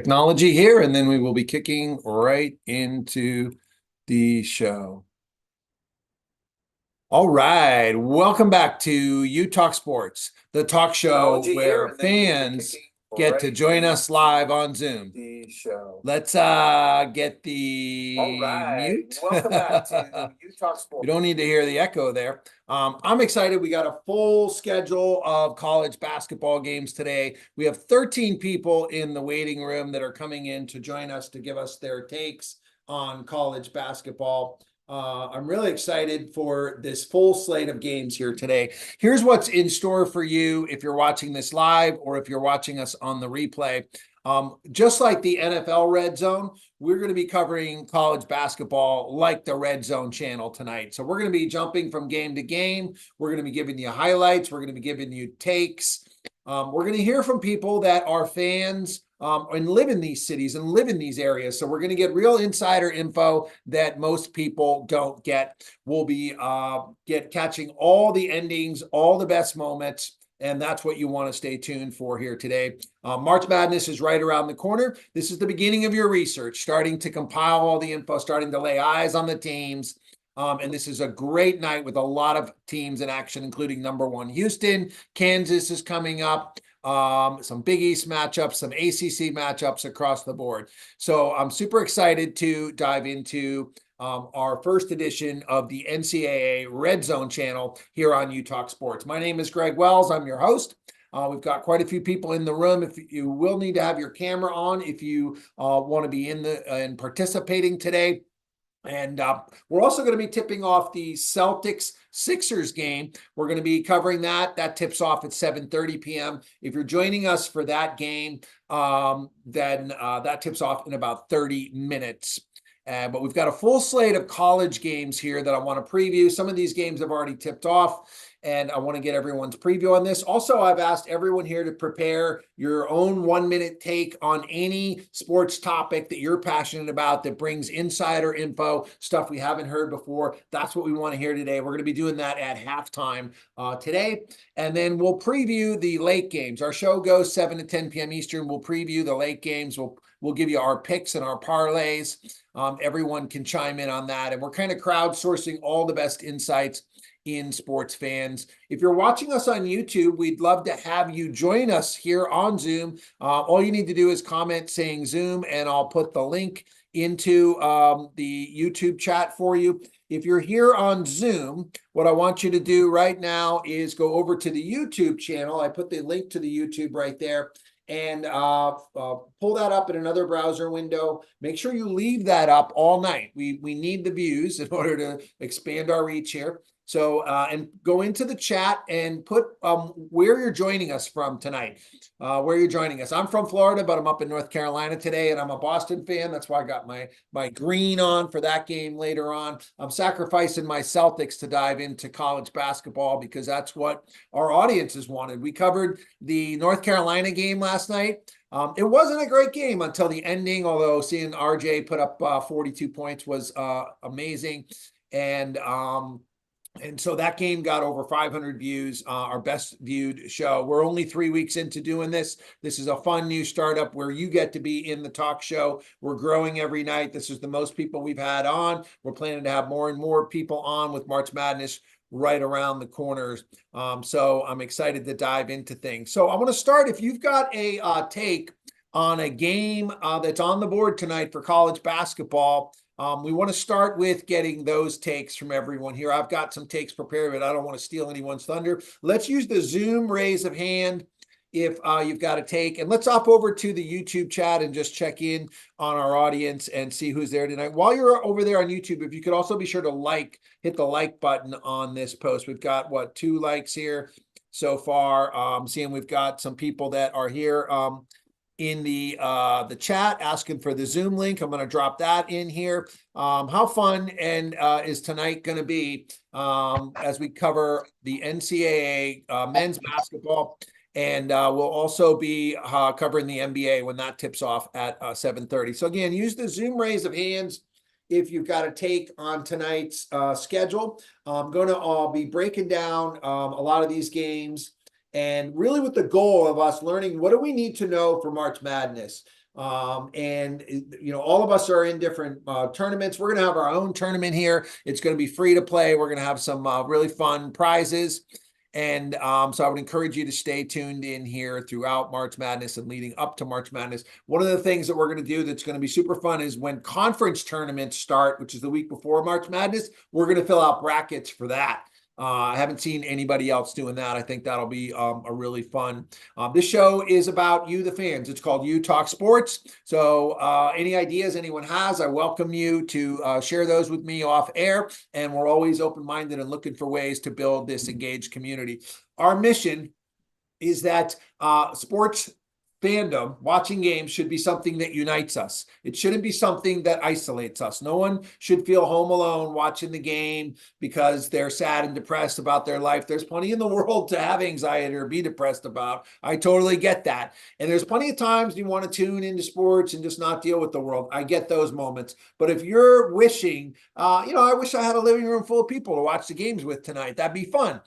Technology here, and then we will be kicking right into the show. All right, welcome back to U Talk Sports, the talk show where fans get to join us live on Zoom. Let's get the mute. Welcome back to U Talk Sports. We don't need to hear the echo there. I'm excited. We got a full schedule of college basketball games today. We have 13 people in the waiting room that are coming in to join us to give us their takes on college basketball. I'm really excited for this full slate of games here today. Here's what's in store for you if you're watching this live or if you're watching us on the replay. Just like the NFL Red Zone, we're going to be covering college basketball like the Red Zone channel tonight. So we're going to be jumping from game to game. We're going to be giving you highlights. We're going to be giving you takes. We're going to hear from people that are fans and live in these cities and live in these areas. So we're going to get real insider info that most people don't get. We'll be catching all the endings, all the best moments. And that's what you want to stay tuned for here today. March Madness is right around the corner. This is the beginning of your research, starting to compile all the info, starting to lay eyes on the teams. And this is a great night with a lot of teams in action, including number one Houston. Kansas is coming up. Some Big East matchups, some ACC matchups across the board. So I'm super excited to dive into our first edition of the NCAA Red Zone channel here on U Talk Sports. My name is Greg Wells. I'm your host. We've got quite a few people in the room. If you will need to have your camera on if you want to be in and participating today. And we're also going to be tipping off the Celtics-Sixers game. We're going to be covering that. That tips off at 7:30 p.m. If you're joining us for that game, then that tips off in about 30 minutes. But we've got a full slate of college games here that I want to preview. Some of these games have already tipped off, and I want to get everyone's preview on this. Also, I've asked everyone here to prepare your own 1-minute take on any sports topic that you're passionate about that brings insider info, stuff we haven't heard before. That's what we want to hear today. We're going to be doing that at halftime today. And then we'll preview the late games. Our show goes 7 to 10 p.m. Eastern. We'll preview the late games. We'll give you our picks and our parlays. Everyone can chime in on that. And we're kind of crowdsourcing all the best insights in sports fans. If you're watching us on YouTube, we'd love to have you join us here on Zoom. All you need to do is comment saying Zoom, and I'll put the link into the YouTube chat for you. If you're here on Zoom, what I want you to do right now is go over to the YouTube channel. I put the link to the YouTube right there. And pull that up in another browser window. Make sure you leave that up all night. We need the views in order to expand our reach here. So, and go into the chat and put where you're joining us from tonight, where you're joining us. I'm from Florida, but I'm up in North Carolina today, and I'm a Boston fan. That's why I got my green on for that game later on. I'm sacrificing my Celtics to dive into college basketball because that's what our audiences wanted. We covered the North Carolina game last night. It wasn't a great game until the ending, although seeing RJ put up 42 points was amazing. And so that game got over 500 views, our best viewed show. We're only 3 weeks into doing this. This is a fun new startup where you get to be in the talk show. We're growing every night. This is the most people we've had on. We're planning to have more and more people on with March Madness right around the corners. So I'm excited to dive into things. So I want to start, if you've got a take on a game that's on the board tonight for college basketball, we want to start with getting those takes from everyone here. I've got some takes prepared, but I don't want to steal anyone's thunder. Let's use the Zoom raise of hand if you've got a take. And let's hop over to the YouTube chat and just check in on our audience and see who's there tonight. While you're over there on YouTube, if you could also be sure to hit the like button on this post. We've got, 2 likes here so far. Seeing we've got some people that are here in the chat asking for the Zoom link. I'm going to drop that in here. How fun and is tonight going to be as we cover the NCAA men's basketball, and we'll also be covering the NBA when that tips off at 7:30. So again, use the Zoom raise of hands if you've got a take on tonight's schedule. I'm going to be breaking down a lot of these games, and really with the goal of us learning what do we need to know for March Madness. And all of us are in different tournaments. We're going to have our own tournament here. It's going to be free to play. We're going to have some really fun prizes. And so I would encourage you to stay tuned in here throughout March Madness and leading up to March Madness. One of the things that we're going to do that's going to be super fun is when conference tournaments start, which is the week before March Madness, we're going to fill out brackets for that. I haven't seen anybody else doing that. I think that'll be a really fun. This show is about you, the fans. It's called You Talk Sports. So any ideas anyone has, I welcome you to share those with me off air. And we're always open-minded and looking for ways to build this engaged community. Our mission is that sports fandom, watching games, should be something that unites us. It shouldn't be something that isolates us. No one should feel home alone watching the game because they're sad and depressed about their life. There's plenty in the world to have anxiety or be depressed about. I totally get that. And there's plenty of times you want to tune into sports and just not deal with the world. I get those moments. But if you're wishing, I wish I had a living room full of people to watch the games with tonight. That'd be fun.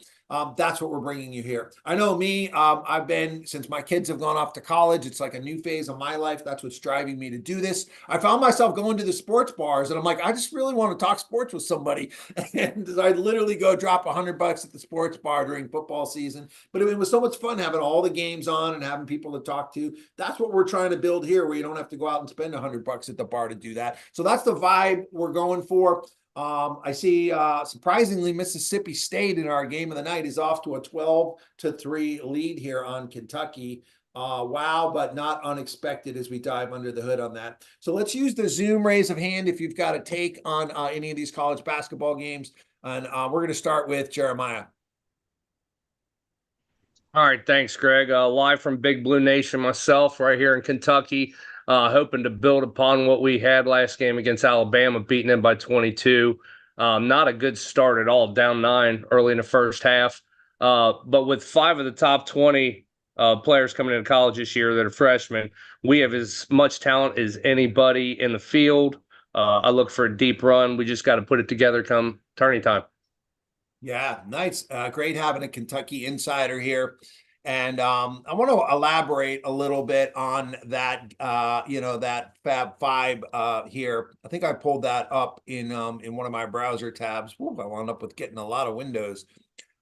That's what we're bringing you here. I know me, I've been, since my kids have gone off to college, it's like a new phase of my life. That's what's driving me to do this. I found myself going to the sports bars and I'm like, I just really want to talk sports with somebody. And I literally go drop $100 at the sports bar during football season. But it was so much fun having all the games on and having people to talk to. That's what we're trying to build here, where you don't have to go out and spend $100 at the bar to do that. So that's the vibe we're going for. I see surprisingly Mississippi State in our game of the night is off to a 12-3 lead here on Kentucky. Wow, but not unexpected as we dive under the hood on that. So let's use the Zoom raise of hand if you've got a take on any of these college basketball games. And we're going to start with Jeremiah. All right, thanks, Greg. Live from Big Blue Nation myself right here in Kentucky. Hoping to build upon what we had last game against Alabama, beating them by 22. Not a good start at all, down 9 early in the first half. But with 5 of the top 20 players coming into college this year that are freshmen, we have as much talent as anybody in the field. I look for a deep run. We just got to put it together come tourney time. Yeah, nice. Great having a Kentucky insider here. And I want to elaborate a little bit on that, that Fab Five here. I think I pulled that up in one of my browser tabs. Ooh, I wound up with getting a lot of windows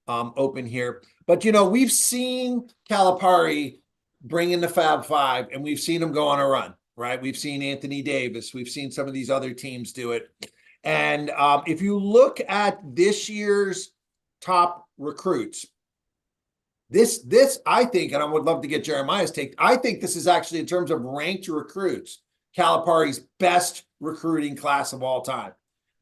open here. But, we've seen Calipari bring in the Fab Five, and we've seen him go on a run, right? We've seen Anthony Davis. We've seen some of these other teams do it. And if you look at this year's top recruits, this I think, and I would love to get Jeremiah's take, I think this is actually, in terms of ranked recruits, Calipari's best recruiting class of all time.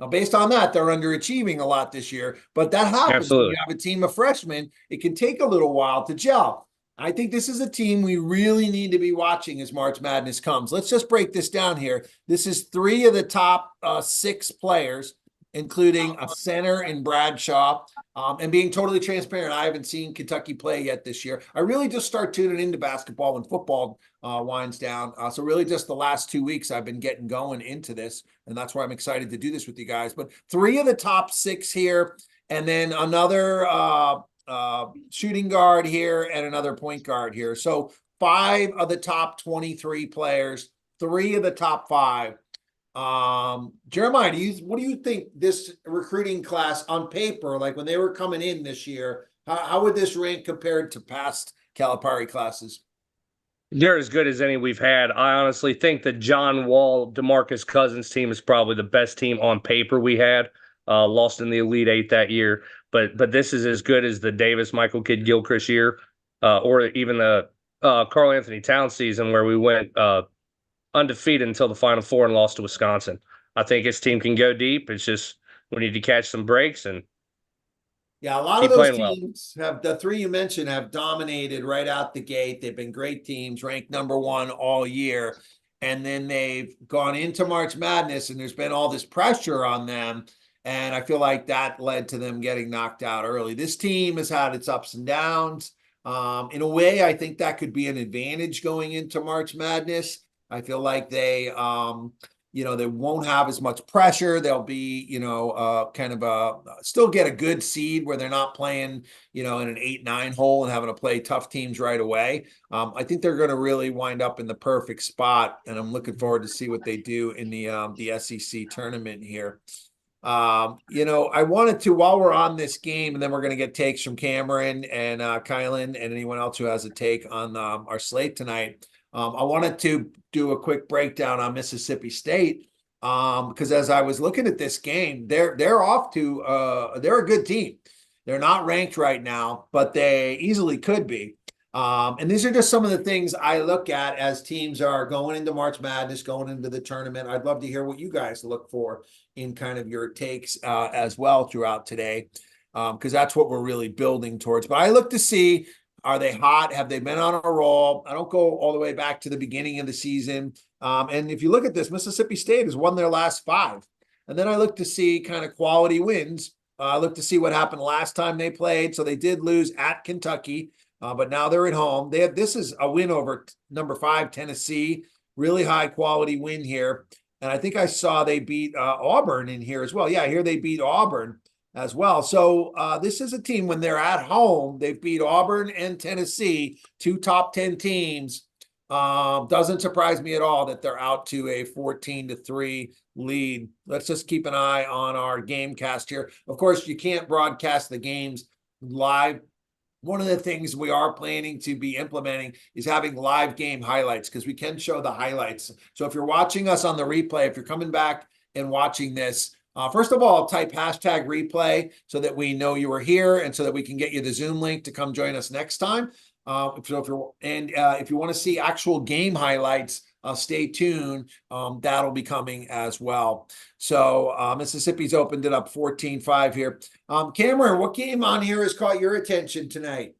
Now, based on that, they're underachieving a lot this year, but that happens. Absolutely. When you have a team of freshmen. It can take a little while to gel. I think this is a team we really need to be watching as March Madness comes. Let's just break this down here. This is 3 of the top 6 players, including a center in Bradshaw. And being totally transparent, I haven't seen Kentucky play yet this year. I really just start tuning into basketball when football winds down. So really just the last 2 weeks I've been getting going into this, and that's why I'm excited to do this with you guys. But 3 of the top 6 here, and then another shooting guard here and another point guard here. So 5 of the top 23 players, 3 of the top 5. Jeremiah, what do you think this recruiting class on paper, like when they were coming in this year, how would this rank compared to past Calipari classes? They're as good as any we've had. I honestly think the John Wall, DeMarcus Cousins team is probably the best team on paper we had. Lost in the Elite Eight that year, but this is as good as the Davis, Michael Kidd Gilchrist year, or even the Karl Anthony Towns season where we went undefeated until the Final Four and lost to Wisconsin. I think his team can go deep. It's just we need to catch some breaks and a lot of those teams have, the 3 you mentioned, have dominated right out the gate. They've been great teams, ranked number 1 all year. And then they've gone into March Madness and there's been all this pressure on them. And I feel like that led to them getting knocked out early. This team has had its ups and downs. In a way, I think that could be an advantage going into March Madness. I feel like they, they won't have as much pressure. They'll be, kind of still get a good seed where they're not playing, in an 8-9 hole and having to play tough teams right away. I think they're going to really wind up in the perfect spot, and I'm looking forward to see what they do in the SEC tournament here. I wanted to, while we're on this game, and then we're going to get takes from Cameron and Kylan and anyone else who has a take on our slate tonight. I wanted to do a quick breakdown on Mississippi State because as I was looking at this game, they're off to they're a good team. They're not ranked right now, but they easily could be. And these are just some of the things I look at as teams are going into March Madness, going into the tournament. I'd love to hear what you guys look for in kind of your takes as well throughout today, because that's what we're really building towards. But I look to see, are they hot? Have they been on a roll? I don't go all the way back to the beginning of the season. And if you look at this, Mississippi State has won their last 5. And then I look to see kind of quality wins. I look to see what happened last time they played. So they did lose at Kentucky. But now they're at home. This is a win over number 5 Tennessee, really high quality win here. And I think I saw they beat Auburn in here as well. Yeah, here they beat Auburn as well. So this is a team, when they're at home, they've beat Auburn and Tennessee, 2 top 10 teams. Doesn't surprise me at all that they're out to a 14-3 lead. Let's just keep an eye on our game cast here. Of course, you can't broadcast the games live. One of the things we are planning to be implementing is having live game highlights, because we can show the highlights. So if you're watching us on the replay, if you're coming back and watching this, first of all, type hashtag replay so that we know you were here and so that we can get you the Zoom link to come join us next time. If you want to see actual game highlights, stay tuned. That'll be coming as well. So Mississippi's opened it up 14-5 here. Cameron, what game on here has caught your attention tonight?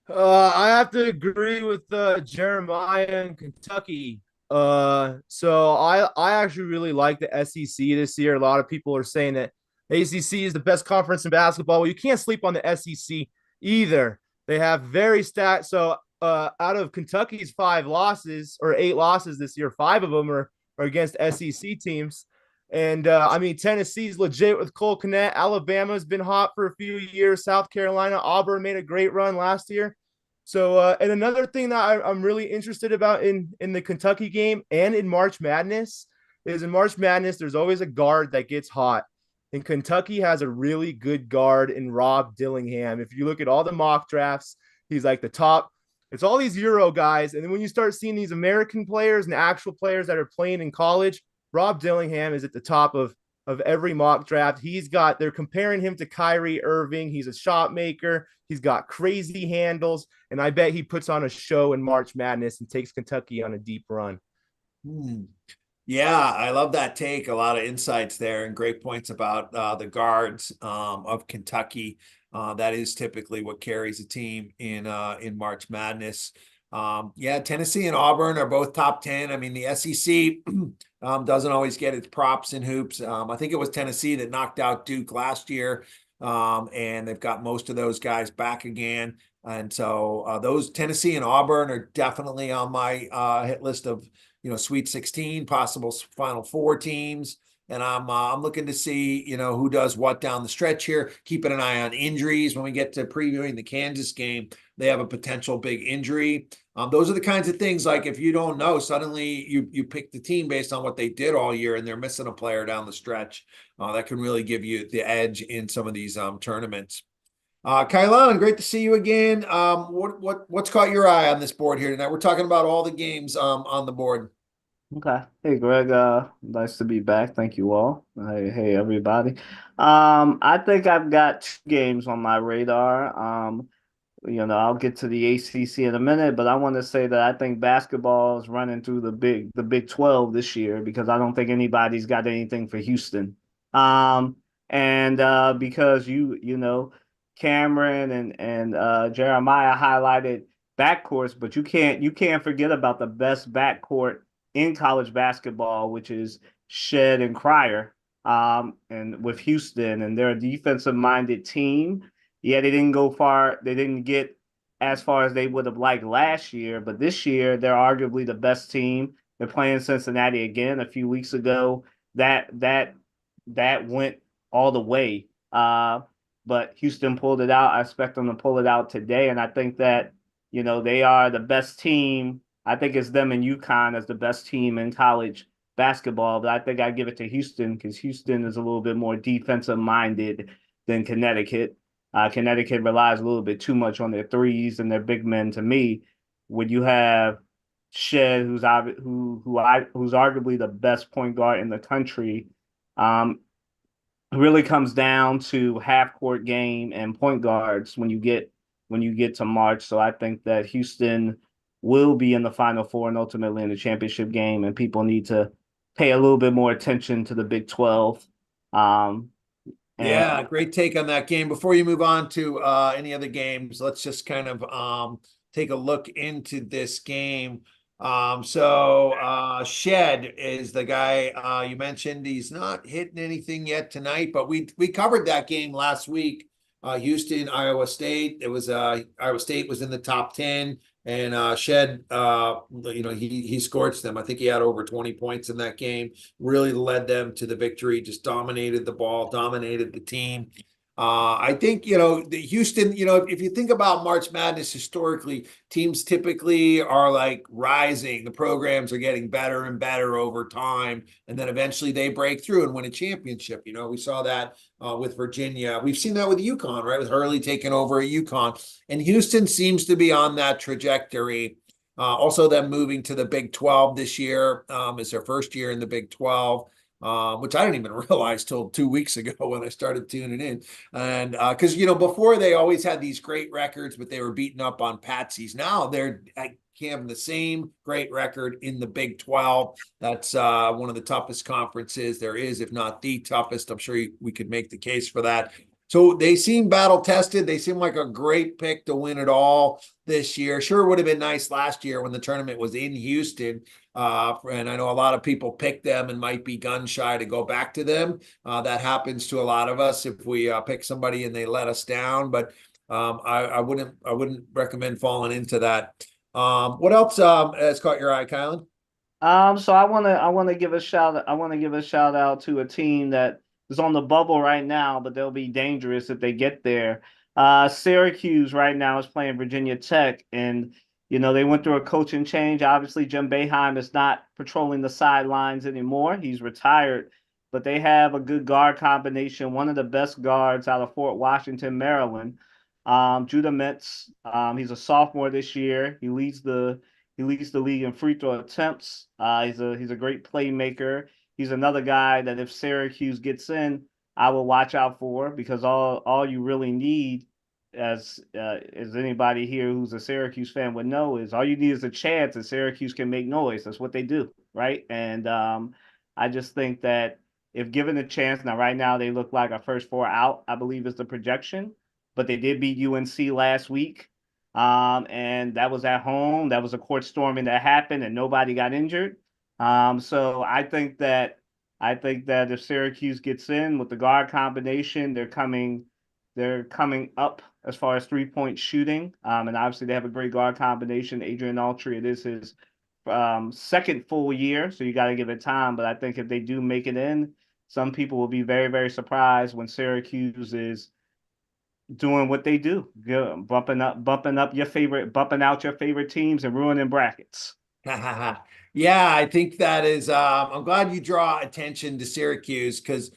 I have to agree with Jeremiah in Kentucky. So I actually really like the SEC this year. A lot of people are saying that ACC is the best conference in basketball. Well, you can't sleep on the SEC either. They have very stat. So out of Kentucky's 5 losses or 8 losses this year, 5 of them are against SEC teams. And I mean, Tennessee's legit with Cole Kmet. Alabama's been hot for a few years. South Carolina, Auburn made a great run last year. So, and another thing that I'm really interested about in the Kentucky game and in March Madness is, in March Madness, there's always a guard that gets hot. And Kentucky has a really good guard in Rob Dillingham. If you look at all the mock drafts, he's like the top. It's all these Euro guys. And then when you start seeing these American players and actual players that are playing in college, Rob Dillingham is at the top of every mock draft. They're comparing him to Kyrie Irving. He's a shot maker. He's got crazy handles. And I bet he puts on a show in March Madness and takes Kentucky on a deep run. Yeah, I love that take. A lot of insights there and great points about the guards of Kentucky. That is typically what carries a team in March Madness. Yeah, Tennessee and Auburn are both top 10. I mean, the SEC doesn't always get its props in hoops. I think it was Tennessee that knocked out Duke last year, and they've got most of those guys back again. And so those Tennessee and Auburn are definitely on my hit list of Sweet 16, possible Final Four teams. And I'm looking to see, who does what down the stretch here. Keeping an eye on injuries. When we get to previewing the Kansas game, they have a potential big injury. Those are the kinds of things, like, if you don't know, suddenly you pick the team based on what they did all year and they're missing a player down the stretch. That can really give you the edge in some of these tournaments. Kylan, great to see you again. What's caught your eye on this board here tonight? We're talking about all the games on the board. Okay. Hey, Greg. Nice to be back. Thank you all. Hey, everybody. I think I've got 2 games on my radar. I'll get to the ACC in a minute, but I want to say that I think basketball is running through the Big 12 this year, because I don't think anybody's got anything for Houston. Because Cameron and Jeremiah highlighted backcourts, but you can't forget about the best backcourt in college basketball, which is Shed and Cryer, and with Houston, and they're a defensive-minded team. Yeah, they didn't go far. They didn't get as far as they would have liked last year, but this year they're arguably the best team They're playing Cincinnati again a few weeks ago. That went all the way. But Houston pulled it out. I expect them to pull it out today, and I think that they are the best team. I think it's them and UConn as the best team in college basketball, but I think I give it to Houston because Houston is a little bit more defensive minded than Connecticut. Connecticut relies a little bit too much on their threes and their big men. To me, when you have Shed, who's arguably the best point guard in the country, it really comes down to half court game and point guards when you get to March. So I think that Houston will be in the Final Four and ultimately in the championship game, and people need to pay a little bit more attention to the Big 12. Yeah, great take on that game. Before you move on to any other games, let's just kind of take a look into this game. Shed is the guy you mentioned. He's not hitting anything yet tonight, but we covered that game last week. Houston, Iowa State. It was Iowa State was in the top 10, and Shed, he scorched them. I think he had over 20 points in that game. Really led them to the victory. Just dominated the ball, dominated the team. I think, the Houston, if you think about March Madness historically, teams typically are like rising. The programs are getting better and better over time. And then eventually they break through and win a championship. We saw that with Virginia. We've seen that with UConn, right? With Hurley taking over at UConn. And Houston seems to be on that trajectory. Also, them moving to the Big 12 this year is their first year in the Big 12. Which I didn't even realize till 2 weeks ago when I started tuning in. And because, before they always had these great records, but they were beating up on patsies. Now they're having the same great record in the Big 12. That's one of the toughest conferences there is, if not the toughest. I'm sure we could make the case for that. So they seem battle tested. They seem like a great pick to win it all this year. Sure would have been nice last year when the tournament was in Houston. And I know a lot of people pick them and might be gun shy to go back to them. That happens to a lot of us if we pick somebody and they let us down. But I wouldn't recommend falling into that. What else has caught your eye, Kylan? So I want to give a shout out to a team that is on the bubble right now, but they'll be dangerous if they get there. Syracuse right now is playing Virginia Tech, and they went through a coaching change. Obviously, Jim Boeheim is not patrolling the sidelines anymore. He's retired, but they have a good guard combination. One of the best guards out of Fort Washington, Maryland, Judah Mintz. He's a sophomore this year. He leads the league in free throw attempts. He's a great playmaker. He's another guy that if Syracuse gets in, I will watch out for, because all you really need, as anybody here who's a Syracuse fan would know, is all you need is a chance and Syracuse can make noise. That's what they do, right? And I just think that if given a chance, now right now they look like a first four out, I believe is the projection, but they did beat UNC last week. And that was at home. That was a court storming that happened and nobody got injured. So I think that if Syracuse gets in with the guard combination, they're coming up as far as 3-point shooting. And obviously they have a great guard combination. Adrian Autry, it is his second full year, so you got to give it time. But I think if they do make it in, some people will be very, very surprised when Syracuse is doing what they do, bumping out your favorite teams and ruining brackets. Yeah, I think that is, I'm glad you draw attention to Syracuse because,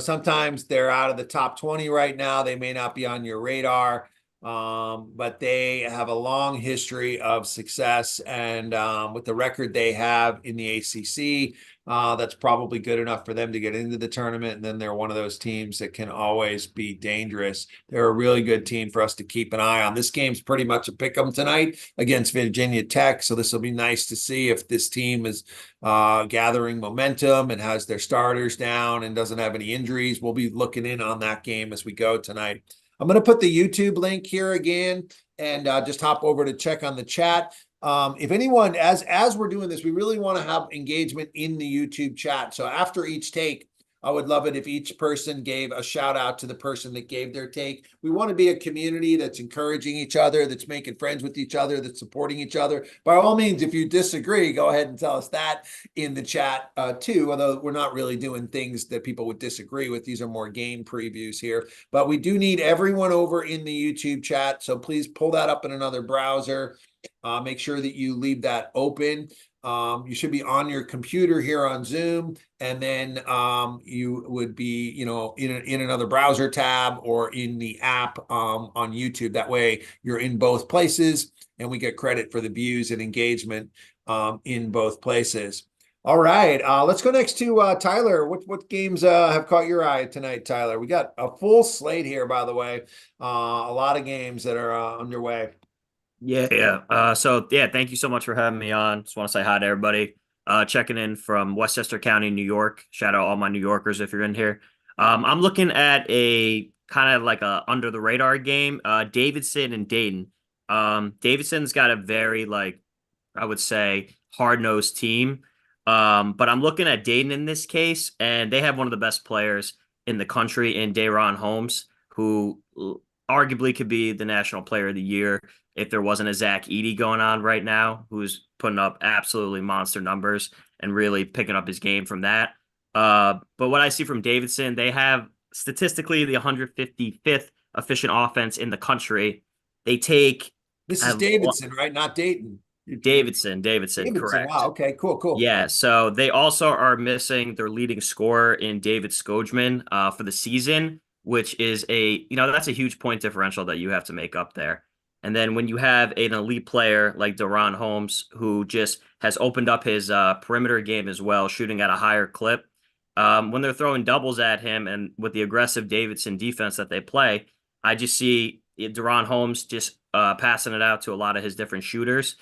sometimes they're out of the top 20 right now. They may not be on your radar, but they have a long history of success. And with the record they have in the ACC, that's probably good enough for them to get into the tournament. And then they're one of those teams that can always be dangerous. They're a really good team for us to keep an eye on. This game's pretty much a pick 'em tonight against Virginia Tech. So this will be nice to see if this team is gathering momentum and has their starters down and doesn't have any injuries. We'll be looking in on that game as we go tonight. I'm going to put the YouTube link here again and just hop over to check on the chat. If anyone, as we're doing this, we really want to have engagement in the YouTube chat. So after each take, I would love it if each person gave a shout out to the person that gave their take. We want to be a community that's encouraging each other, that's making friends with each other, that's supporting each other. By all means, if you disagree, go ahead and tell us that in the chat too, although we're not really doing things that people would disagree with. These are more game previews here, but we do need everyone over in the YouTube chat. So please pull that up in another browser. Make sure that you leave that open. You should be on your computer here on Zoom, and then you would be, in another browser tab or in the app on YouTube. That way you're in both places, and we get credit for the views and engagement in both places. All right, let's go next to Tyler. What games have caught your eye tonight, Tyler? We got a full slate here, by the way. A lot of games that are underway. Yeah. Thank you so much for having me on. Just want to say hi to everybody. Checking in from Westchester County, New York. Shout out all my New Yorkers if you're in here. I'm looking at a kind of like a under the radar game. Davidson and Dayton. Davidson's got a very I would say hard-nosed team. But I'm looking at Dayton in this case, and they have one of the best players in the country in Dayron Holmes, who arguably could be the National Player of the Year if there wasn't a Zach Edey going on right now, who's putting up absolutely monster numbers and really picking up his game from that. But what I see from Davidson, they have statistically the 155th efficient offense in the country. They take... This is Davidson, right? Not Dayton. Davidson, correct. Wow, okay, cool. Yeah, so they also are missing their leading scorer in David Skogman for the season, which is that's a huge point differential that you have to make up there. And then when you have an elite player like Dayron Holmes, who just has opened up his perimeter game as well, shooting at a higher clip, when they're throwing doubles at him and with the aggressive Davidson defense that they play, I just see Dayron Holmes just passing it out to a lot of his different shooters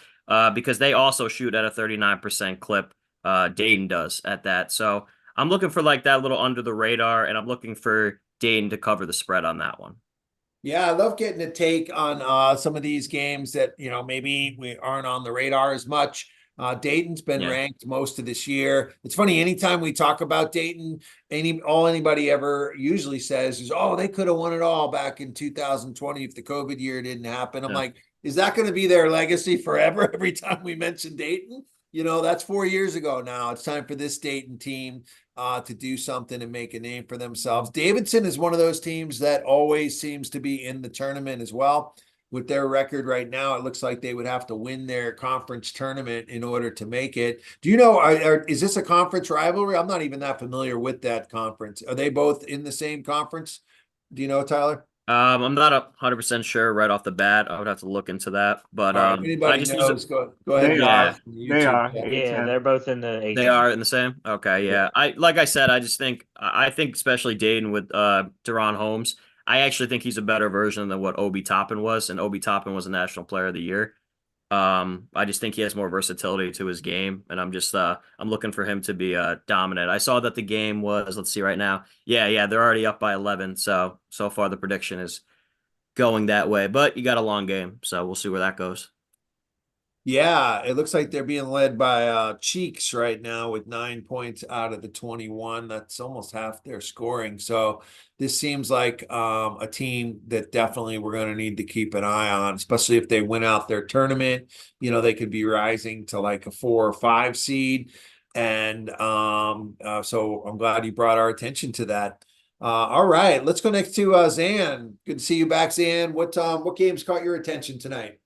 because they also shoot at a 39% clip. Dayton does at that. So I'm looking for that little under the radar, and I'm looking for Dayton to cover the spread on that one. Yeah, I love getting a take on some of these games that, maybe we aren't on the radar as much. Dayton's been ranked most of this year. It's funny, anytime we talk about Dayton, all anybody ever usually says is, oh, they could have won it all back in 2020 if the COVID year didn't happen. I'm like, is that going to be their legacy forever every time we mention Dayton? That's 4 years ago now. It's time for this Dayton team to do something and make a name for themselves. Davidson is one of those teams that always seems to be in the tournament as well. With their record right now, it looks like they would have to win their conference tournament in order to make it. Do you know, is this a conference rivalry? I'm not even that familiar with that conference. Are they both in the same conference? Do you know, Tyler? I'm not 100% sure right off the bat. I would have to look into that. But if anybody knows, go ahead. They are. Yeah, they're both in the 18. They are in the same. Okay, yeah. I think especially Dayton with Dayron Holmes. I actually think he's a better version than what Obi Toppin was, and Obi Toppin was a National Player of the Year. I just think he has more versatility to his game, and I'm looking for him to be dominant. I saw that the game was, let's see right now. Yeah, they're already up by 11. So far the prediction is going that way, but you got a long game, so we'll see where that goes. Yeah, it looks like they're being led by Cheeks right now with 9 points out of the 21. That's almost half their scoring. So this seems like a team that definitely we're going to need to keep an eye on, especially if they win out their tournament. They could be rising to a 4 or 5 seed. And so I'm glad you brought our attention to that. All right, let's go next to Zan. Good to see you back, Zan. What games caught your attention tonight?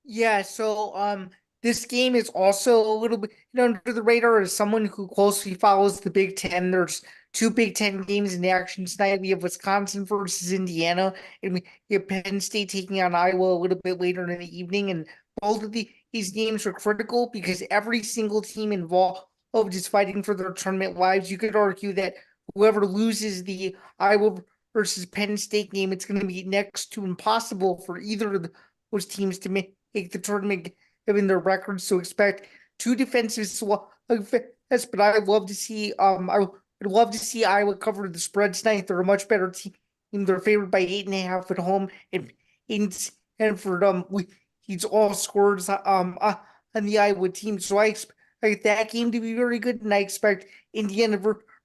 Yeah, so this game is also a little bit under the radar as someone who closely follows the Big Ten. There's 2 Big Ten games in action tonight. We have Wisconsin versus Indiana, and we have Penn State taking on Iowa a little bit later in the evening. And both of these games are critical because every single team involved is fighting for their tournament lives. You could argue that whoever loses the Iowa versus Penn State game, it's going to be next to impossible for either of those teams to make the tournament given their records. So expect 2 defensive slugfests, but I'd love to see Iowa cover the spread tonight. They're a much better team. They're favored by 8.5 at home, and Stanford he's all scores on the Iowa team. So I expect that game to be very good, and I expect Indiana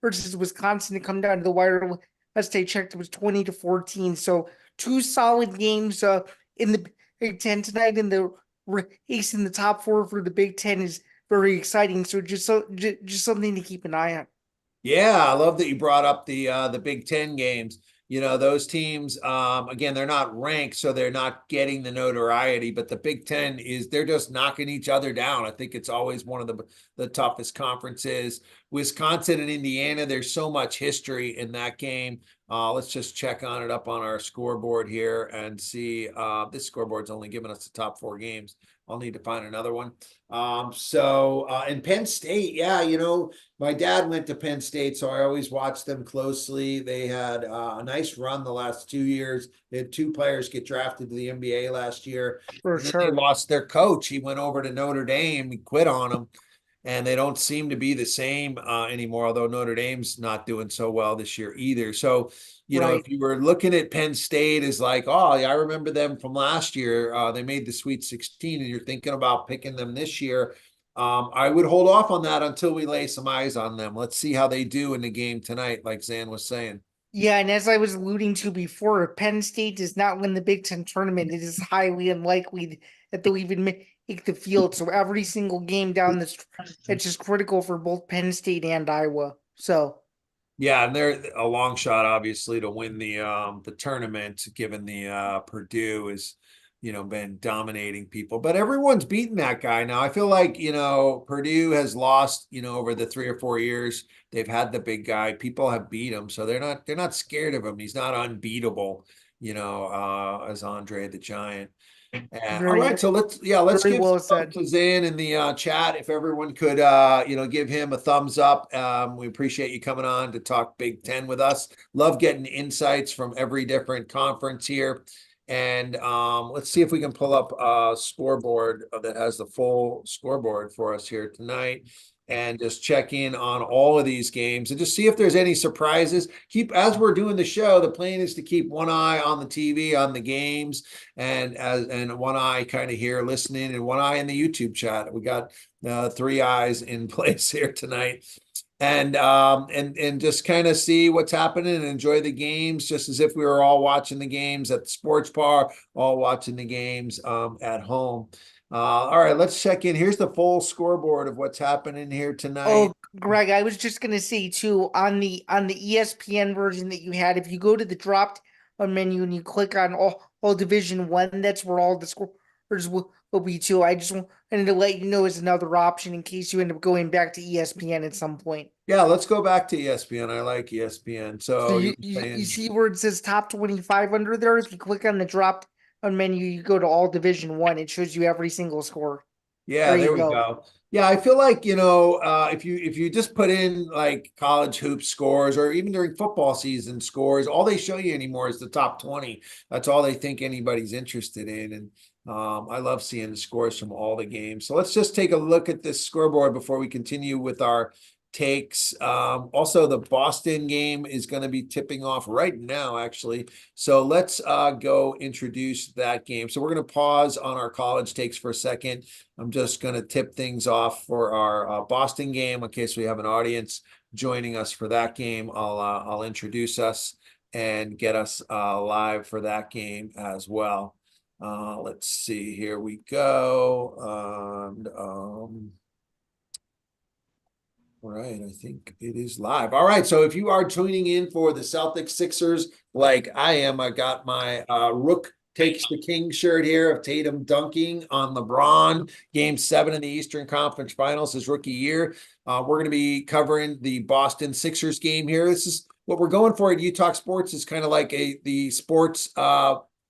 versus Wisconsin to come down to the wire. Last I checked, it was 20-14. So 2 solid games in the Big Ten tonight, and the race in the top 4 for the Big Ten is very exciting. So just something to keep an eye on. Yeah, I love that you brought up the Big Ten games. You know, those teams, again, they're not ranked, so they're not getting the notoriety, but the Big Ten they're just knocking each other down. I think it's always one of the toughest conferences. Wisconsin and Indiana, there's so much history in that game. Let's just check on it up on our scoreboard here and see. This scoreboard's only giving us the top 4 games. I'll need to find another one. In Penn State, yeah, you know, my dad went to Penn State, so I always watched them closely. They had a nice run the last 2 years. They had 2 players get drafted to the NBA last year. For They sure. lost their coach. He went over to Notre Dame. He quit on them. And they don't seem to be the same anymore, although Notre Dame's not doing so well this year either. So, you know, if you were looking at Penn State as like, oh, yeah, I remember them from last year. They made the Sweet 16, and you're thinking about picking them this year. I would hold off on that until we lay some eyes on them. Let's see how they do in the game tonight, like Zan was saying. Yeah, and as I was alluding to before, if Penn State does not win the Big Ten tournament, it is highly unlikely that they'll even make the field. So every single game down the stretch, it's just critical for both Penn State and Iowa. So yeah, and they're a long shot, obviously, to win the tournament, given the Purdue is, you know, been dominating people. But everyone's beaten that guy now. I feel like, you know, Purdue has lost, you know, over the 3 or 4 years they've had the big guy. People have beat him, so they're not scared of him. He's not unbeatable, you know, as Andre the Giant. All right, so let's give well some to Zan in the chat. If everyone could you know, give him a thumbs up. We appreciate you coming on to talk Big Ten with us. Love getting insights from every different conference here. And let's see if we can pull up a scoreboard that has the full scoreboard for us here tonight, and just check in on all of these games and just see if there's any surprises. As we're doing the show, the plan is to keep one eye on the TV, on the games, and one eye kind of here listening, and one eye in the YouTube chat. We got 3 eyes in place here tonight. And just kind of see what's happening and enjoy the games, just as if we were all watching the games at the sports bar, all watching the games at home. All right, let's check in. Here's the full scoreboard of what's happening here tonight. Oh, Greg, I was just gonna say too, on the ESPN version that you had, if you go to the drop menu and you click on all Division 1, that's where all the scores will be too. I just wanted to let you know as another option in case you end up going back to ESPN at some point. Yeah, let's go back to ESPN. I like ESPN. So you see where it says top 25 under there? If you click on the drop menu, you go to all Division 1. It shows you every single score. Yeah, there we go. Yeah, I feel like, you know, if you just put in like college hoops scores, or even during football season scores, all they show you anymore is the top 20. That's all they think anybody's interested in. And I love seeing the scores from all the games. So let's just take a look at this scoreboard before we continue with our takes. Also, the Boston game is going to be tipping off right now, actually. So let's go introduce that game. So we're going to pause on our college takes for a second. I'm just going to tip things off for our Boston game in case we have an audience joining us for that game. I'll introduce us and get us live for that game as well. Let's see. Here we go. All right, I think it is live. All right, so if you are tuning in for the Celtics Sixers, like I am, I got my Rook Takes the King shirt here of Tatum dunking on LeBron. Game 7 in the Eastern Conference Finals, his rookie year. We're going to be covering the Boston Sixers game here. This is what we're going for at Utah Sports. Is kind of like the sports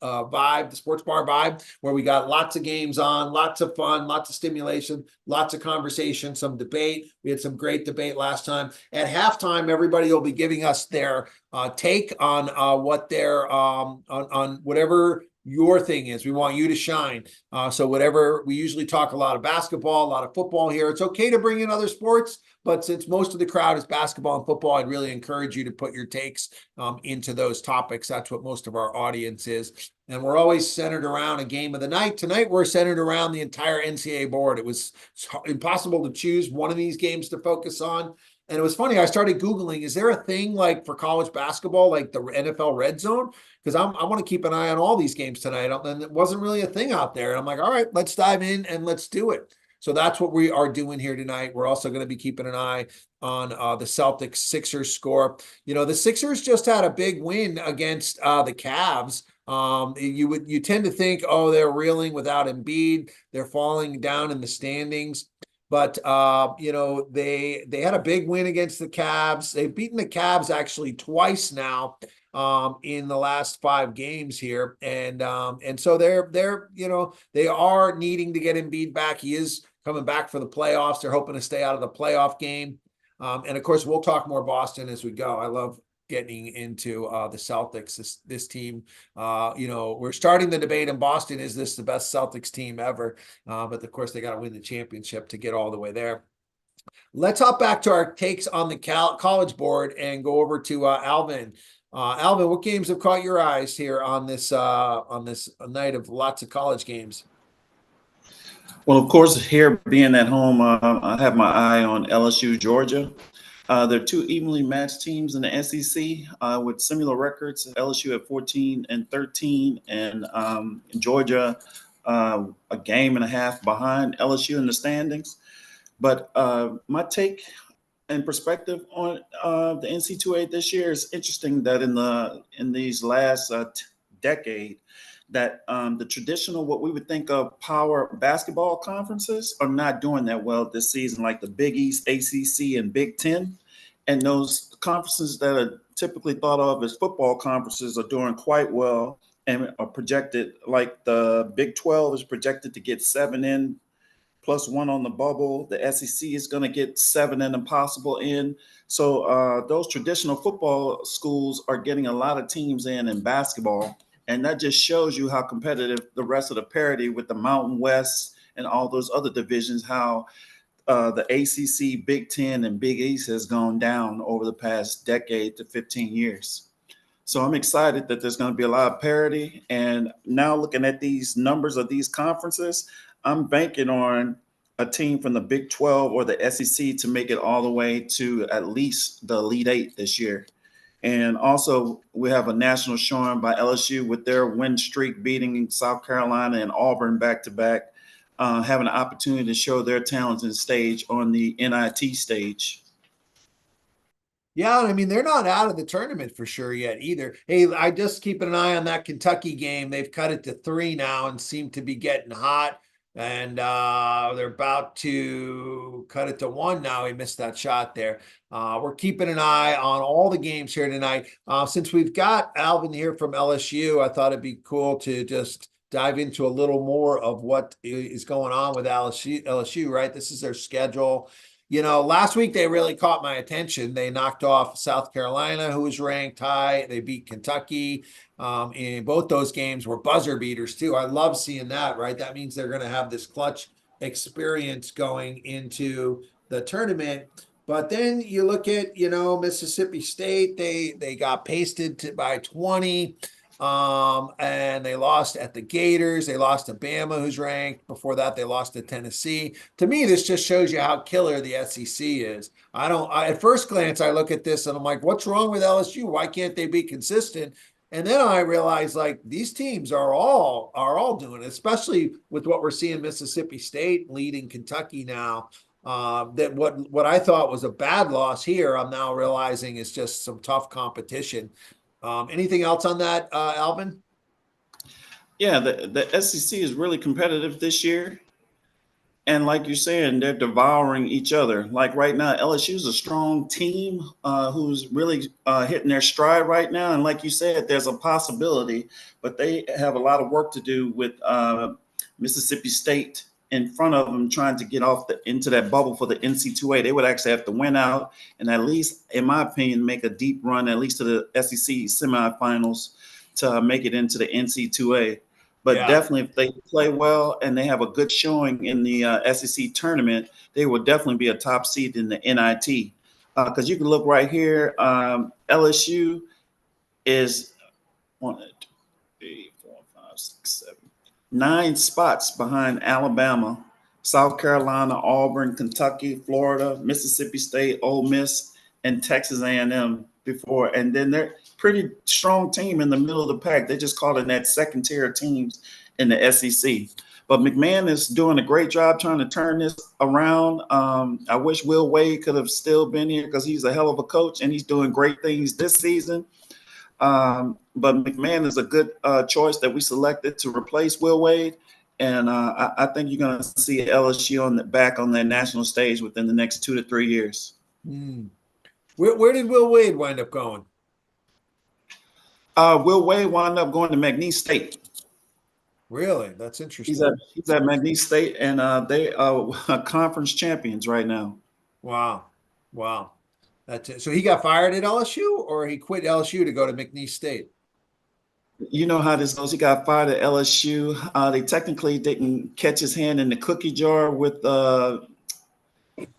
vibe, the sports bar vibe, where we got lots of games on, lots of fun, lots of stimulation, lots of conversation, some debate. We had some great debate last time. At halftime, everybody will be giving us their take on what their on whatever your thing is. We want you to shine. So whatever, we usually talk a lot of basketball, a lot of football here. It's okay to bring in other sports, but since most of the crowd is basketball and football, I'd really encourage you to put your takes into those topics. That's what most of our audience is. And we're always centered around a game of the night. Tonight, we're centered around the entire NCAA board. It was impossible to choose one of these games to focus on. And it was funny, I started Googling, is there a thing like for college basketball, like the NFL red zone? Because I want to keep an eye on all these games tonight. And it wasn't really a thing out there. And I'm like, all right, let's dive in and let's do it. So that's what we are doing here tonight. We're also going to be keeping an eye on the Celtics Sixers score. You know, the Sixers just had a big win against the Cavs. You tend to think, oh, they're reeling without Embiid. They're falling down in the standings. But you know, they had a big win against the Cavs. They've beaten the Cavs actually twice now in the last 5 games here. And so they're you know, they are needing to get Embiid back. He is coming back for the playoffs. They're hoping to stay out of the playoff game. And of course, we'll talk more Boston as we go. I love getting into the Celtics. This team, you know, we're starting the debate in Boston. Is this the best Celtics team ever? But of course, they got to win the championship to get all the way there. Let's hop back to our takes on the college board and go over to Alvin. Alvin, what games have caught your eyes here on this night of lots of college games? Well, of course, here being at home, I have my eye on LSU Georgia. They're 2 evenly matched teams in the SEC with similar records. LSU at 14-13, and Georgia a game and a half behind LSU in the standings. But my take and perspective on the NCAA this year is interesting. That in these last decade, that the traditional, what we would think of power basketball conferences, are not doing that well this season, like the Big East, ACC, and Big Ten. And those conferences that are typically thought of as football conferences are doing quite well and are projected, like the Big 12 is projected to get 7 in plus 1 on the bubble. The SEC is going to get 7 in impossible in. So those traditional football schools are getting a lot of teams in basketball. And that just shows you how competitive the rest of the parity with the Mountain West and all those other divisions, how the ACC, Big Ten, and Big East has gone down over the past decade to 15 years. So I'm excited that there's going to be a lot of parity. And now looking at these numbers of these conferences, I'm banking on a team from the Big 12 or the SEC to make it all the way to at least the Elite 8 this year. And also, we have a national showing by LSU with their win streak, beating South Carolina and Auburn back-to-back, having an opportunity to show their talents and stage on the NIT stage. Yeah, I mean, they're not out of the tournament for sure yet either. Hey, I just keeping an eye on that Kentucky game. They've cut it to 3 now and seem to be getting hot. And they're about to cut it to 1 now. He missed that shot there. We're keeping an eye on all the games here tonight. Since we've got Alvin here from LSU, I thought it'd be cool to just dive into a little more of what is going on with LSU, right? This is their schedule. You know, last week they really caught my attention. They knocked off South Carolina, who was ranked high. They beat Kentucky. And both those games were buzzer beaters too. I love seeing that, right? That means they're going to have this clutch experience going into the tournament. But then you look at, you know, Mississippi State, they got pasted by 20. And they lost at the Gators. They lost to Bama, who's ranked. Before that, they lost to Tennessee. To me, this just shows you how killer the SEC is. At first glance, I look at this and I'm like, what's wrong with LSU? Why can't they be consistent? And then I realize, like, these teams are all doing it, especially with what we're seeing Mississippi State leading Kentucky now. That what I thought was a bad loss here, I'm now realizing is just some tough competition. Anything else on that, Alvin? Yeah, the SEC is really competitive this year. And like you're saying, they're devouring each other. Like right now, LSU is a strong team who's really hitting their stride right now. And like you said, there's a possibility, but they have a lot of work to do with Mississippi State in front of them trying to get into that bubble for the NCAA. They would actually have to win out and at least, in my opinion, make a deep run, at least to the SEC semifinals to make it into the NCAA. But definitely, if they play well and they have a good showing in the SEC tournament, they will definitely be a top seed in the NIT. Because you can look right here, LSU is 1, 2, 3, 4, 5, 6, 7, 9 spots behind Alabama. South Carolina, Auburn, Kentucky, Florida, Mississippi State, Ole Miss, and Texas A&M before. And then they're pretty strong team in the middle of the pack. They just call it that second tier teams in the SEC. But McMahon is doing a great job trying to turn this around. I wish Will Wade could have still been here because he's a hell of a coach and he's doing great things this season. But McMahon is a good choice that we selected to replace Will Wade. And I think you're going to see LSU back on the national stage within the next 2 to 3 years. Where did Will Wade wind up going? Will Wade wound up going to McNeese State. Really? That's interesting. He's at McNeese State, and they are conference champions right now. Wow. That's it. So he got fired at LSU, or he quit LSU to go to McNeese State? You know how this goes. He got fired at LSU. They technically didn't catch his hand in the cookie jar with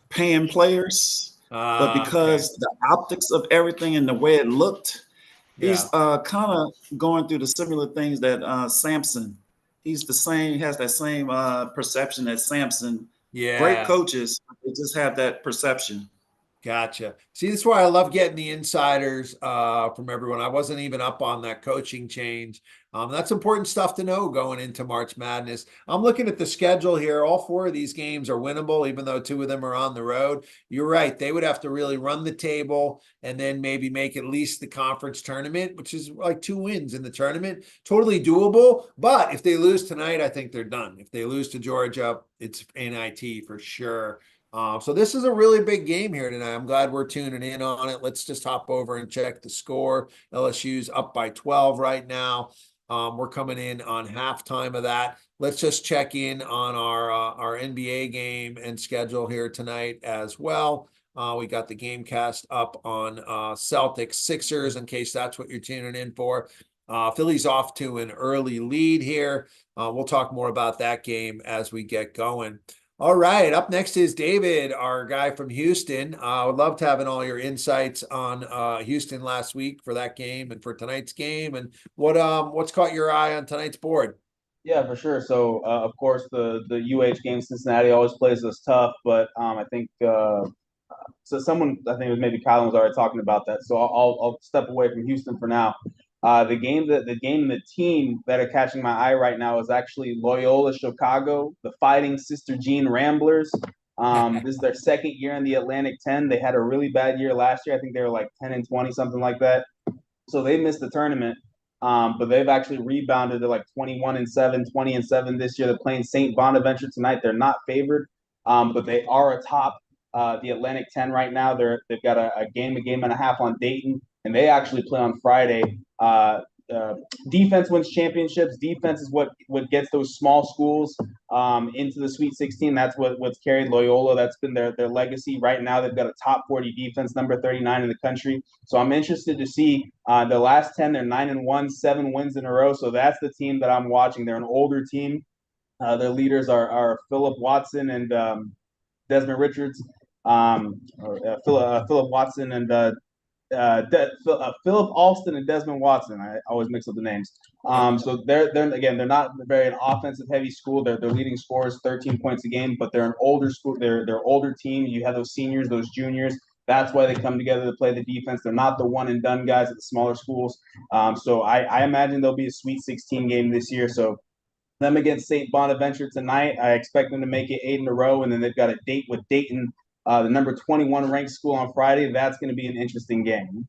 paying players, but because the optics of everything and the way it looked, he's kind of going through the similar things that Sampson. He's the same. He has that same perception as Sampson. Yeah, great coaches. They just have that perception. Gotcha. See, that's why I love getting the insiders from everyone. I wasn't even up on that coaching change. That's important stuff to know going into March Madness. I'm looking at the schedule here. All 4 of these games are winnable, even though 2 of them are on the road. You're right. They would have to really run the table and then maybe make at least the conference tournament, which is like 2 wins in the tournament. Totally doable. But if they lose tonight, I think they're done. If they lose to Georgia, it's NIT for sure. So this is a really big game here tonight. I'm glad we're tuning in on it. Let's just hop over and check the score. LSU's up by 12 right now. We're coming in on halftime of that. Let's just check in on our NBA game and schedule here tonight as well. We got the game cast up on Celtics Sixers in case that's what you're tuning in for. Philly's off to an early lead here. We'll talk more about that game as we get going. All right, up next is David, our guy from Houston. I would love to have all your insights on Houston last week for that game and for tonight's game, and what's caught your eye on tonight's board. Yeah, for sure. So, of course, the UH game, Cincinnati always plays us tough, but I think so. Someone, I think it was maybe Kylan, was already talking about that. So I'll step away from Houston for now. The team that are catching my eye right now is actually Loyola Chicago, the Fighting Sister Jean Ramblers. This is their second year in the Atlantic 10. They had a really bad year last year. I think they were like 10-20, something like that. So they missed the tournament, but they've actually rebounded to like 21-7, 20-7 this year. They're playing St. Bonaventure tonight. They're not favored, but they are atop the Atlantic 10 right now. They've got a game and a half on Dayton, and they actually play on Friday. Defense wins championships. Defense is what gets those small schools into the Sweet 16. That's what's carried Loyola. That's been their legacy. Right now, they've got a top 40 defense, number 39 in the country. So I'm interested to see the last 10. They're 9-1, 7 wins in a row. So that's the team that I'm watching. They're an older team. Their leaders are Philip Watson and Desmond Richards. Philip Watson and Philip Alston and Desmond Watson. I always mix up the names. So they're not very an offensive heavy school. Their leading scorers 13 points a game, but they're an older school. They're older team. You have those seniors, those juniors. That's why they come together to play the defense. They're not the one and done guys at the smaller schools. So I imagine there'll be a Sweet 16 game this year. So them against St. Bonaventure tonight. I expect them to make it 8 in a row, and then they've got a date with Dayton, the number 21 ranked school, on Friday. That's going to be an interesting game.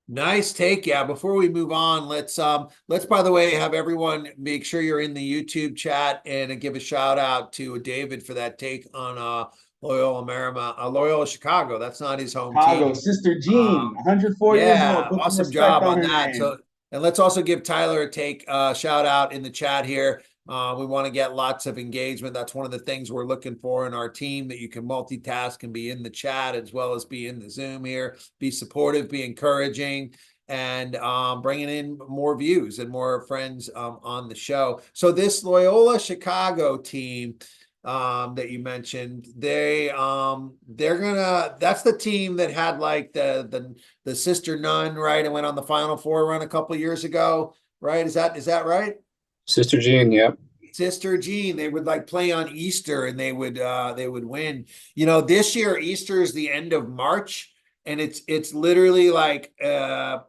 Nice take. Yeah. Before we move on, let's by the way have everyone make sure you're in the YouTube chat and give a shout out to David for that take on Loyola Chicago. That's not his home team. Sister Jean, 104 years old. Put awesome job on that. Name. So, and let's also give Tyler a take shout out in the chat here. We want to get lots of engagement. That's one of the things we're looking for in our team, that you can multitask and be in the chat as well as be in the Zoom here. Be supportive, be encouraging, and bringing in more views and more friends on the show. So this Loyola Chicago team that you mentioned, they're gonna, that's the team that had like the Sister Nun, right, and went on the Final Four run a couple of years ago, right? Is that right? Sister Jean, yep. Sister Jean, they would like play on Easter and they would win. You know, this year Easter is the end of March, and it's literally like the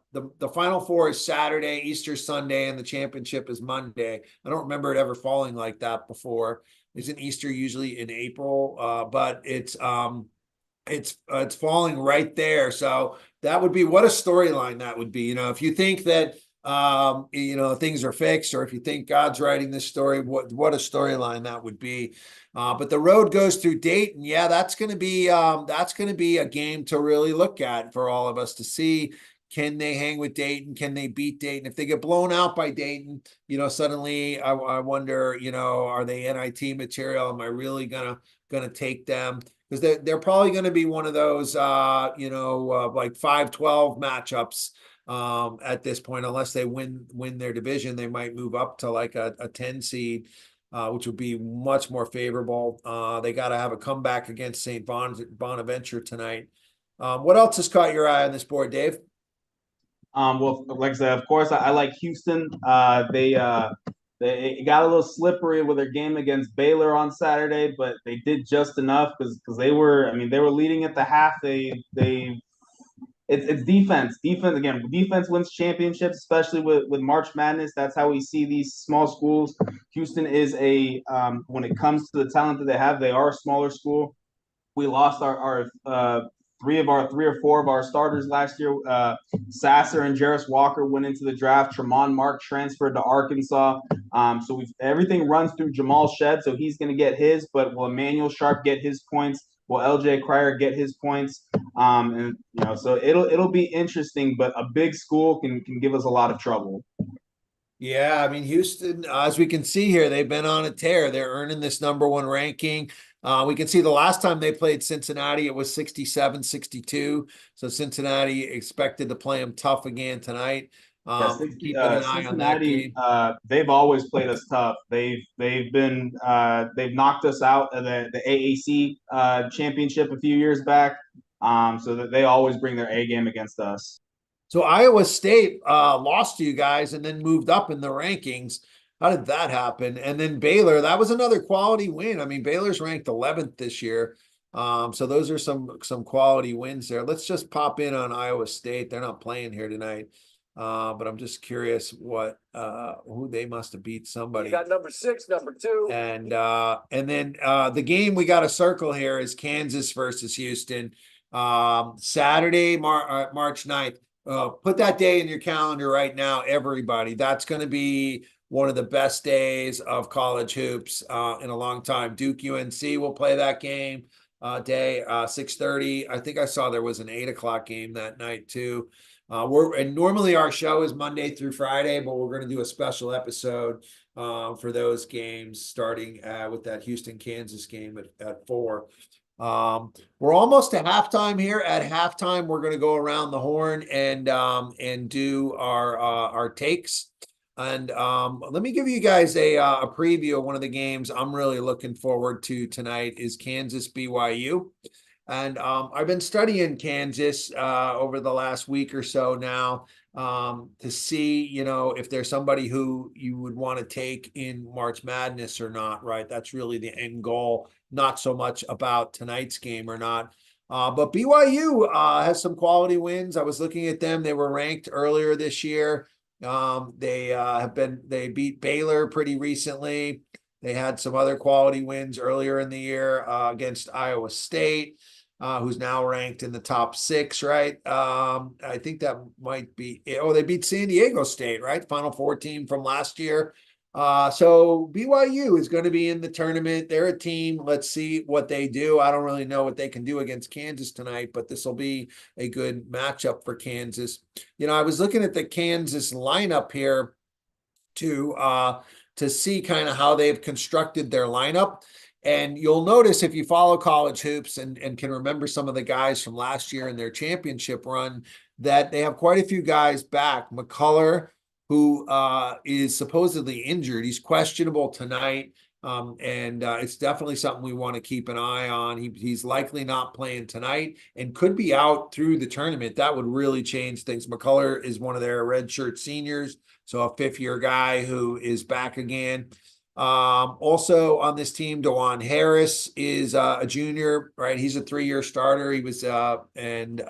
Final Four is Saturday, Easter Sunday, and the championship is Monday. I don't remember it ever falling like that before. Isn't Easter usually in April? But it's falling right there. So that would be, what a storyline that would be. You know, if you think that you know, things are fixed, or if you think God's writing this story, what a storyline that would be. But the road goes through Dayton. Yeah, that's going to be a game to really look at for all of us to see. Can they hang with Dayton? Can they beat Dayton? If they get blown out by Dayton, you know, suddenly I wonder, you know, are they NIT material? Am I really gonna take them? Because they're probably going to be one of those, you know, like 5-12 matchups at this point. Unless they win their division, they might move up to like a 10 seed, which would be much more favorable. They got to have a comeback against St. Bonaventure tonight. What else has caught your eye on this board, Dave? Well, like I said, of course, I like Houston. They got a little slippery with their game against Baylor on Saturday, but they did just enough because they were leading at the half. It's defense. Defense wins championships, especially with March Madness. That's how we see these small schools. Houston is when it comes to the talent that they have, they are a smaller school. We lost our three or four of our starters last year. Sasser and Jarris Walker went into the draft. Tremont Mark transferred to Arkansas. So everything runs through Jamal Shed, so he's going to get his. But will Emmanuel Sharp get his points? Will LJ Cryer get his points? And you know, so it'll be interesting. But a big school can give us a lot of trouble. Yeah, I mean, Houston, as we can see here, they've been on a tear. They're earning this #1 ranking. We can see the last time they played Cincinnati, it was 67-62. So Cincinnati expected to play them tough again tonight. Keeping an eye on that game. They've always played us tough. They've knocked us out of the AAC championship a few years back. So that they always bring their A game against us. So Iowa State lost to you guys and then moved up in the rankings. How did that happen? And then Baylor, that was another quality win. I mean, Baylor's ranked 11th this year. So those are some quality wins there. Let's just pop in on Iowa State. They're not playing here tonight. But I'm just curious who they must have beat somebody. You got number 6, number 2. And then the game we got to circle here is Kansas versus Houston. Saturday, March 9th. Put that day in your calendar right now, everybody. That's going to be one of the best days of college hoops in a long time. Duke UNC will play that game day, 6:30. I think I saw there was an 8 o'clock game that night too. And normally our show is Monday through Friday, but we're going to do a special episode for those games, starting with that Houston Kansas game at 4. We're almost to halftime here. At halftime, we're going to go around the horn and do our takes. And let me give you guys a preview of one of the games I'm really looking forward to tonight is Kansas BYU. And I've been studying Kansas over the last week or so now to see, you know, if there's somebody who you would want to take in March Madness or not, right? That's really the end goal, not so much about tonight's game or not. But BYU has some quality wins. I was looking at them. They were ranked earlier this year. They beat Baylor pretty recently. They had some other quality wins earlier in the year against Iowa State, who's now ranked in the top 6, right? I think that might be, they beat San Diego State, right? Final Four team from last year. So BYU is going to be in the tournament. They're a team. Let's see what they do. I don't really know what they can do against Kansas tonight, but this will be a good matchup for Kansas. You know, I was looking at the Kansas lineup here to see kind of how they've constructed their lineup. And you'll notice if you follow college hoops and can remember some of the guys from last year in their championship run, that they have quite a few guys back. McCullough, who is supposedly injured. He's questionable tonight. And it's definitely something we want to keep an eye on. He's likely not playing tonight and could be out through the tournament. That would really change things. McCullough is one of their redshirt seniors, so a 5th-year guy who is back again. Also on this team, DeJuan Harris is a junior, right? He's a 3-year starter. He was and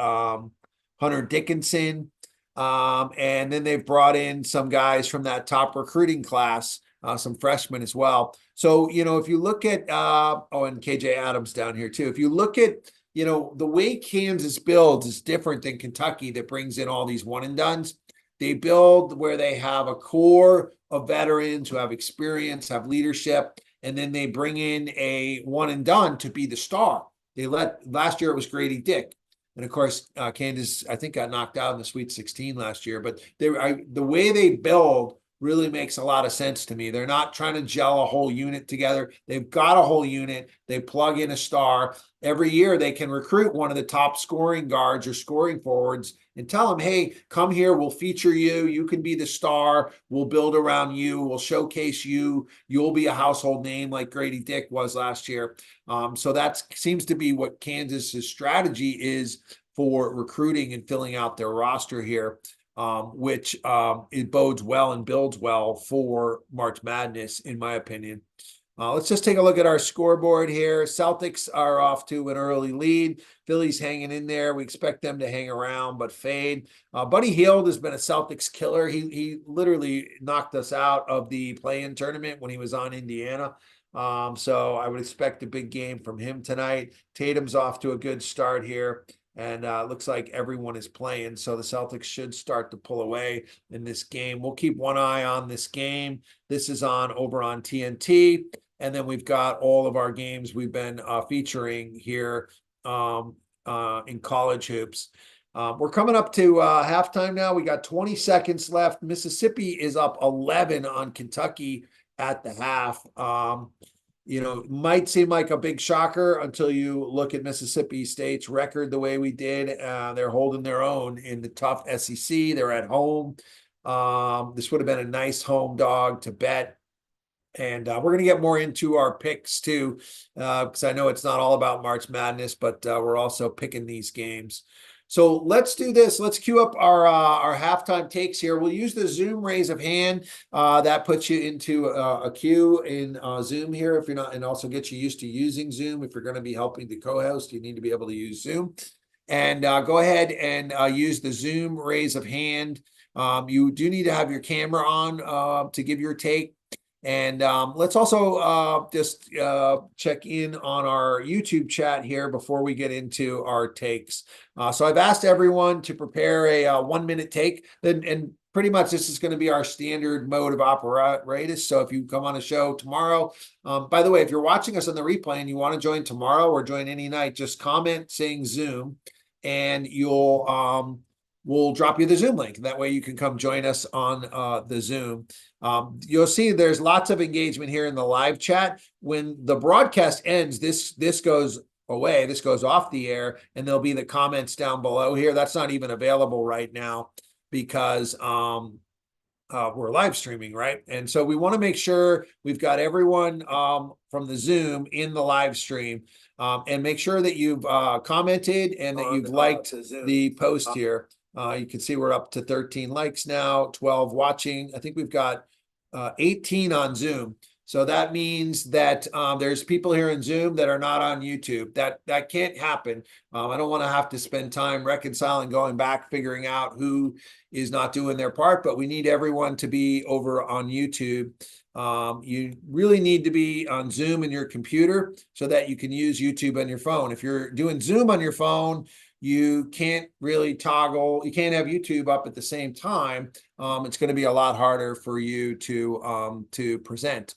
Hunter Dickinson. And then they've brought in some guys from that top recruiting class, some freshmen as well. So, if you look at and KJ Adams down here too. If you look at, the way Kansas builds is different than Kentucky that brings in all these one and dones. They build where they have a core of veterans who have experience, have leadership, and then they bring in a one and done to be the star. Last year it was Grady Dick. And of course, Kansas, I think, got knocked out in the Sweet 16 last year. But the way they build really makes a lot of sense to me. They're not trying to gel a whole unit together. They've got a whole unit. They plug in a star. Every year they can recruit one of the top scoring guards or scoring forwards and tell them, hey, come here. We'll feature you. You can be the star. We'll build around you. We'll showcase you. You'll be a household name like Grady Dick was last year. So that seems to be what Kansas's strategy is for recruiting and filling out their roster here. Which it bodes well and builds well for March Madness, in my opinion. Let's just take a look at our scoreboard here. Celtics are off to an early lead. Philly's hanging in there. We expect them to hang around but fade. Buddy Hield has been a Celtics killer. He literally knocked us out of the play-in tournament when he was on Indiana. So I would expect a big game from him tonight. Tatum's off to a good start here. And looks like everyone is playing. So the Celtics should start to pull away in this game. We'll keep one eye on this game. This is over on TNT. And then we've got all of our games we've been featuring here in college hoops. We're coming up to halftime now. We got 20 seconds left. Mississippi is up 11 on Kentucky at the half. Might seem like a big shocker until you look at Mississippi State's record the way we did. They're holding their own in the tough SEC. They're at home. This would have been a nice home dog to bet. And we're going to get more into our picks too, because I know it's not all about March Madness, but we're also picking these games. So let's do this. Let's queue up our halftime takes here. We'll use the Zoom raise of hand. That puts you into a queue in Zoom here if you're not, and also gets you used to using Zoom. If you're going to be helping the co-host, you need to be able to use Zoom. And go ahead and use the Zoom raise of hand. You do need to have your camera on to give your take. And let's also just check in on our YouTube chat here before we get into our takes. So I've asked everyone to prepare a 1-minute take, and pretty much this is going to be our standard mode of operatus. So if you come on a show tomorrow, by the way, if you're watching us on the replay and you want to join tomorrow or join any night, just comment saying Zoom, and we'll drop you the Zoom link. That way you can come join us on the Zoom. You'll see there's lots of engagement here in the live chat. When the broadcast ends, this goes away. This goes off the air, and there'll be the comments down below here. That's not even available right now because we're live streaming, right? And so we want to make sure we've got everyone from the Zoom in the live stream, and make sure that you've commented and that you've liked the post here. You can see we're up to 13 likes now, 12 watching. I think we've got 18 on Zoom. So that means that there's people here in Zoom that are not on YouTube. That can't happen. I don't want to have to spend time reconciling, going back, figuring out who is not doing their part, but we need everyone to be over on YouTube. You really need to be on Zoom in your computer so that you can use YouTube on your phone. If you're doing Zoom on your phone, you can't really toggle. You can't have YouTube up at the same time. It's going to be a lot harder for you to present.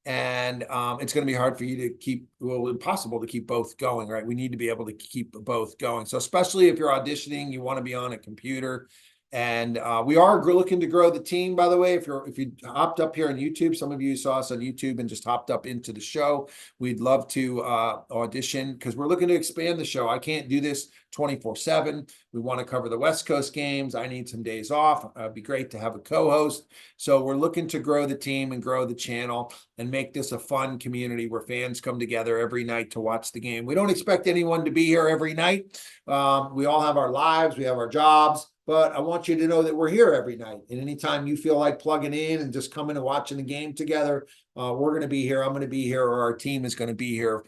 And it's going to be hard for you to keep, well, impossible to keep both going, right? We need to be able to keep both going. So especially if you're auditioning, you want to be on a computer. And we are looking to grow the team, by the way. If you hopped up here on YouTube, some of you saw us on YouTube and just hopped up into the show, we'd love to audition because we're looking to expand the show. I can't do this 24/7. We want to cover the West Coast games. I need some days off. It'd be great to have a co-host. So we're looking to grow the team and grow the channel and make this a fun community where fans come together every night to watch the game. We don't expect anyone to be here every night. We all have our lives. We have our jobs. but I want you to know that we're here every night. And anytime you feel like plugging in and just coming and watching the game together, we're going to be here. I'm going to be here, or our team is going to be here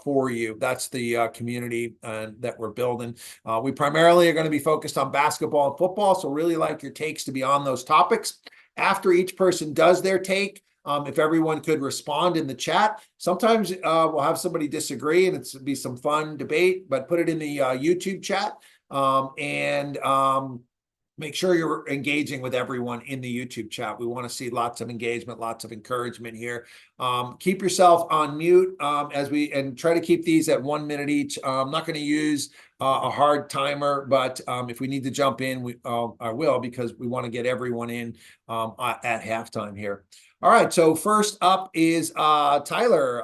for you. That's the community that we're building. We primarily are going to be focused on basketball and football, so really like your takes to be on those topics. After each person does their take, if everyone could respond in the chat. Sometimes we'll have somebody disagree and it's be some fun debate, but put it in the YouTube chat and make sure you're engaging with everyone in the YouTube chat. We want to see lots of engagement, lots of encouragement here. Keep yourself on mute and try to keep these at 1 minute each. I'm not going to use a hard timer, but if we need to jump in, I will, because we want to get everyone in at halftime here. All right, so first up is Tyler.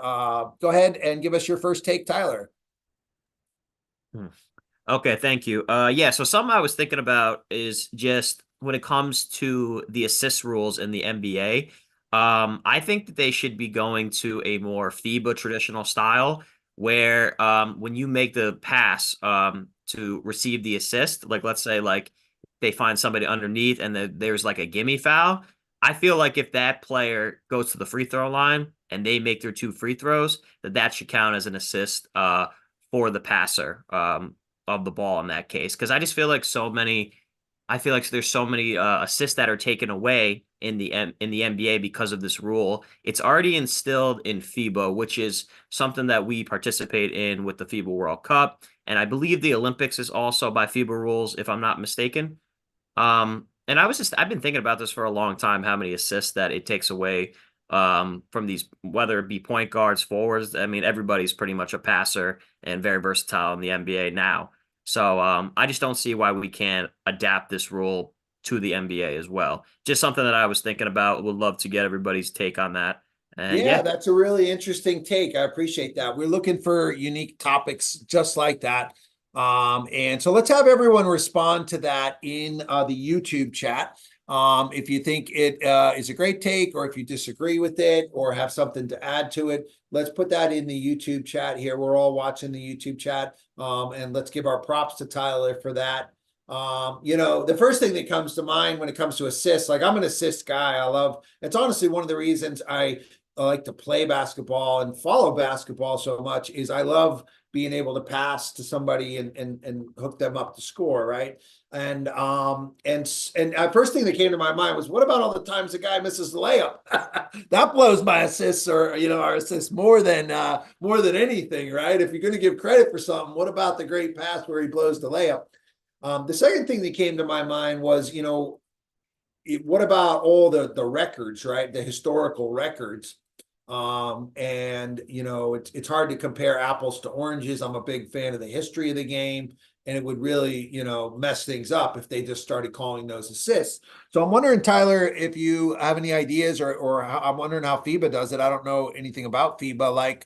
Go ahead and give us your first take, Tyler. Okay, thank you. Yeah, so something I was thinking about is just when it comes to the assist rules in the NBA, I think that they should be going to a more FIBA traditional style where when you make the pass to receive the assist, like let's say like they find somebody underneath and there's like a gimme foul, I feel like if that player goes to the free throw line and they make their 2 free throws, that should count as an assist for the passer of the ball in that case. Because I just feel like there's so many assists that are taken away in the NBA because of this rule. It's already instilled in FIBA, which is something that we participate in with the FIBA World Cup, and I believe the Olympics is also by FIBA rules, if I'm not mistaken. And I've been thinking about this for a long time, how many assists that it takes away from these, whether it be point guards, forwards. I mean, everybody's pretty much a passer and very versatile in the NBA now. So I just don't see why we can't adapt this rule to the NBA as well. Just something that I was thinking about. Would love to get everybody's take on that. And yeah, that's a really interesting take. I appreciate that. We're looking for unique topics just like that. And so let's have everyone respond to that in the YouTube chat. If you think it is a great take, or if you disagree with it or have something to add to it, let's put that in the YouTube chat here. We're all watching the YouTube chat. And let's give our props to Tyler for that. The first thing that comes to mind when it comes to assists, like I'm an assist guy. It's honestly one of the reasons I like to play basketball and follow basketball so much is I love being able to pass to somebody and hook them up to score, right? And first thing that came to my mind was, what about all the times the guy misses the layup? That blows my assists or our assists more than anything, right? If you're going to give credit for something, what about the great pass where he blows the layup? The second thing that came to my mind was, what about all the records, right? The historical records. It's hard to compare apples to oranges. I'm a big fan of the history of the game, and it would really, mess things up if they just started calling those assists. So I'm wondering, Tyler, if you have any ideas or I'm wondering how FIBA does it. I don't know anything about FIBA. Like,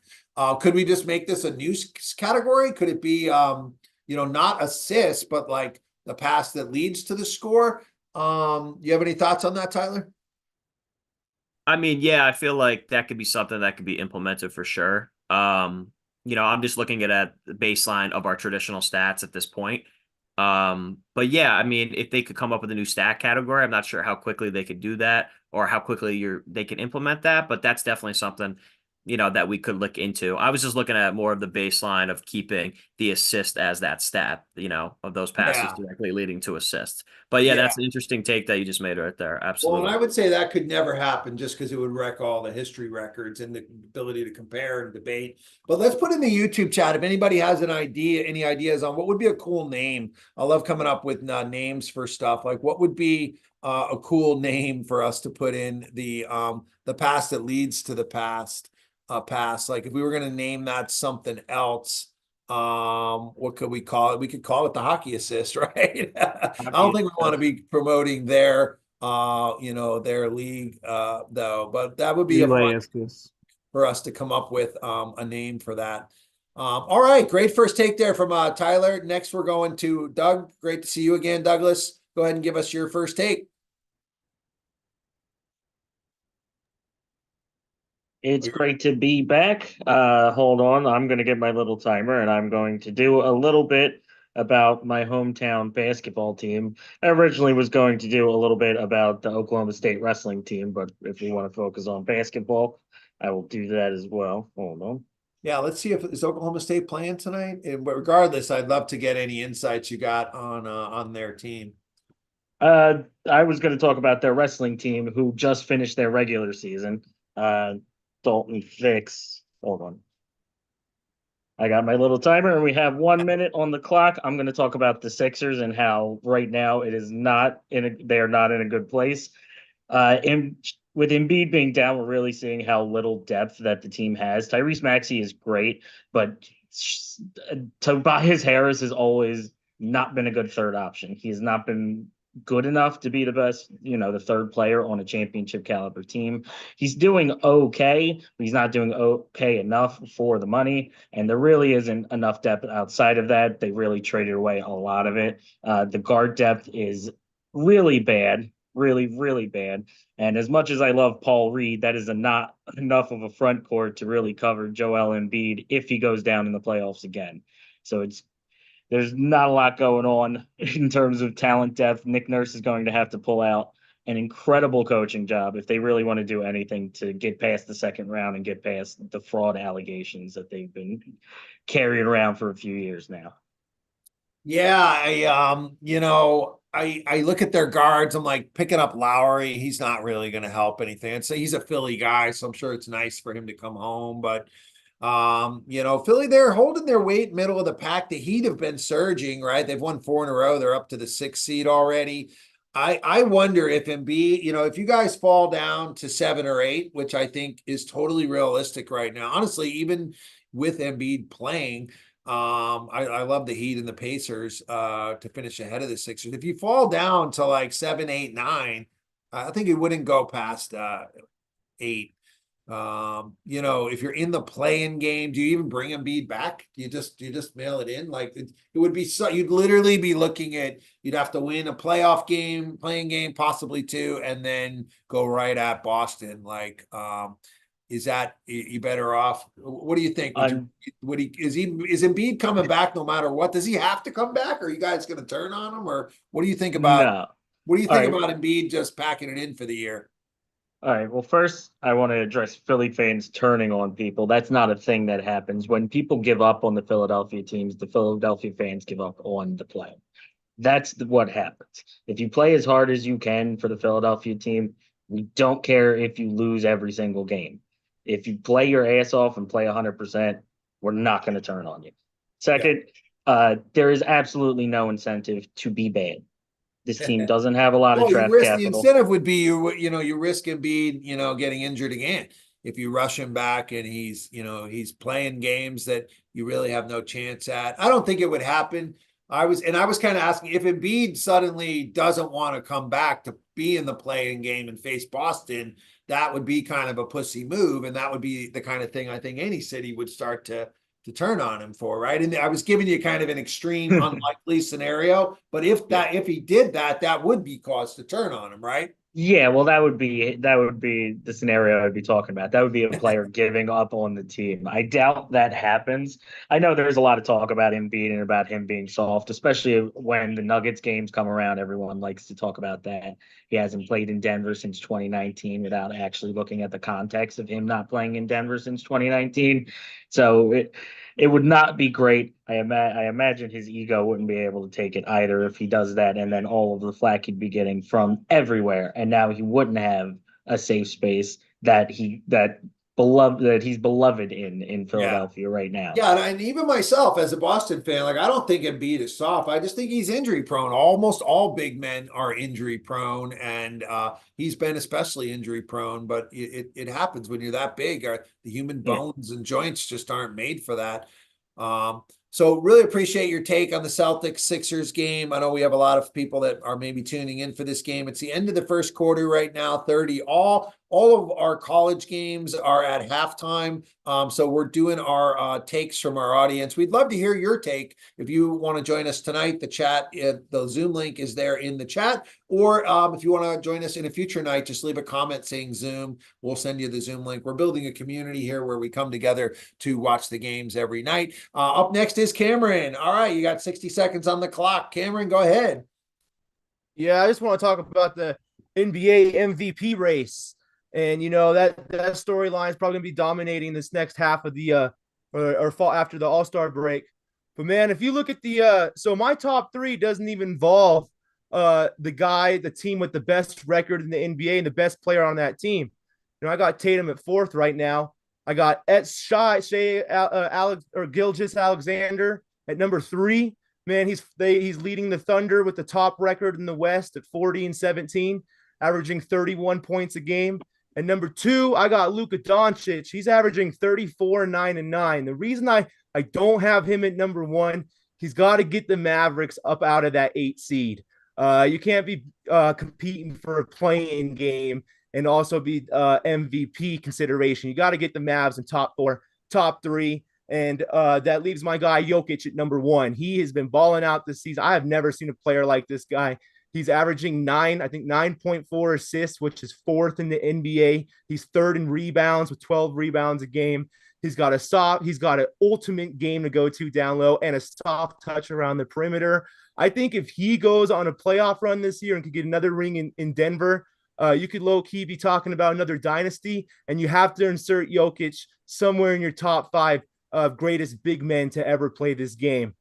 could we just make this a new category? Could it be, not assists, but like the pass that leads to the score? You have any thoughts on that, Tyler? I mean, yeah, I feel like that could be something that could be implemented for sure. I'm just looking at the baseline of our traditional stats at this point. But yeah, I mean, if they could come up with a new stat category, I'm not sure how quickly they could do that or how quickly they can implement that, but that's definitely something, that we could look into. I was just looking at more of the baseline of keeping the assist as that stat, of those passes directly leading to assists. But yeah, that's an interesting take that you just made right there. Absolutely. Well, and I would say that could never happen just because it would wreck all the history records and the ability to compare and debate. But let's put in the YouTube chat if anybody has any ideas on what would be a cool name. I love coming up with names for stuff. Like, what would be a cool name for us to put in the pass that leads to the pass? Like, if we were going to name that something else, what could we call it? We could call it the hockey assist, right? I don't think we want to be promoting their league though, but that would be a fun for us to come up with a name for that. All right, great first take there from Tyler. Next we're going to Doug. Great to see you again, Douglas. Go ahead and give us your first take. It's great to be back. Hold on. I'm going to get my little timer and I'm going to do a little bit about my hometown basketball team. I originally was going to do a little bit about the Oklahoma State wrestling team, but if we want to focus on basketball, I will do that as well. Hold on. Yeah, let's see if is Oklahoma State playing tonight. But regardless, I'd love to get any insights you got on their team. I was going to talk about their wrestling team who just finished their regular season. Dalton Fix. Hold on. I got my little timer, and we have 1 minute on the clock. I'm going to talk about the Sixers and how right now it is not they are not in a good place. With Embiid being down, we're really seeing how little depth that the team has. Tyrese Maxey is great, but Tobias Harris has always not been a good third option. He has not been good enough to be the best, the third player on a championship caliber team. He's doing okay, but he's not doing okay enough for the money. And there really isn't enough depth outside of that. They really traded away a lot of it. The guard depth is really bad, really, really bad. And as much as I love Paul Reed, that is not enough of a front court to really cover Joel Embiid if he goes down in the playoffs again. So there's not a lot going on in terms of talent depth. Nick Nurse is going to have to pull out an incredible coaching job if they really want to do anything to get past the second round and get past the fraud allegations that they've been carrying around for a few years now. Yeah, I look at their guards. I'm like picking up Lowry. He's not really going to help anything. And so he's a Philly guy, so I'm sure it's nice for him to come home. But Philly, they're holding their weight middle of the pack. The Heat have been surging, right? They've won 4 in a row. They're up to the 6th seed already. I wonder if Embiid, if you guys fall down to 7 or 8, which I think is totally realistic right now. Honestly, even with Embiid playing, I love the Heat and the Pacers to finish ahead of the Sixers. If you fall down to like 7, 8, 9, I think it wouldn't go past 8. If you're in the play-in game, do you even bring Embiid back? Do you just mail it in? Like it would be so you'd literally be looking at you'd have to win a playoff game, playing game, possibly 2, and then go right at Boston. Like, is that you better off? What do you think? Is Embiid coming back no matter what? Does he have to come back? Or are you guys going to turn on him? Or what do you think about? No. What do you think about Embiid just packing it in for the year? All right. Well, first, I want to address Philly fans turning on people. That's not a thing that happens. When people give up on the Philadelphia teams, the Philadelphia fans give up on the play. That's what happens. If you play as hard as you can for the Philadelphia team, we don't care if you lose every single game. If you play your ass off and play 100%, we're not going to turn on you. Second, there is absolutely no incentive to be bad. This team doesn't have a lot of draft capital. The incentive would be you risk Embiid, getting injured again. If you rush him back and he's playing games that you really have no chance at. I don't think it would happen. I was kind of asking if Embiid suddenly doesn't want to come back to be in the play-in game and face Boston, that would be kind of a pussy move. And that would be the kind of thing I think any city would start to turn on him for, right? And I was giving you kind of an extreme, unlikely scenario, but if he did that, that would be cause to turn on him, right? Yeah, well, that would be the scenario I'd be talking about. That would be a player giving up on the team. I doubt that happens. I know there's a lot of talk about Embiid and about him being soft, especially when the Nuggets games come around. Everyone likes to talk about that. He hasn't played in Denver since 2019 without actually looking at the context of him not playing in Denver since 2019. So it would not be great. I imagine his ego wouldn't be able to take it either if he does that, and then all of the flack he'd be getting from everywhere. And now he wouldn't have a safe space that he's beloved in Philadelphia right now. Yeah, and even myself as a Boston fan, like I don't think Embiid is soft. I just think he's injury prone. Almost all big men are injury prone, and he's been especially injury prone. But it happens when you're that big. The human bones and joints just aren't made for that. So really appreciate your take on the Celtics Sixers game. I know we have a lot of people that are maybe tuning in for this game. It's the end of the first quarter right now, 30 all. all of our college games are at halftime. So we're doing our takes from our audience. We'd love to hear your take. If you want to join us tonight, the chat, the Zoom link is there in the chat. Or if you want to join us in a future night, just leave a comment saying Zoom. We'll send you the Zoom link. We're building a community here where we come together to watch the games every night. Up next is Cameron. All right, you got 60 seconds on the clock. Cameron, go ahead. Yeah, I just want to talk about the NBA MVP race. And that storyline is probably gonna be dominating this next half of the or fall after the All-Star break. But man, if you look at the so my top three doesn't even involve the team with the best record in the NBA and the best player on that team. I got Tatum at 4th right now. I got Gilgeous-Alexander at number 3. Man, he's leading the Thunder with the top record in the West at 40-17, averaging 31 points a game. And number 2, I got Luka Doncic. He's averaging 34, 9, and 9. The reason I don't have him at number 1, he's got to get the Mavericks up out of that 8 seed. You can't be competing for a play-in game and also be MVP consideration. You got to get the Mavs in top 4, top 3. And that leaves my guy Jokic at number 1. He has been balling out this season. I have never seen a player like this guy. He's averaging 9.4 assists, which is 4th in the NBA. He's 3rd in rebounds with 12 rebounds a game. He's got an ultimate game to go to down low and a soft touch around the perimeter. I think if he goes on a playoff run this year and could get another ring in Denver, you could low-key be talking about another dynasty, and you have to insert Jokic somewhere in your top 5 of greatest big men to ever play this game.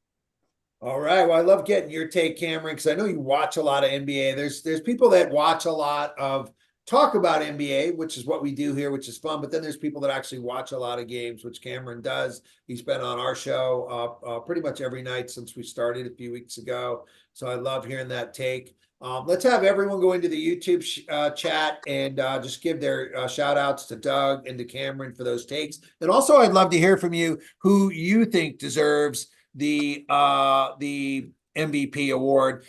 All right. Well, I love getting your take, Cameron, because I know you watch a lot of NBA. There's people that watch a lot of talk about NBA, which is what we do here, which is fun. But then there's people that actually watch a lot of games, which Cameron does. He's been on our show pretty much every night since we started a few weeks ago. So I love hearing that take. Let's have everyone go into the YouTube chat and just give their shout outs to Doug and to Cameron for those takes. And also, I'd love to hear from you who you think deserves the MVP award.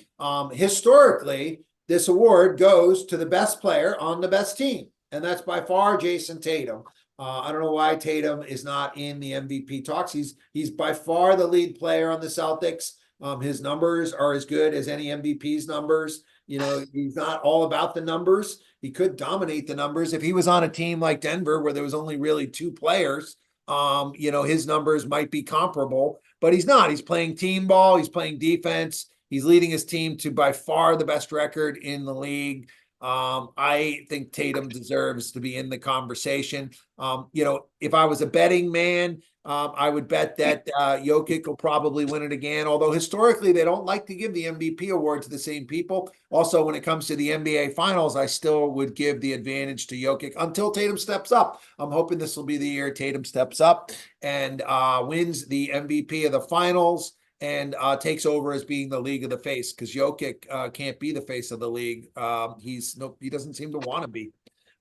Historically, this award goes to the best player on the best team, and that's by far Jason Tatum. I don't know why Tatum is not in the MVP talks. He's by far the lead player on the Celtics. His numbers are as good as any MVP's numbers. He's not all about the numbers. He could dominate the numbers if he was on a team like Denver where there was only really 2 players. His numbers might be comparable, but he's not. He's playing team ball. He's playing defense. He's leading his team to by far the best record in the league. I think Tatum deserves to be in the conversation. If I was a betting man, I would bet that Jokic will probably win it again, although historically they don't like to give the MVP award to the same people. Also, when it comes to the NBA Finals, I still would give the advantage to Jokic until Tatum steps up. I'm hoping this will be the year Tatum steps up and wins the MVP of the Finals and takes over as being the league of the face, because Jokic can't be the face of the league. He doesn't seem to want to be.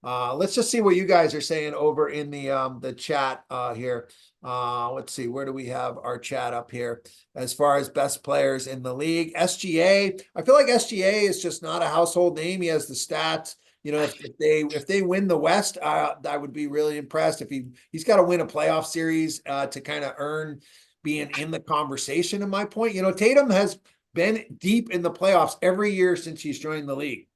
Let's just see what you guys are saying over in the chat here. Let's see, where do we have our chat up here? As far as best players in the league, SGA, I feel like SGA is just not a household name. He has the stats. If they win the West, I would be really impressed. If he's got to win a playoff series to kind of earn being in the conversation, in my point. Tatum has been deep in the playoffs every year since he's joined the league.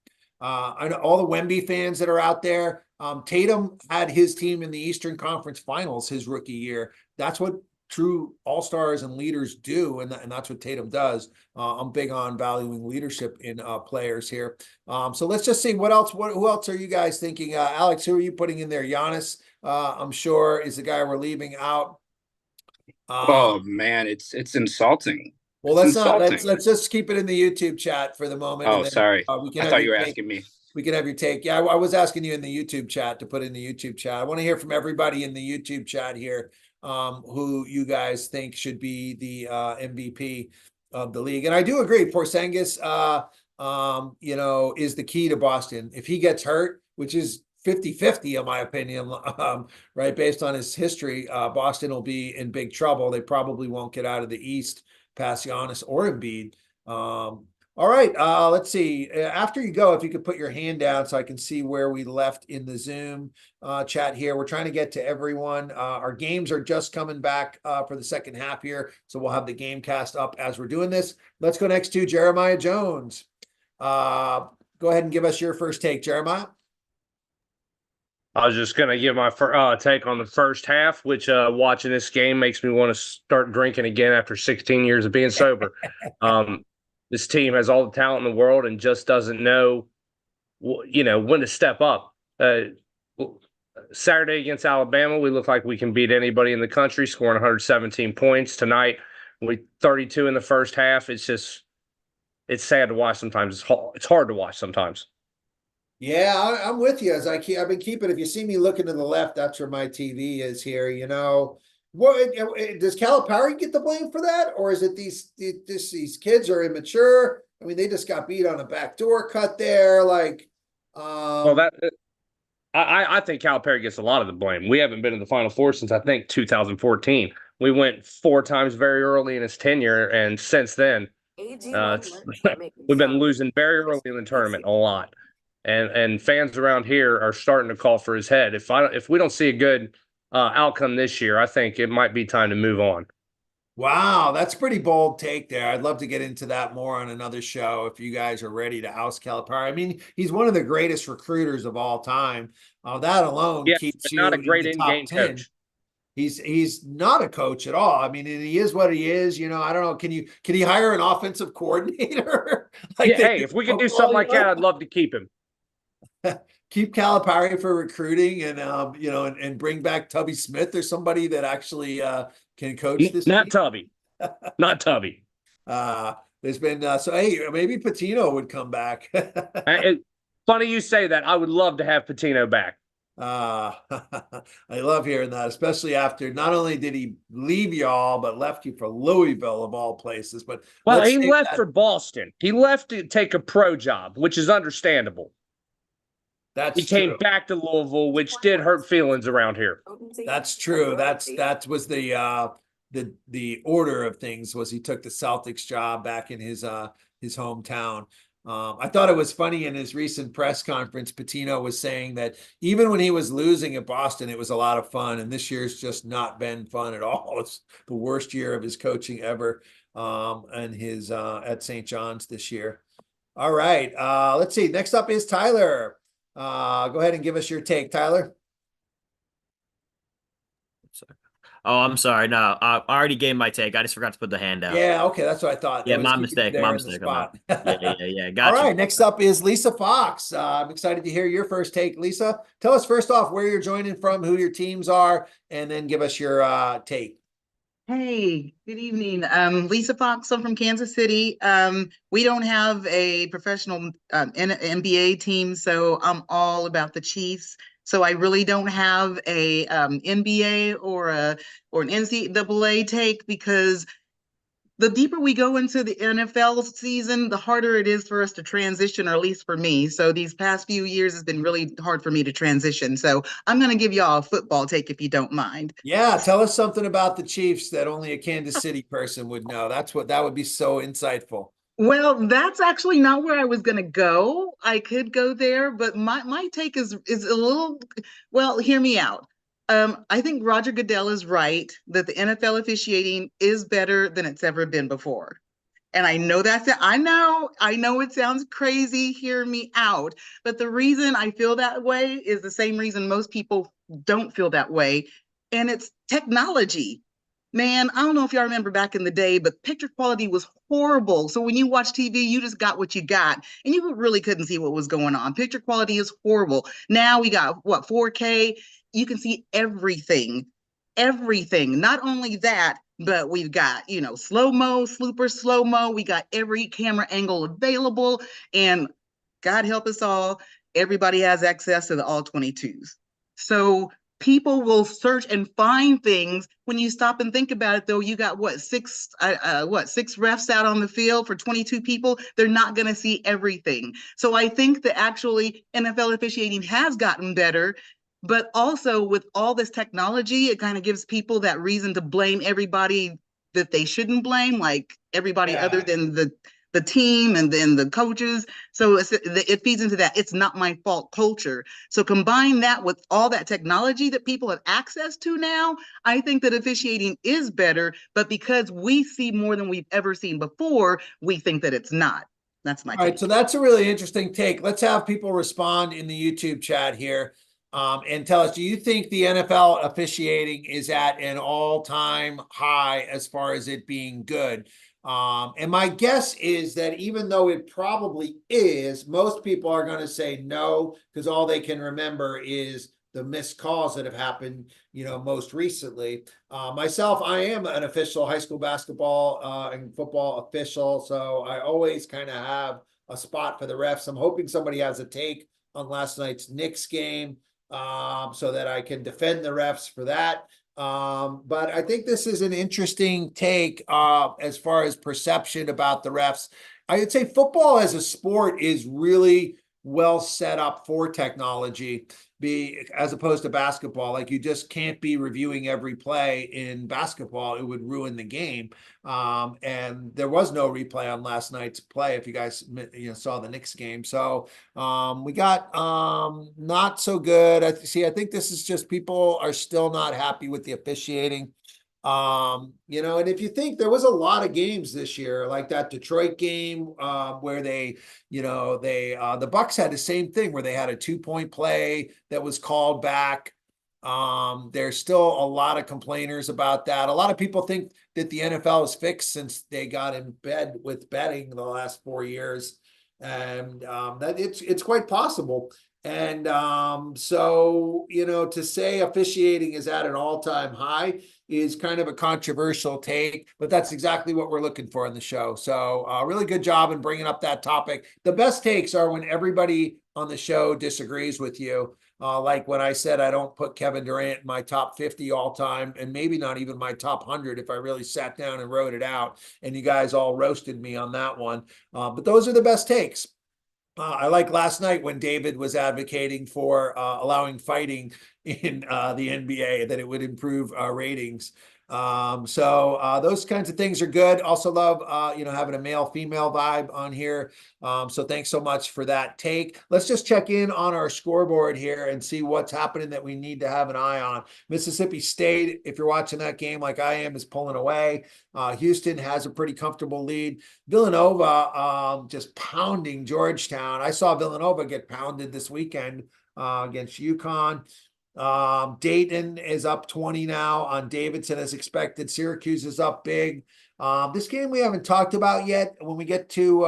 I know all the Wemby fans that are out there. Tatum had his team in the Eastern Conference Finals his rookie year. That's what true all-stars and leaders do, and that's what Tatum does. I'm big on valuing leadership in players here. So let's just see what else. Who else are you guys thinking? Alex, who are you putting in there? Giannis, I'm sure, is the guy we're leaving out. Oh man, it's insulting. Well, let's just keep it in the YouTube chat for the moment. Oh, sorry. I thought you were asking me. We can have your take. Yeah, I was asking you in the YouTube chat to put in the YouTube chat. I want to hear from everybody in the YouTube chat here, who you guys think should be the MVP of the league. And I do agree, Porzingis, is the key to Boston. If he gets hurt, which is 50-50 in my opinion, right, based on his history, Boston will be in big trouble. They probably won't get out of the East past Giannis or Embiid. All right. Let's see. After you go, if you could put your hand down so I can see where we left in the Zoom chat here. We're trying to get to everyone. Our games are just coming back for the second half here, so we'll have the game cast up as we're doing this. Let's go next to Jeremiah Jones. Go ahead and give us your first take, Jeremiah. I was just going to give my take on the first half, which watching this game makes me want to start drinking again after 16 years of being sober. This team has all the talent in the world and just doesn't know, when to step up. Saturday against Alabama, we look like we can beat anybody in the country, scoring 117 points. Tonight, we 32 in the first half. It's sad to watch sometimes. It's hard to watch sometimes. Yeah, I'm with you. I've been keeping. If you see me looking to the left, that's where my TV is here. What does Calipari get the blame for that, or is it these kids are immature? I mean, they just got beat on a backdoor cut there. I think Calipari gets a lot of the blame. We haven't been in the Final Four since I think 2014. We went 4 times very early in his tenure, and since then, we've been losing very early in the tournament a lot. And fans around here are starting to call for his head. If we don't see a good outcome this year, I think it might be time to move on. Wow, that's a pretty bold take there. I'd love to get into that more on another show if you guys are ready to oust Calipari. I mean, he's one of the greatest recruiters of all time. That alone keeps you not a great in the top 10. Coach. He's not a coach at all. I mean, he is what he is. I don't know. Can you hire an offensive coordinator? Hey, if we can do something like that, I'd love to keep him. Keep Calipari for recruiting, and and bring back Tubby Smith or somebody that actually can coach this. Not Tubby. Not Tubby. There's been hey, maybe Patino would come back. Funny you say that. I would love to have Patino back. I love hearing that, especially after not only did he leave y'all, but left you for Louisville of all places. But he left for Boston. He left to take a pro job, which is understandable. He came back to Louisville, which did hurt feelings around here. That's true. That was the order of things. Was he took the Celtics job back in his hometown. I thought it was funny in his recent press conference. Patino was saying that even when he was losing at Boston, it was a lot of fun, and this year's just not been fun at all. It's the worst year of his coaching ever, and his at St. John's this year. All right, let's see. Next up is Tyler. Go ahead and give us your take, Tyler. Oh, I'm sorry. No, I already gave my take. I just forgot to put the hand out. Yeah, okay, that's what I thought. Yeah, my mistake. Yeah. Gotcha. All right, next up is Lisa Fox. I'm excited to hear your first take, Lisa. Tell us first off where you're joining from, who your teams are, and then give us your take. Hey, good evening. Lisa Fox. I'm from Kansas City. We don't have a professional NBA team, so I'm all about the Chiefs. So I really don't have a NBA or an NCAA take, because the deeper we go into the NFL season, the harder it is for us to transition, or at least for me. So these past few years has been really hard for me to transition. So I'm going to give y'all a football take if you don't mind. Yeah, tell us something about the Chiefs that only a Kansas City person would know. That would be so insightful. Well, that's actually not where I was going to go. I could go there, but my take is a little, well, hear me out. I think Roger Goodell is right that the NFL officiating is better than it's ever been before. And I know I know it sounds crazy, hear me out. But the reason I feel that way is the same reason most people don't feel that way. And it's technology. Man, I don't know if y'all remember back in the day, but picture quality was horrible. So when you watch TV, you just got what you got, and you really couldn't see what was going on. Picture quality is horrible. Now we got 4K. You can see everything. Not only that, but we've got, slow-mo, super slow-mo. We got every camera angle available, and God help us all, everybody has access to the all 22s. So people will search and find things. When you stop and think about it, though, you got six refs out on the field for 22 people. They're not going to see everything. So I think that actually NFL officiating has gotten better, but also with all this technology, it kind of gives people that reason to blame everybody that they shouldn't blame, like everybody other than the the team and then the coaches. So it feeds into that "it's not my fault" culture. So combine that with all that technology that people have access to now, I think that officiating is better, but because we see more than we've ever seen before, we think that it's not. That's my take. All right, so that's a really interesting take. Let's have people respond in the YouTube chat here, and tell us, do you think the NFL officiating is at an all-time high as far as it being good? And my guess is that even though it probably is, most people are going to say no, because all they can remember is the missed calls that have happened, most recently. Myself, I am an official high school basketball and football official, so I always kind of have a spot for the refs. I'm hoping somebody has a take on last night's Knicks game, so that I can defend the refs for that. But I think this is an interesting take as far as perception about the refs. I would say football as a sport is really well set up for technology, as opposed to basketball. Like, you just can't be reviewing every play in basketball. It would ruin the game. And there was no replay on last night's play, if you guys saw the Knicks game. So we got not so good. I think this is just people are still not happy with the officiating. And if you think, there was a lot of games this year, like that Detroit game, where the Bucks had the same thing, where they had a 2-point play that was called back. There's still a lot of complainers about that. A lot of people think that the NFL is fixed since they got in bed with betting the last 4 years, and that it's quite possible. And so, to say officiating is at an all-time high is kind of a controversial take, but that's exactly what we're looking for in the show. So really good job in bringing up that topic. The best takes are when everybody on the show disagrees with you. Like when I said I don't put Kevin Durant in my top 50 all time, and maybe not even my top 100 if I really sat down and wrote it out, and you guys all roasted me on that one. But those are the best takes. I like last night when David was advocating for allowing fighting in the NBA, that it would improve ratings. So those kinds of things are good. Also love, having a male-female vibe on here. So thanks so much for that take. Let's just check in on our scoreboard here and see what's happening that we need to have an eye on. Mississippi State, if you're watching that game like I am, is pulling away. Houston has a pretty comfortable lead. Villanova just pounding Georgetown. I saw Villanova get pounded this weekend against UConn. Dayton is up 20 now on Davidson as expected. Syracuse is up big. This game we haven't talked about yet. When we get to,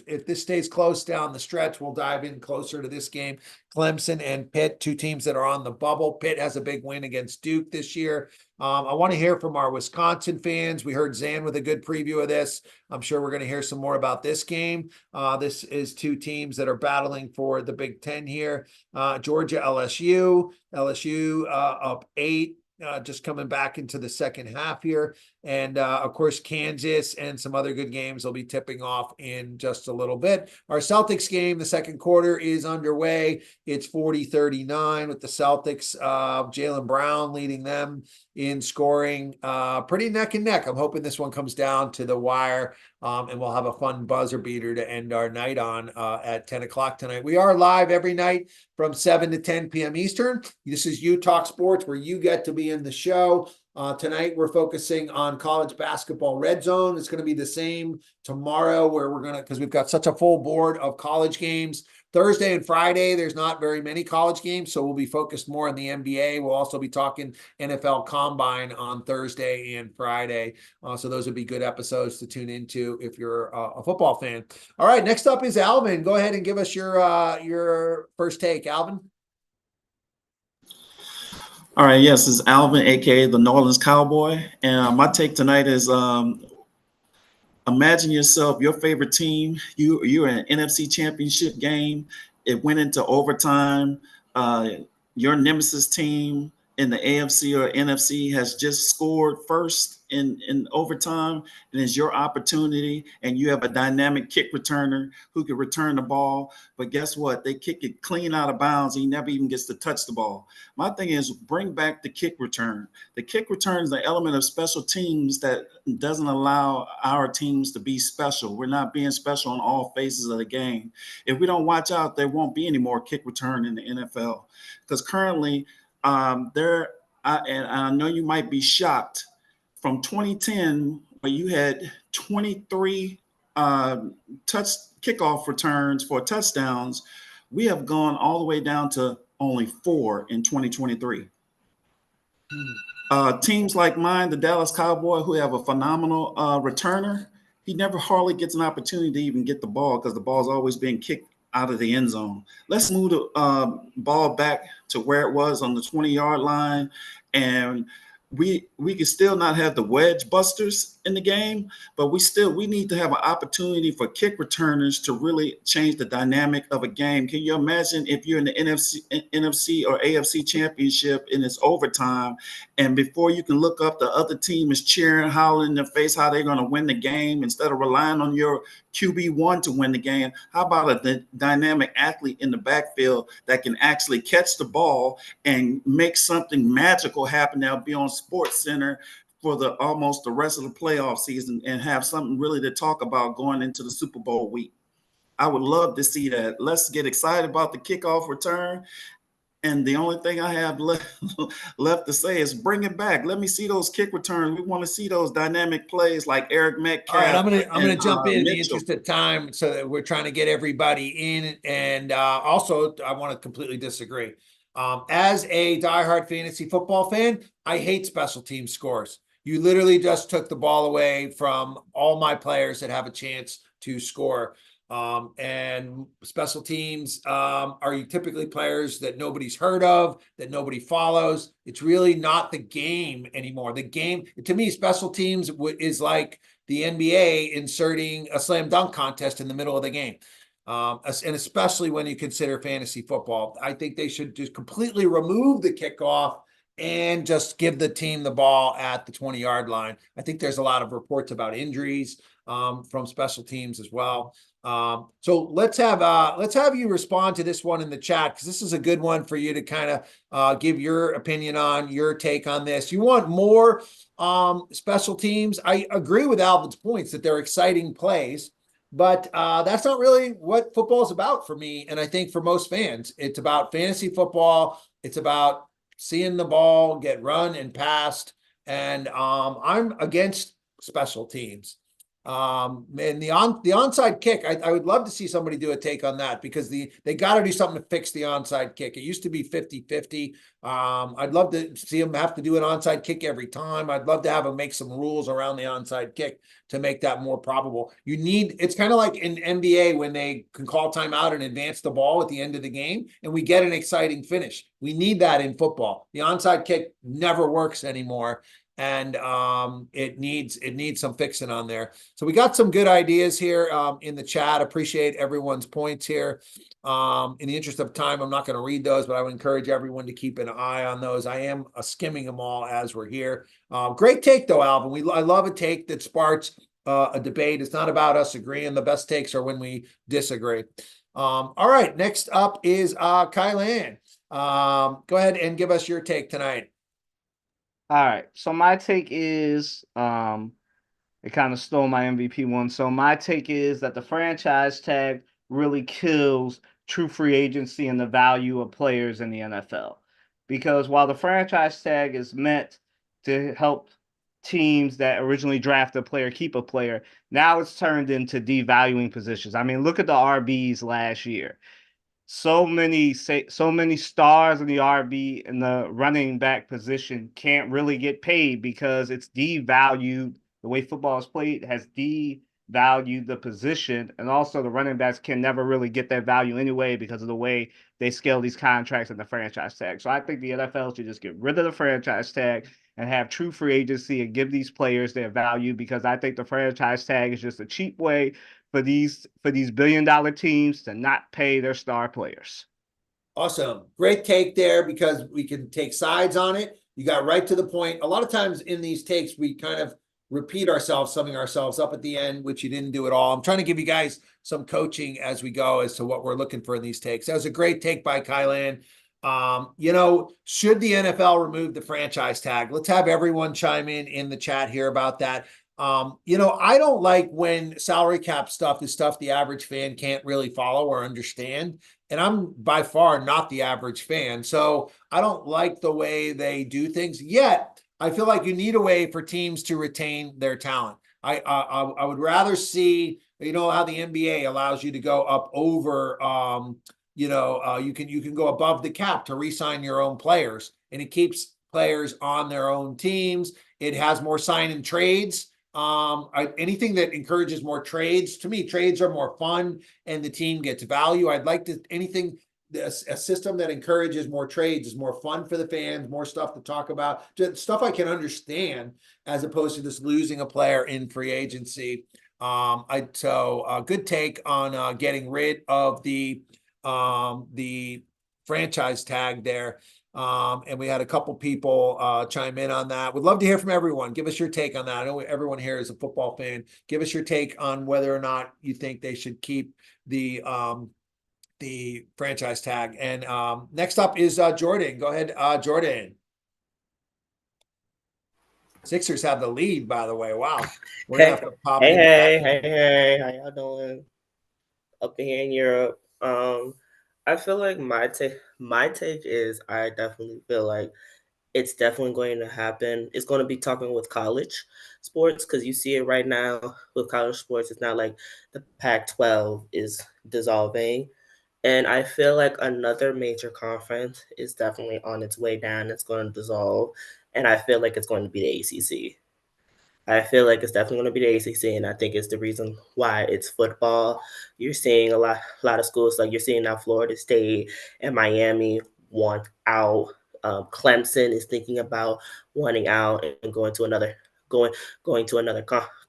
if this stays close down the stretch, we'll dive in closer to this game. Clemson and Pitt, two teams that are on the bubble. Pitt has a big win against Duke this year. I want to hear from our Wisconsin fans. We heard Zan with a good preview of this. I'm sure we're going to hear some more about this game. This is two teams that are battling for the Big Ten here. Georgia, LSU. LSU up 8. Just coming back into the second half here. And of course, Kansas and some other good games will be tipping off in just a little bit. Our Celtics game, the second quarter is underway. It's 40-39 with the Celtics. Jaylen Brown leading them in scoring, pretty neck and neck. I'm hoping this one comes down to the wire, and we'll have a fun buzzer beater to end our night on at 10 o'clock tonight. We are live every night from 7 to 10 p.m. Eastern. This is You Talk Sports, where you get to be in the show. Tonight, we're focusing on college basketball red zone. It's going to be the same tomorrow, where because we've got such a full board of college games. Thursday and Friday, there's not very many college games, so we'll be focused more on the NBA. We'll also be talking NFL Combine on Thursday and Friday. So those would be good episodes to tune into if you're a football fan. All right, next up is Alvin. Go ahead and give us your first take, Alvin. All right, yes, this is Alvin, aka the New Orleans Cowboy, and my take tonight is imagine yourself, your favorite team. You're in an NFC Championship game. It went into overtime. Your nemesis team in the AFC or NFC has just scored first, in overtime, and it's your opportunity, and you have a dynamic kick returner who can return the ball. But guess what? They kick it clean out of bounds. He never even gets to touch the ball. My thing is bring back the kick return. The kick return is an element of special teams that doesn't allow our teams to be special. We're not being special in all phases of the game. If we don't watch out, there won't be any more kick return in the NFL. Because currently, and I know you might be shocked, from 2010, where you had 23 kickoff returns for touchdowns, we have gone all the way down to only 4 in 2023. Teams like mine, the Dallas Cowboys, who have a phenomenal returner, he never hardly gets an opportunity to even get the ball because the ball's always being kicked out of the end zone. Let's move the ball back to where it was on the 20-yard line, and we can still not have the wedge busters in the game, but we need to have an opportunity for kick returners to really change the dynamic of a game. Can you imagine if you're in the NFC or AFC championship and it's overtime, and before you can look up, the other team is cheering, howling in their face how they're going to win the game instead of relying on your QB1 to win the game? How about a dynamic athlete in the backfield that can actually catch the ball and make something magical happen? That'll be on Sports Center for almost the rest of the playoff season and have something really to talk about going into the Super Bowl week. I would love to see that. Let's get excited about the kickoff return. And the only thing I have left to say is bring it back. Let me see those kick returns. We want to see those dynamic plays like Eric Metcalf. All right, I'm gonna jump in the interest of time, so that we're trying to get everybody in. And also, I want to completely disagree. As a diehard fantasy football fan, I hate special team scores. You literally just took the ball away from all my players that have a chance to score. And special teams are typically players that nobody's heard of, that nobody follows. It's really not the game anymore. The game, to me, special teams is like the NBA inserting a slam dunk contest in the middle of the game. And especially when you consider fantasy football, I think they should just completely remove the kickoff and just give the team the ball at the 20-yard line. I think there's a lot of reports about injuries from special teams as well. So let's have you respond to this one in the chat, because this is a good one for you to kind of give your opinion on, your take on this. You want more special teams? I agree with Alvin's points that they're exciting plays, but that's not really what football is about for me. And I think for most fans, it's about fantasy football. It's about seeing the ball get run and passed. And I'm against special teams. And the onside kick, I would love to see somebody do a take on that, because they got to do something to fix the onside kick. It used to be 50-50. I'd love to see them have to do an onside kick every time. I'd love to have them make some rules around the onside kick to make that more probable. It's kind of like in NBA when they can call timeout and advance the ball at the end of the game, and we get an exciting finish. We need that in football. The onside kick never works anymore. And it needs some fixing on there. So we got some good ideas here in the chat. Appreciate everyone's points here. In the interest of time, I'm not going to read those, but I would encourage everyone to keep an eye on those. I am skimming them all as we're here. Great take though, Alvin. I love a take that sparks a debate. It's not about us agreeing. The best takes are when we disagree. All right, next up is Kylan. Go ahead and give us your take tonight. All right. So my take is, it kind of stole my MVP one. So my take is that the franchise tag really kills true free agency and the value of players in the NFL. Because while the franchise tag is meant to help teams that originally draft a player keep a player, now it's turned into devaluing positions. I mean, look at the RBs last year. So many stars in the RB and the running back position can't really get paid because it's devalued. The way football is played has devalued the position, and also the running backs can never really get that value anyway because of the way they scale these contracts and the franchise tag. So I think the NFL should just get rid of the franchise tag and have true free agency and give these players their value, because I think the franchise tag is just a cheap way for these billion-dollar teams to not pay their star players. Awesome. Great take there, because we can take sides on it. You got right to the point. A lot of times in these takes, we kind of repeat ourselves, summing ourselves up at the end, which you didn't do at all. I'm trying to give you guys some coaching as we go as to what we're looking for in these takes. That was a great take by Kylan. Should the NFL remove the franchise tag? Let's have everyone chime in the chat here about that. I don't like when salary cap stuff is stuff the average fan can't really follow or understand. And I'm by far not the average fan. So I don't like the way they do things. Yet I feel like you need a way for teams to retain their talent. I would rather see, how the NBA allows you to go up over, you can go above the cap to re-sign your own players, and it keeps players on their own teams. It has more sign and trades. Anything that encourages more trades, to me, trades are more fun and the team gets value. I'd like a system that encourages more trades is more fun for the fans, more stuff to talk about, just stuff I can understand, as opposed to just losing a player in free agency. Good take on getting rid of the franchise tag there. And we had a couple people chime in on that. Would love to hear from everyone. Give us your take on that. I know everyone here is a football fan. Give us your take on whether or not you think they should keep the franchise tag. And next up is Jordan. Go ahead, Jordan. Sixers have the lead, by the way. Wow. We're gonna have to pop in. Hey, how y'all doing up here in Europe? I feel like my take is I definitely feel like it's definitely going to happen. It's going to be talking with college sports, because you see it right now with college sports. It's not like the Pac-12 is dissolving. And I feel like another major conference is definitely on its way down. It's going to dissolve. And I feel like it's going to be the ACC. I feel like it's definitely going to be the ACC, and I think it's the reason why it's football. You're seeing a lot of schools, like you're seeing now Florida State and Miami want out. Clemson is thinking about wanting out and going to another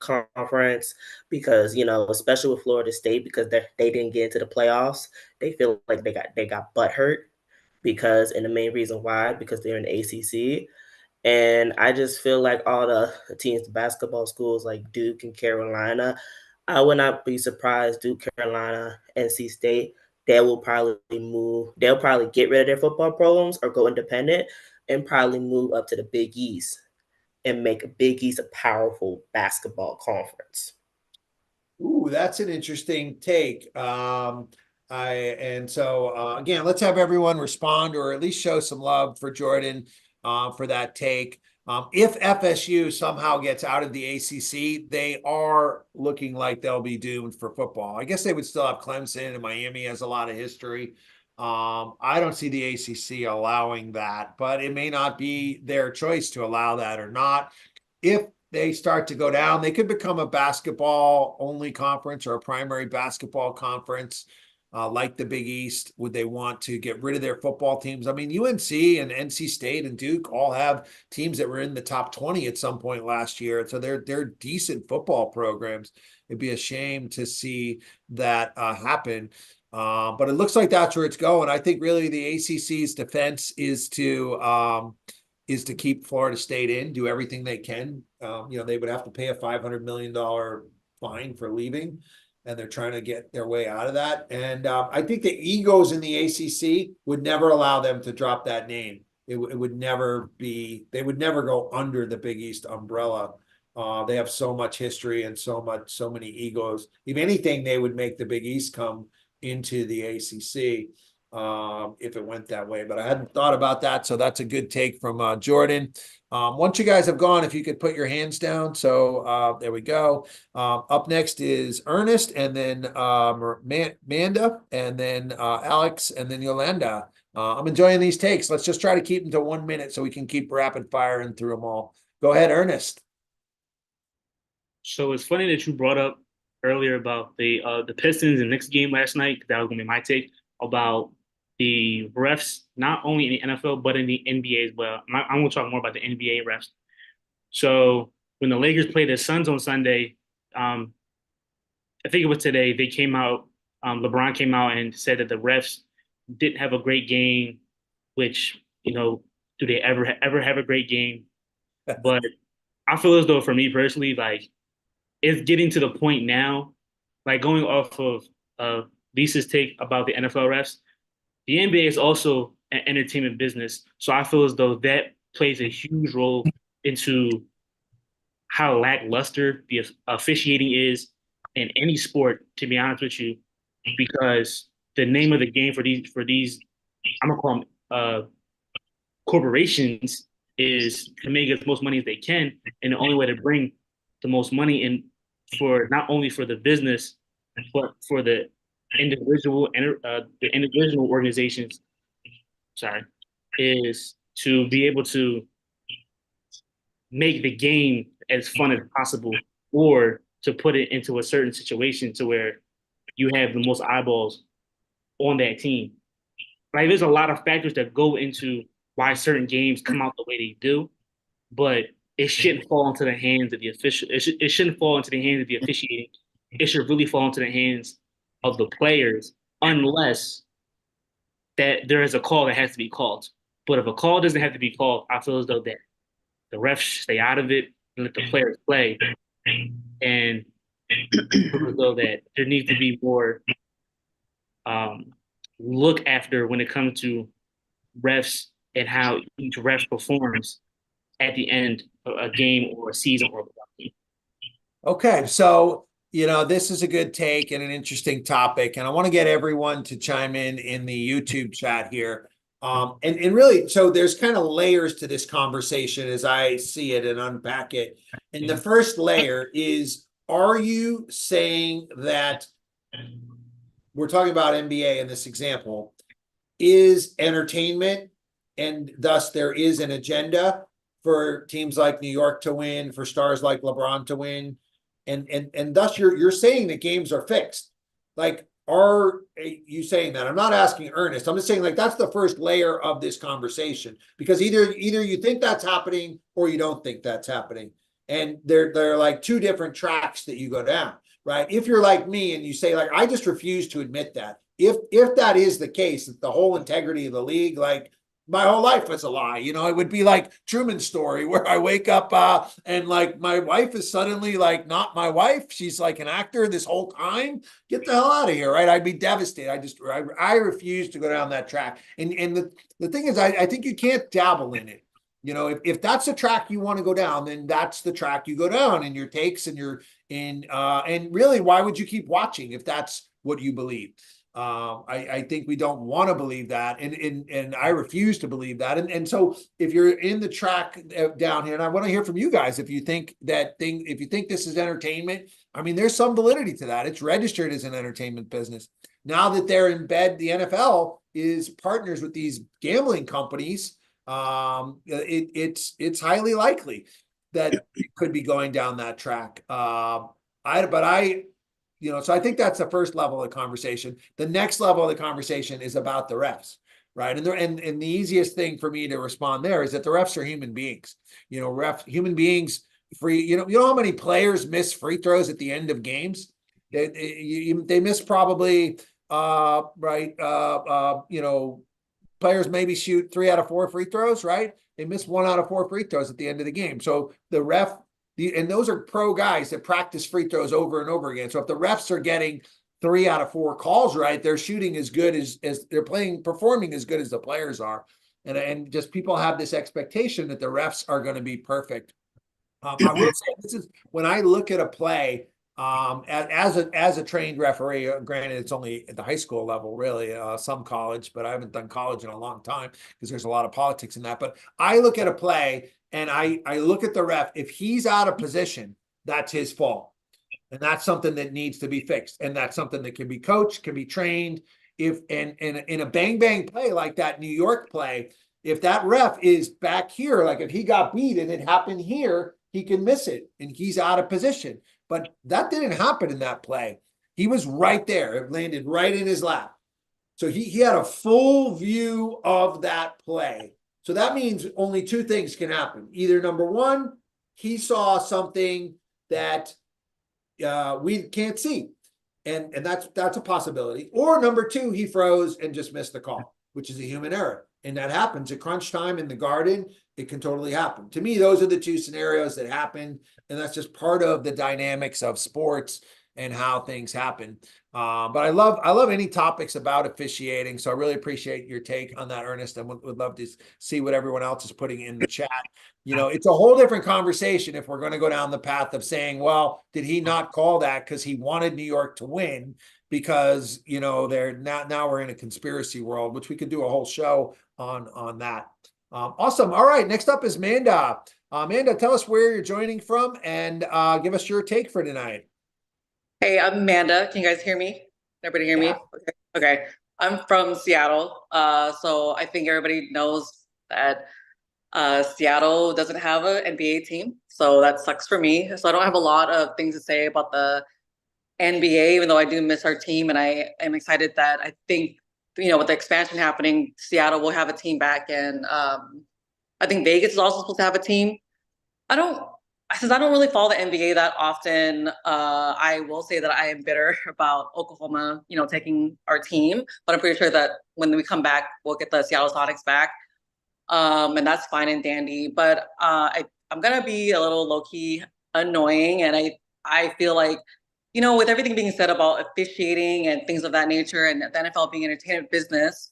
conference, because especially with Florida State, because they didn't get into the playoffs. They feel like they got butt hurt and the main reason why, because they're in the ACC. And I just feel like all the teams, the basketball schools like Duke and Carolina, I would not be surprised. Duke, Carolina, NC State, they'll probably get rid of their football programs or go independent and probably move up to the Big East and make a Big East a powerful basketball conference. Ooh, that's an interesting take. Again, let's have everyone respond or at least show some love for Jordan for that take. If FSU somehow gets out of the ACC, they are looking like they'll be doomed for football. I guess they would still have Clemson, and Miami has a lot of history. I don't see the ACC allowing that, but it may not be their choice to allow that or not. If they start to go down, they could become a basketball only conference or a primary basketball conference. Like the Big East. Would they want to get rid of their football teams? I mean, UNC and NC State and Duke all have teams that were in the top 20 at some point last year. So they're decent football programs. It'd be a shame to see that happen. But it looks like that's where it's going. I think really the ACC's defense is to keep Florida State in, do everything they can. They would have to pay a $500 million fine for leaving, and they're trying to get their way out of that. And I think the egos in the ACC would never allow them to drop that name. It would never be, they would never go under the Big East umbrella. They have so much history and so many egos. If anything, they would make the Big East come into the ACC if it went that way. But I hadn't thought about that, so that's a good take from Jordan. Once you guys have gone, if you could put your hands down. So there we go. Up next is Ernest, and then Manda, and then Alex, and then Yolanda. I'm enjoying these takes. Let's just try to keep them to 1 minute so we can keep rapid firing through them all. Go ahead, Ernest. So it's funny that you brought up earlier about the Pistons and Knicks game last night. That was going to be my take about the refs, not only in the NFL, but in the NBA as well. I'm going to talk more about the NBA refs. So when the Lakers played the Suns on Sunday, I think it was today, they came out, LeBron came out and said that the refs didn't have a great game, which, do they ever have a great game? But I feel as though for me personally, like it's getting to the point now, like going off of Lisa's take about the NFL refs, the NBA is also an entertainment business. So I feel as though that plays a huge role into how lackluster the officiating is in any sport, to be honest with you, because the name of the game for these I'm gonna call them corporations is to make as most money as they can, and the only way to bring the most money in for not only for the business but for the individual organizations, sorry, is to be able to make the game as fun as possible, or to put it into a certain situation to where you have the most eyeballs on that team. Like there's a lot of factors that go into why certain games come out the way they do, but it shouldn't fall into the hands of the official. It shouldn't fall into the hands of the officiating. It should really fall into the hands of the players, unless that there is a call that has to be called. But if a call doesn't have to be called, I feel as though that the refs stay out of it and let the players play. And so that there needs to be more look after when it comes to refs and how each ref performs at the end of a game or a season or a game. Okay, so this is a good take and an interesting topic, and I want to get everyone to chime in the YouTube chat here. And really, so there's kind of layers to this conversation as I see it and unpack it. And the first layer is, are you saying that we're talking about NBA in this example is entertainment, and thus there is an agenda for teams like New York to win, for stars like LeBron to win, and thus you're saying that games are fixed? Like, are you saying that? I'm not asking Ernest. I'm just saying, like, that's the first layer of this conversation, because either you think that's happening or you don't think that's happening, and they're like two different tracks that you go down, right? If you're like me and you say, like, I just refuse to admit that, if that is the case, that the whole integrity of the league, like, my whole life was a lie. It would be like Truman's story, where I wake up and like my wife is suddenly like not my wife. She's like an actor this whole time. Get the hell out of here, right? I'd be devastated. I refuse to go down that track. And the thing is, I think you can't dabble in it. If that's the track you want to go down, then that's the track you go down in your takes and and really, why would you keep watching if that's what you believe? I think we don't want to believe that, and I refuse to believe that. And so if you're in the track down here, and I want to hear from you guys, if you think this is entertainment, I mean, there's some validity to that. It's registered as an entertainment business. Now that they're in bed, the NFL is partners with these gambling companies. It's highly likely that it could be going down that track. So I think that's the first level of the conversation. The next level of the conversation is about the refs, right? And the easiest thing for me to respond there is that the refs are human beings. Human beings free. You know how many players miss free throws at the end of games? They miss probably players maybe shoot 3 out of 4 free throws, right? They miss 1 out of 4 free throws at the end of the game. So the ref. And those are pro guys that practice free throws over and over again. So if the refs are getting 3 out of 4 calls right, they're shooting as good as they're performing as good as the players are. And just people have this expectation that the refs are going to be perfect. I will say, this is when I look at a play, as a trained referee, granted it's only at the high school level, really, some college, but I haven't done college in a long time because there's a lot of politics in that. But I look at a play and I look at the ref. If he's out of position, that's his fault. And that's something that needs to be fixed. And that's something that can be coached, can be trained. And in a bang bang play like that New York play, if that ref is back here, like if he got beat and it happened here, he can miss it and he's out of position. But that didn't happen in that play. He was right there. It landed right in his lap. So he had a full view of that play. So that means only 2 things can happen. Either number one, he saw something that we can't see. And that's a possibility. Or number 2, he froze and just missed the call, which is a human error. And that happens at crunch time in the Garden. It can totally happen. To me, those are the two scenarios that happen. And that's just part of the dynamics of sports and how things happen. But I love any topics about officiating. So I really appreciate your take on that, Ernest, and would love to see what everyone else is putting in the chat. It's a whole different conversation if we're going to go down the path of saying, well, did he not call that because he wanted New York to win? Because they're now we're in a conspiracy world, which we could do a whole show on that. Awesome. All right, next up is Amanda. Amanda, tell us where you're joining from and give us your take for tonight. Hey, I'm Amanda. Can you guys hear me? Everybody hear me? Okay. I'm from Seattle. So I think everybody knows that Seattle doesn't have an NBA team. So that sucks for me. So I don't have a lot of things to say about the NBA, even though I do miss our team. And I am excited that I think, with the expansion happening, Seattle will have a team back. And I think Vegas is also supposed to have a team. Since I don't really follow the NBA that often, I will say that I am bitter about Oklahoma, taking our team. But I'm pretty sure that when we come back, we'll get the Seattle Sonics back. And that's fine and dandy. But I'm going to be a little low-key annoying. And I feel like, with everything being said about officiating and things of that nature, and the NFL being an entertainment business,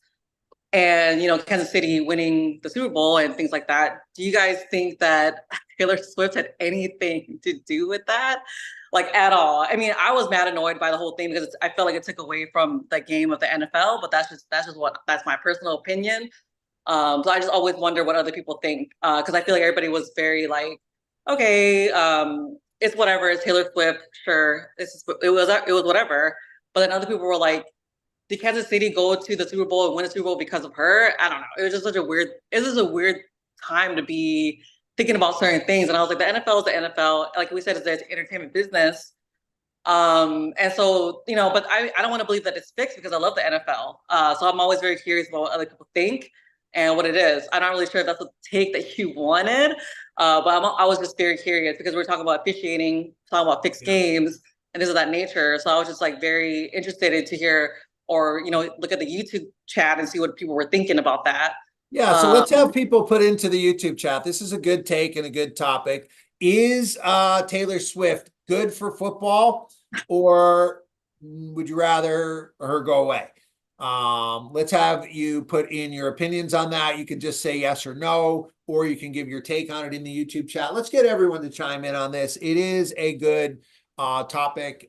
and Kansas City winning the Super Bowl and things like that, do you guys think that Taylor Swift had anything to do with that, like at all? I mean, I was mad annoyed by the whole thing because I felt like it took away from the game of the NFL. But that's my personal opinion. So I just always wonder what other people think, because I feel like everybody was very like, okay, it's whatever, it's Taylor Swift, sure, it was whatever. But then other people were like, did Kansas City go to the Super Bowl and win a Super Bowl because of her? I don't know. It was just a weird time to be thinking about certain things. And I was like, the NFL is the NFL. Like we said, it's an entertainment business. And so, but I don't want to believe that it's fixed because I love the NFL. So I'm always very curious about what other people think and what it is. I'm not really sure if that's the take that you wanted. But I was just very curious because we're talking about officiating, talking about fixed games, and things of that nature. So I was just like very interested to hear, or look at the YouTube chat and see what people were thinking about that. Yeah, so let's have people put into the YouTube chat. This is a good take and a good topic. Is Taylor Swift good for football, or would you rather her go away? Let's have you put in your opinions on that. You can just say yes or no, or you can give your take on it in the YouTube chat. Let's get everyone to chime in on this. It is a good topic.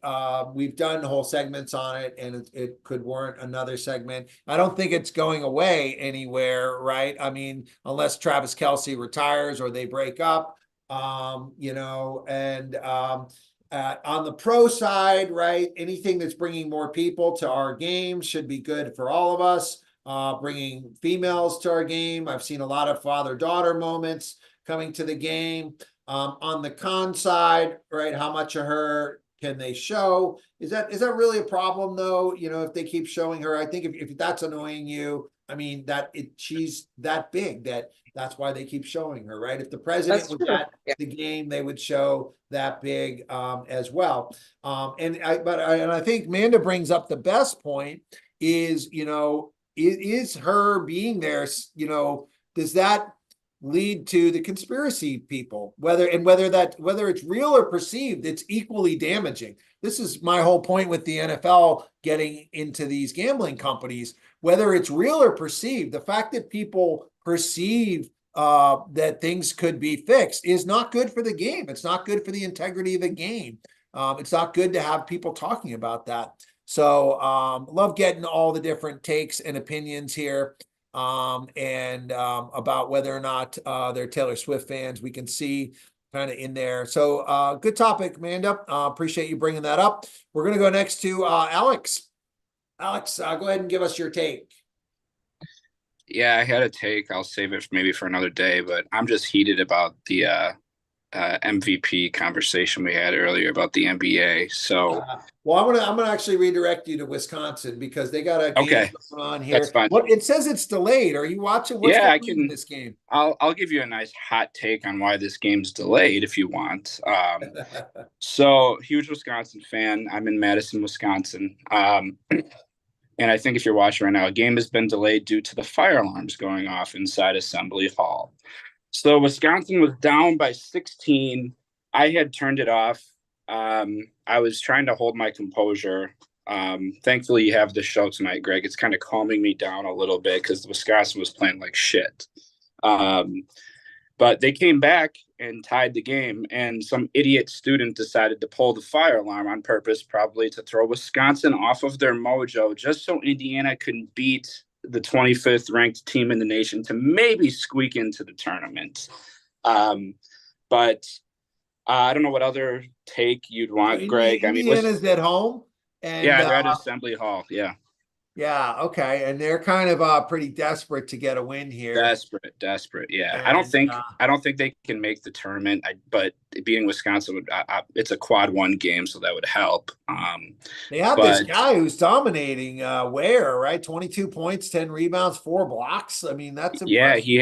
We've done whole segments on it, and it could warrant another segment. I don't think it's going away anywhere, right? I mean, unless Travis Kelce retires or they break up, on the pro side, right? Anything that's bringing more people to our game should be good for all of us. Bringing females to our game. I've seen a lot of father-daughter moments coming to the game. On the con side, right? How much of her can they show? Is that really a problem though? If they keep showing her, I think if that's annoying you, I mean she's that big that's why they keep showing her, right? If the president was at the game, they would show that big as well. And I think Amanda brings up the best point is, is her being there, does that lead to the conspiracy people, whether it's real or perceived, it's equally damaging. This is my whole point with the NFL getting into these gambling companies, whether it's real or perceived, the fact that people perceive that things could be fixed is not good for the game. It's not good for the integrity of the game. It's not good to have people talking about that. So love getting all the different takes and opinions here. And about whether or not they're Taylor Swift fans, we can see kind of in there. So good topic, Amanda. Appreciate you bringing that up. We're going to go next to Alex. Alex, go ahead and give us your take. Yeah, I had a take. I'll save it maybe for another day, but I'm just heated about the MVP conversation we had earlier about the NBA. So, well, I'm gonna actually redirect you to Wisconsin because they got a game going on here. That's fine. What it says it's delayed. Are you watching? What's I can. In this game. I'll give you a nice hot take on why this game's delayed if you want. So, huge Wisconsin fan. I'm in Madison, Wisconsin. And I think if you're watching right now, a game has been delayed due to the fire alarms going off inside Assembly Hall. So Wisconsin was down by 16. I had turned it off. I was trying to hold my composure. Thankfully, you have the show tonight, Greg. It's kind of calming me down a little bit because Wisconsin was playing like shit. But they came back and tied the game, and some idiot student decided to pull the fire alarm on purpose, probably to throw Wisconsin off of their mojo, just so Indiana couldn't beat the 25th ranked team in the nation to maybe squeak into the tournament. But I don't know what other take you'd want, Greg. Indiana's at home. And, yeah, they're at Assembly Hall. Yeah. Yeah. Okay. And they're kind of pretty desperate to get a win here. Desperate. Yeah. And, I don't think they can make the tournament. But beating Wisconsin would. It's a quad 1 game, so that would help. They have this guy who's dominating. Ware, right? 22 points, 10 rebounds, 4 blocks. I mean, that's impressive. Yeah. He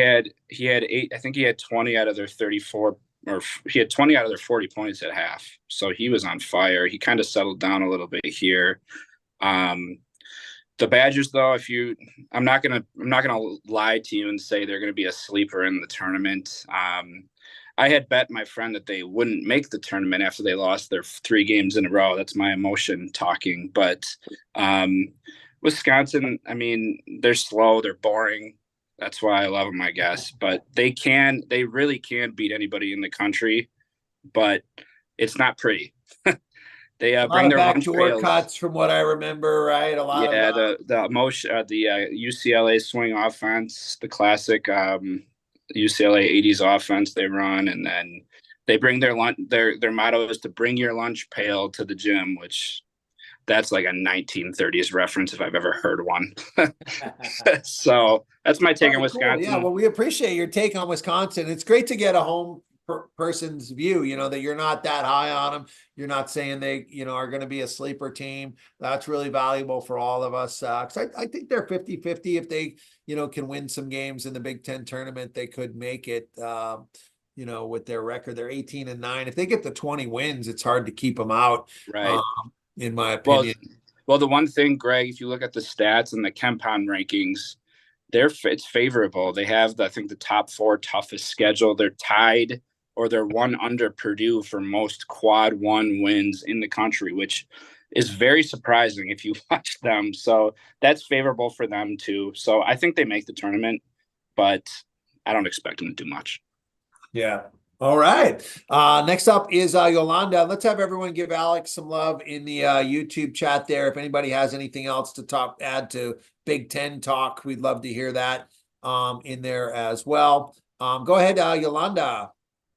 had 8. I think he had 20 out of their 34. Or he had 20 out of their 40 points at half. So he was on fire. He kind of settled down a little bit here. The Badgers, though, I'm not gonna lie to you and say they're gonna be a sleeper in the tournament. I had bet my friend that they wouldn't make the tournament after they lost their 3 games in a row. That's my emotion talking. But Wisconsin, I mean, they're slow, they're boring. That's why I love them, I guess. But they really can beat anybody in the country, but it's not pretty. They bring their backdoor cuts from what I remember, right? A lot of the UCLA swing offense, the classic UCLA 80s offense they run, and then they bring their motto is to bring your lunch pail to the gym, which that's like a 1930s reference if I've ever heard one. So that's my take on Wisconsin. Cool. Yeah, well, we appreciate your take on Wisconsin. It's great to get a home person's view, that you're not that high on them. You're not saying they, are going to be a sleeper team. That's really valuable for all of us. Cause I think they're 50-50. If they, can win some games in the Big Ten tournament, they could make it, with their record. They're 18-9. If they get to 20 wins, it's hard to keep them out. Right. In my opinion. Well, the one thing, Greg, if you look at the stats and the KenPom rankings, it's favorable. They have, I think, the top 4 toughest schedule. They're tied or they're 1 under Purdue for most quad 1 wins in the country, which is very surprising if you watch them. So that's favorable for them too. So I think they make the tournament, but I don't expect them to do much. Yeah. All right. Next up is Yolanda. Let's have everyone give Alex some love in the YouTube chat there. If anybody has anything else to add to Big Ten talk, we'd love to hear that in there as well. Go ahead, Yolanda.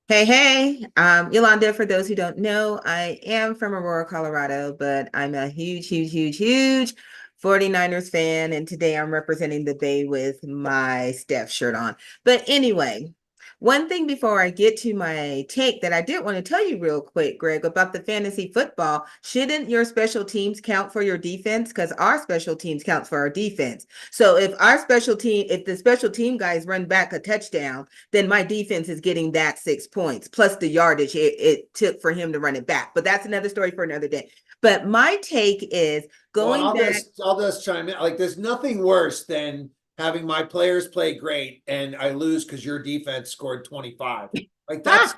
Hey, Yolanda, for those who don't know, I am from Aurora, Colorado, but I'm a huge 49ers fan, and today I'm representing the Bay with my Steph shirt on. But anyway, one thing before I get to my take that I did want to tell you real quick, Greg, about the fantasy football. Shouldn't your special teams count for your defense? Because our special teams counts for our defense. So if the special team guys run back a touchdown, then my defense is getting that 6 points plus the yardage it took for him to run it back. But that's another story for another day. But my take is I'll just chime in. Like, there's nothing worse than having my players play great and I lose because your defense scored 25. Like that's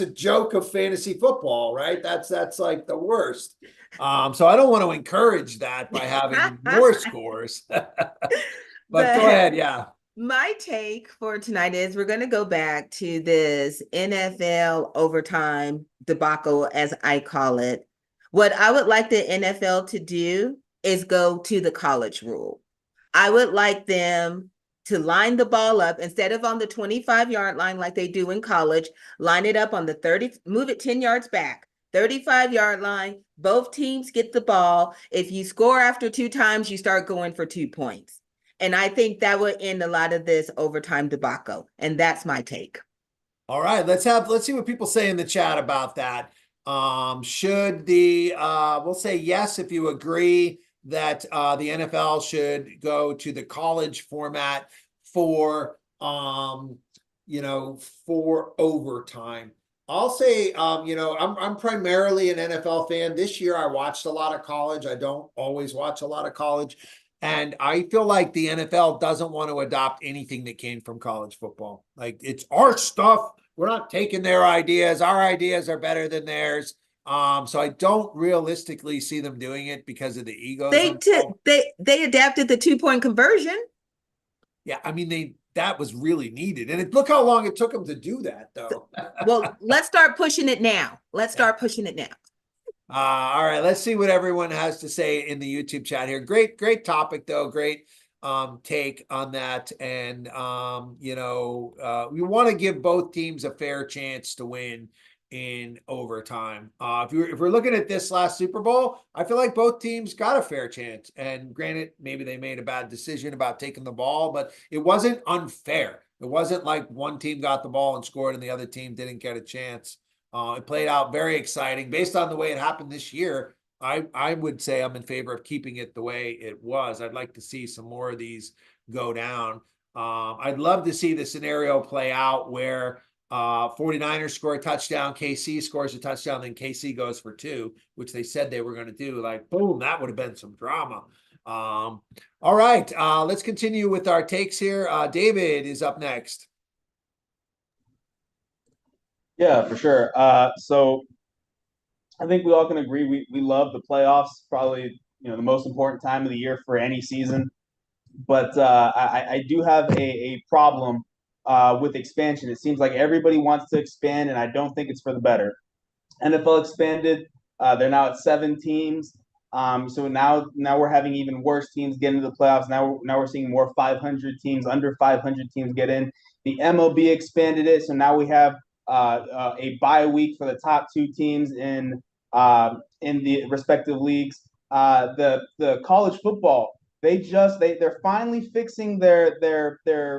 a joke of fantasy football, right? That's like the worst. So I don't want to encourage that by having more scores. but go ahead, yeah. My take for tonight is we're going to go back to this NFL overtime debacle, as I call it. What I would like the NFL to do is go to the college rule. I would like them to line the ball up instead of on the 25-yard line like they do in college, line it up on the 30, move it 10 yards back, 35-yard line. Both teams get the ball. If you score after 2 times, you start going for 2 points. And I think that would end a lot of this overtime debacle. And that's my take. All right, let's see what people say in the chat about that. We'll say yes if you agree that the NFL should go to the college format for overtime. I'll say, I'm primarily an NFL fan. This year I watched a lot of college. I don't always watch a lot of college. And I feel like the NFL doesn't want to adopt anything that came from college football. Like, it's our stuff. We're not taking their ideas. Our ideas are better than theirs. So I don't realistically see them doing it because of the egos. They adapted the 2-point conversion. Yeah, I mean, that was really needed. And look how long it took them to do that, though. Well, let's start pushing it now. Let's start pushing it now. All right, let's see what everyone has to say in the YouTube chat here. Great topic, though. Great take on that. And, we want to give both teams a fair chance to win in overtime. If we're looking at this last Super Bowl, I feel like both teams got a fair chance. And granted, maybe they made a bad decision about taking the ball, but it wasn't unfair. It wasn't like one team got the ball and scored and the other team didn't get a chance. It played out very exciting. Based on the way it happened this year, I would say I'm in favor of keeping it the way it was. I'd like to see some more of these go down. I'd love to see the scenario play out where 49ers score a touchdown, KC scores a touchdown, then KC goes for 2, which they said they were going to do. Like, boom, that would have been some drama. All right, let's continue with our takes here. David is up next. Yeah, for sure. So I think we all can agree we love the playoffs, probably the most important time of the year for any season. But I do have a problem with expansion. It seems like everybody wants to expand, and I don't think it's for the better. NFL expanded. They're now at 7 teams. So now we're having even worse teams get into the playoffs. Now we're seeing more 500 teams, under 500 teams get in. The MLB expanded it, so now we have a bye week for the top 2 teams in the respective leagues. The college football, they're finally fixing their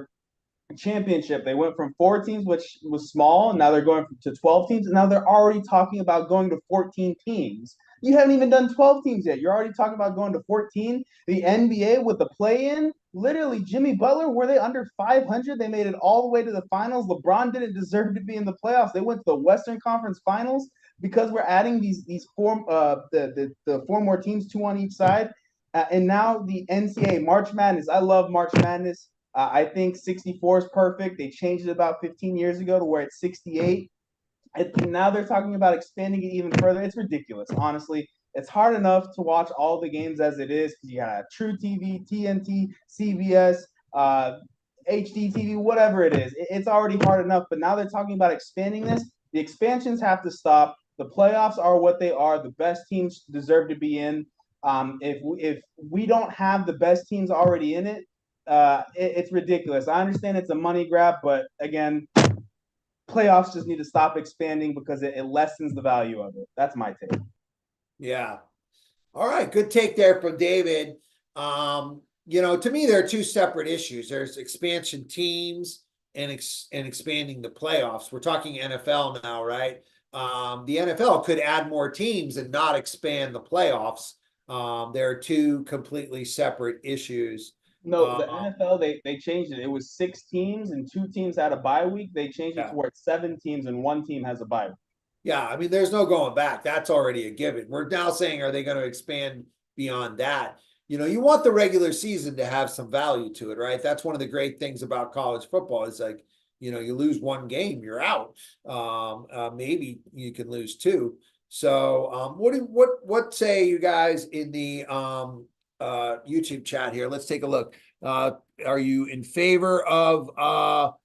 championship. They went from 4 teams, which was small, and now they're going to 12 teams, and now they're already talking about going to 14 teams. You haven't even done 12 teams yet. You're already talking about going to 14. The NBA with the play-in, literally Jimmy Butler, were they under 500? They made it all the way to the finals. LeBron didn't deserve to be in the playoffs. They went to the Western Conference Finals because we're adding these 4 the 4 more teams, 2 on each side. And now the NCAA March Madness. I love March Madness. I think 64 is perfect. They changed it about 15 years ago to where it's 68. And now they're talking about expanding it even further. It's ridiculous, honestly. It's hard enough to watch all the games as it is because you got True TV, TNT, CBS, HD TV, whatever it is. It's already hard enough, but now they're talking about expanding this. The expansions have to stop. The playoffs are what they are. The best teams deserve to be in. If we don't have the best teams already in it, it's ridiculous. I understand it's a money grab, but again, playoffs just need to stop expanding because it lessens the value of it. That's my take. Yeah. All right. Good take there from David. To me, there are 2 separate issues. There's expansion teams and expanding the playoffs. We're talking NFL now, right? The NFL could add more teams and not expand the playoffs. There are 2 completely separate issues. No, the NFL, they changed it. It was 6 teams and 2 teams had a bye week. They changed it to where it's 7 teams and 1 team has a bye week. Yeah, I mean, there's no going back. That's already a given. We're now saying, are they going to expand beyond that? You want the regular season to have some value to it, right? That's one of the great things about college football is like, you lose 1 game, you're out. Maybe you can lose 2. So what say you guys in the YouTube chat here? Let's take a look. Are you in favor of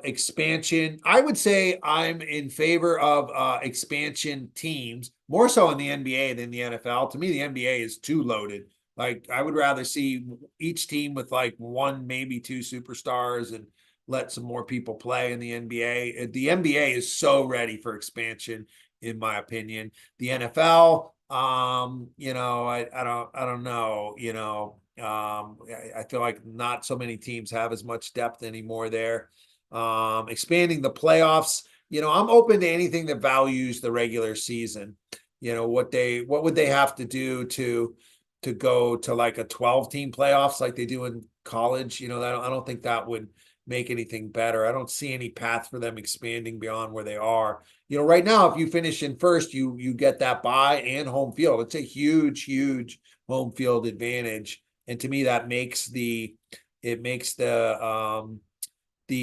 expansion? I would say I'm in favor of expansion teams, more so in the NBA than the NFL. To me, the NBA is too loaded. Like, I would rather see each team with like 1, maybe 2 superstars and let some more people play in the NBA. The NBA is so ready for expansion, in my opinion. The NFL, I don't know. I feel like not so many teams have as much depth anymore there. Expanding the playoffs, I'm open to anything that values the regular season. What would they have to do to go to like a 12-team playoffs like they do in college? I don't think that would make anything better. I don't see any path for them expanding beyond where they are. Right now, if you finish in first, you get that bye and home field. It's a huge home field advantage. And to me, that makes the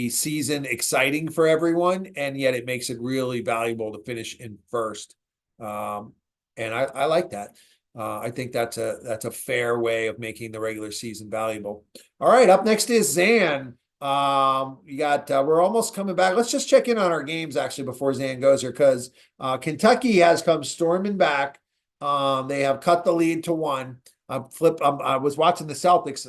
season exciting for everyone, and yet it makes it really valuable to finish in first. And I like that. I think that's a fair way of making the regular season valuable. All right, up next is Zan. We're almost coming back. Let's just check in on our games actually before Zan goes here, because Kentucky has come storming back. They have cut the lead to 1. I was watching the Celtics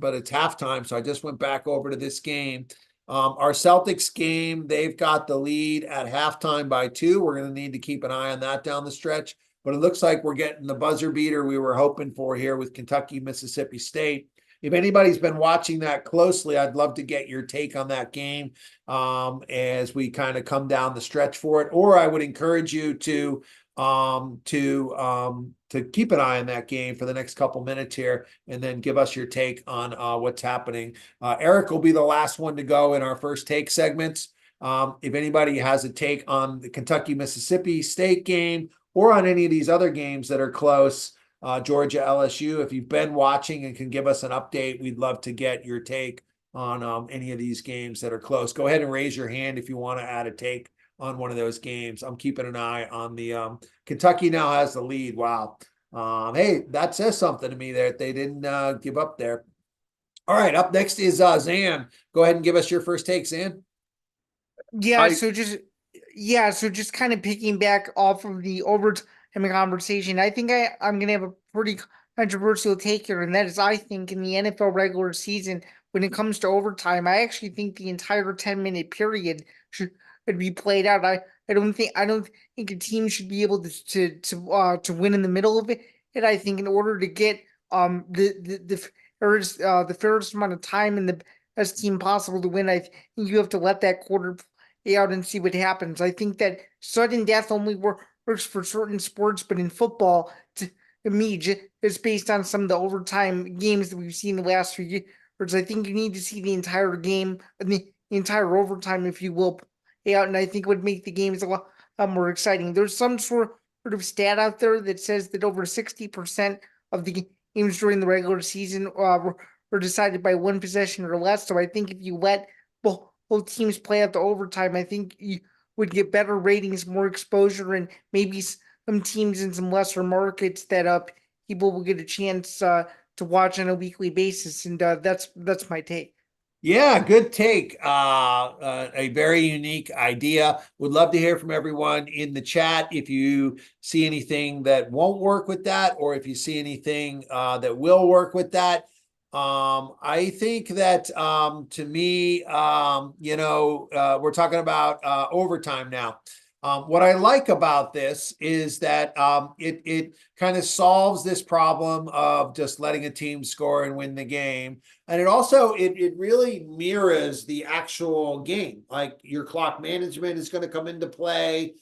but it's halftime, so I just went back over to this game. Our Celtics game, they've got the lead at halftime by 2. We're going to need to keep an eye on that down the stretch, but it looks like we're getting the buzzer beater we were hoping for here with Kentucky, Mississippi State. If anybody's been watching that closely, I'd love to get your take on that game as we kind of come down the stretch for it. Or I would encourage you to keep an eye on that game for the next couple minutes here, and then give us your take on what's happening. Eric will be the last one to go in our first take segments. If anybody has a take on the Kentucky Mississippi State game or on any of these other games that are close, Georgia, LSU, if you've been watching and can give us an update, we'd love to get your take on any of these games that are close. Go ahead and raise your hand if you want to add a take on one of those games. I'm keeping an eye on the Kentucky now has the lead. Wow. Hey, that says something to me that they didn't give up there. All right, up next is Zan. Go ahead and give us your first take, Zan. So just kind of picking back off of the overtime conversation, I think I'm going to have a pretty controversial take here, and that is, I think in the NFL regular season, when it comes to overtime, I actually think the entire 10-minute period should be played out. I don't think a team should be able to win in the middle of it. And I think in order to get the fairest amount of time and the best team possible to win, I think you have to let that quarter play out and see what happens. I think that sudden death only works for certain sports, but in football, to me, it's based on some of the overtime games that we've seen the last few years. I think you need to see the entire game, the entire overtime, if you will, out, and I think it would make the games a lot more exciting. There's some sort of stat out there that says that over 60% of the games during the regular season were decided by one possession or less. So I think if you let both teams play out the overtime, I think you would get better ratings, more exposure, and maybe some teams in some lesser markets that people will get a chance to watch on a weekly basis. And that's my take. Yeah, good take. A very unique idea. Would love to hear from everyone in the chat if you see anything that won't work with that, or if you see anything that will work with that. I think that to me, we're talking about overtime now. What I like about this is that it kind of solves this problem of just letting a team score and win the game. And it also, it really mirrors the actual game. Like your clock management is going to come into play,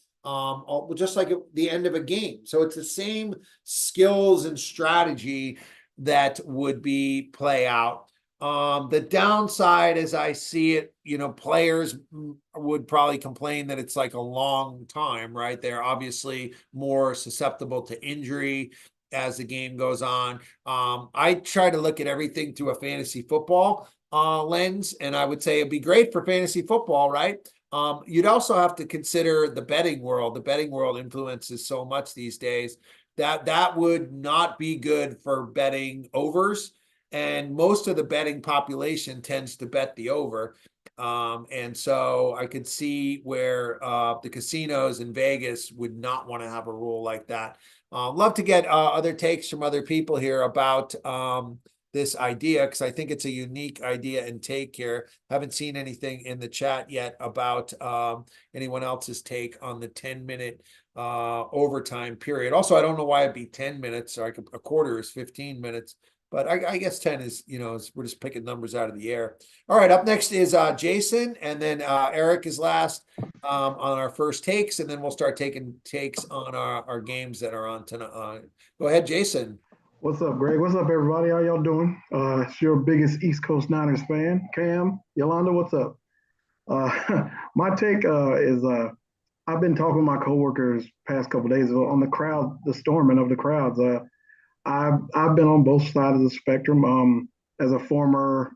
just like at the end of a game. So it's the same skills and strategy that would be play out. The downside, as I see it, players would probably complain that it's like a long time, right? They're obviously more susceptible to injury as the game goes on. I try to look at everything through a fantasy football lens, and I would say it'd be great for fantasy football, right? You'd also have to consider the betting world. The betting world influences so much these days that would not be good for betting overs. And most of the betting population tends to bet the over. And so I could see where the casinos in Vegas would not want to have a rule like that. Love to get other takes from other people here about this idea, because I think it's a unique idea and take here. Haven't seen anything in the chat yet about anyone else's take on the 10-minute overtime period. Also, I don't know why it'd be 10 minutes. Or a quarter is 15 minutes. But I guess 10 is, we're just picking numbers out of the air. All right, up next is Jason, and then Eric is last on our first takes, and then we'll start taking takes on our games that are on tonight. Go ahead, Jason. What's up, Greg? What's up, everybody? How y'all doing? It's your biggest East Coast Niners fan, Cam. Yolanda, what's up? My take is I've been talking with my coworkers past couple days on the crowd, the storming of the crowds. I've been on both sides of the spectrum. As a former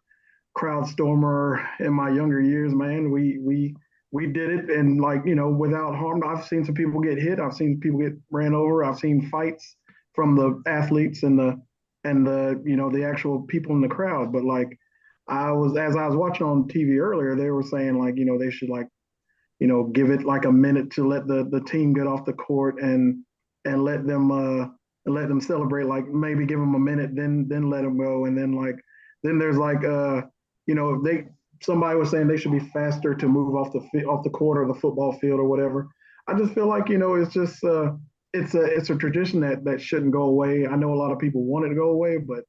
crowd stormer in my younger years, man, we did it, and like without harm. I've seen some people get hit. I've seen people get ran over. I've seen fights from the athletes and the actual people in the crowd. But like as I was watching on TV earlier, they were saying like they should like give it like a minute to let the team get off the court and let them celebrate, like maybe give them a minute, then let them go, and then there's like somebody was saying they should be faster to move off the court or the football field or whatever. I just feel like it's just it's a tradition that shouldn't go away. I know a lot of people want it to go away, but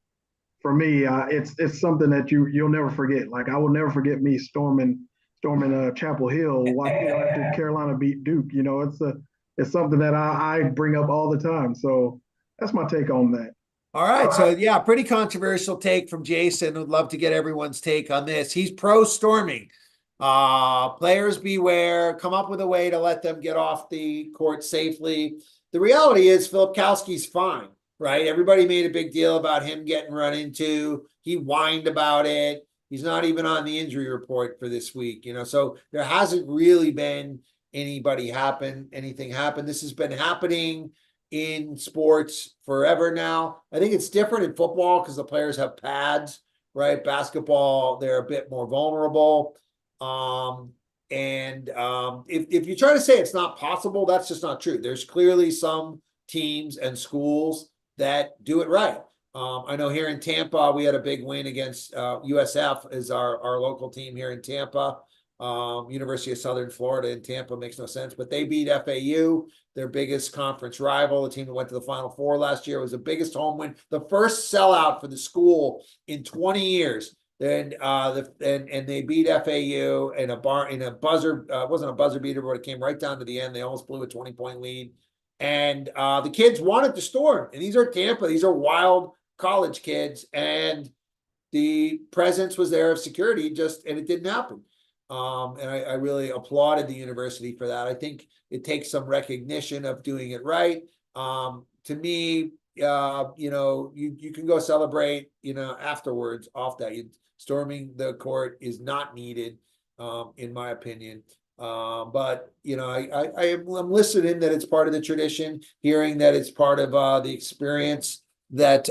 for me, it's something that you'll never forget. Like I will never forget me storming Chapel Hill after Carolina beat Duke. It's something that I bring up all the time. So that's my take on that. All right. So yeah, pretty controversial take from Jason. Would love to get everyone's take on this. He's pro storming. Players beware, come up with a way to let them get off the court safely. The reality is Filipkowski's fine, right? Everybody made a big deal about him getting run into. He whined about it. He's not even on the injury report for this week, so there hasn't really been anything happen. This has been happening in sports forever now. I think it's different in football because the players have pads, right? Basketball, they're a bit more vulnerable. If you try to say it's not possible, that's just not true. There's clearly some teams and schools that do it right. I know here in Tampa, we had a big win against USF is our local team here in Tampa. University of Southern Florida in Tampa makes no sense, but they beat FAU, their biggest conference rival, the team that went to the Final Four last year. It was the biggest home win, the first sellout for the school in 20 years. Then and they beat FAU in a buzzer. It wasn't a buzzer beater, but it came right down to the end. They almost blew a 20-point lead, and the kids wanted to storm. And these are Tampa. These are wild college kids, and the presence was there of security. And it didn't happen. And I really applauded the university for that. I think it takes some recognition of doing it right. To me, you can go celebrate, afterwards off that. Storming the court is not needed, in my opinion. But I'm listening that it's part of the tradition, hearing that it's part of the experience that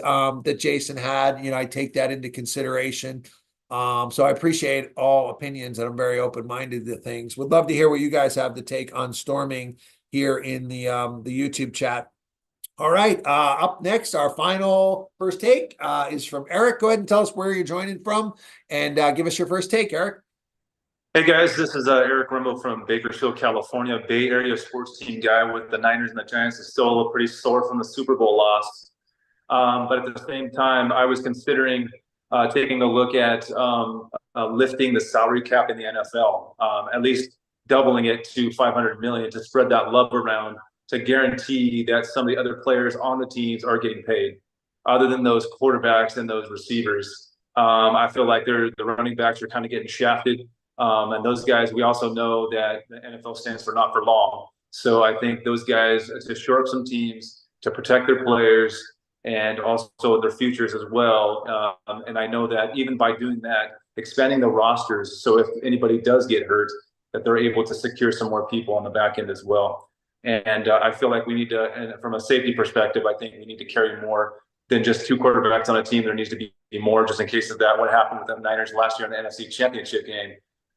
Jason had. I take that into consideration. So I appreciate all opinions, and I'm very open-minded to things. Would love to hear what you guys have to take on storming here in the YouTube chat. All right, up next, our final first take is from Eric. Go ahead and tell us where you're joining from, and give us your first take, Eric. Hey guys, this is Eric Rimbo from Bakersfield, California, Bay Area sports team guy with the Niners and the Giants. Is still pretty sore from the Super Bowl loss, but at the same time, I was considering taking a look at lifting the salary cap in the NFL, at least doubling it to $500 million to spread that love around, to guarantee that some of the other players on the teams are getting paid, other than those quarterbacks and those receivers. I feel like the running backs are kind of getting shafted. And those guys, we also know that the NFL stands for not for long. So I think those guys, to shore up some teams, to protect their players, and also their futures as well. And I know that even by doing that, expanding the rosters, so if anybody does get hurt, that they're able to secure some more people on the back end as well. And I feel like we need to, and from a safety perspective, I think we need to carry more than just two quarterbacks on a team. There needs to be more, just in case of that, what happened with the Niners last year in the NFC Championship game.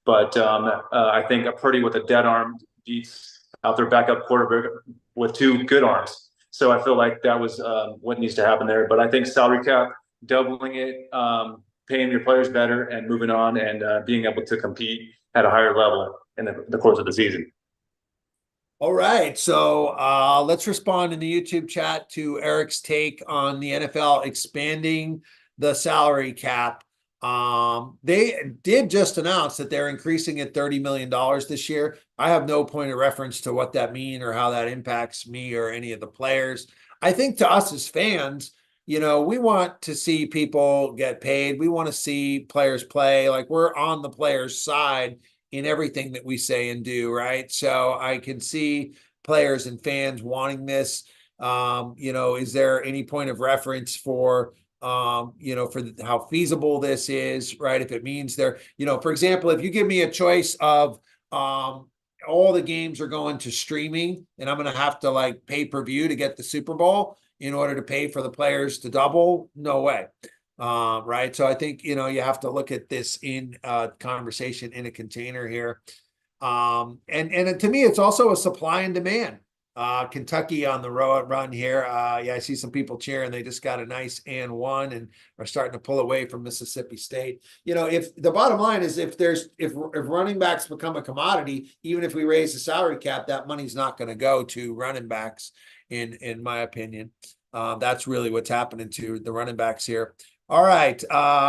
But I think a Purdy with a dead arm beats out their backup quarterback with two good arms. So I feel like that was what needs to happen there. But I think salary cap, doubling it, paying your players better, and moving on, and being able to compete at a higher level in the course of the season. All right, so let's respond in the YouTube chat to Eric's take on the NFL expanding the salary cap. They did just announce that they're increasing it $30 million this year. I have no point of reference to what that means or how that impacts me or any of the players. I think to us as fans, we want to see people get paid. We want to see players play. Like, we're on the players' side in everything that we say and do, right? So I can see players and fans wanting this. Is there any point of reference for how feasible this is, right? If it means for example, if you give me a choice of all the games are going to streaming and I'm going to have to pay-per-view to get the Super Bowl in order to pay for the players to double, no way. Right. So I think, you have to look at this in conversation in a container here. And to me, it's also a supply and demand. Kentucky on the run here. I see some people cheering. They just got a nice and one and are starting to pull away from Mississippi State. If the bottom line is if running backs become a commodity, even if we raise the salary cap, that money's not going to go to running backs, in my opinion. That's really what's happening to the running backs here. All right,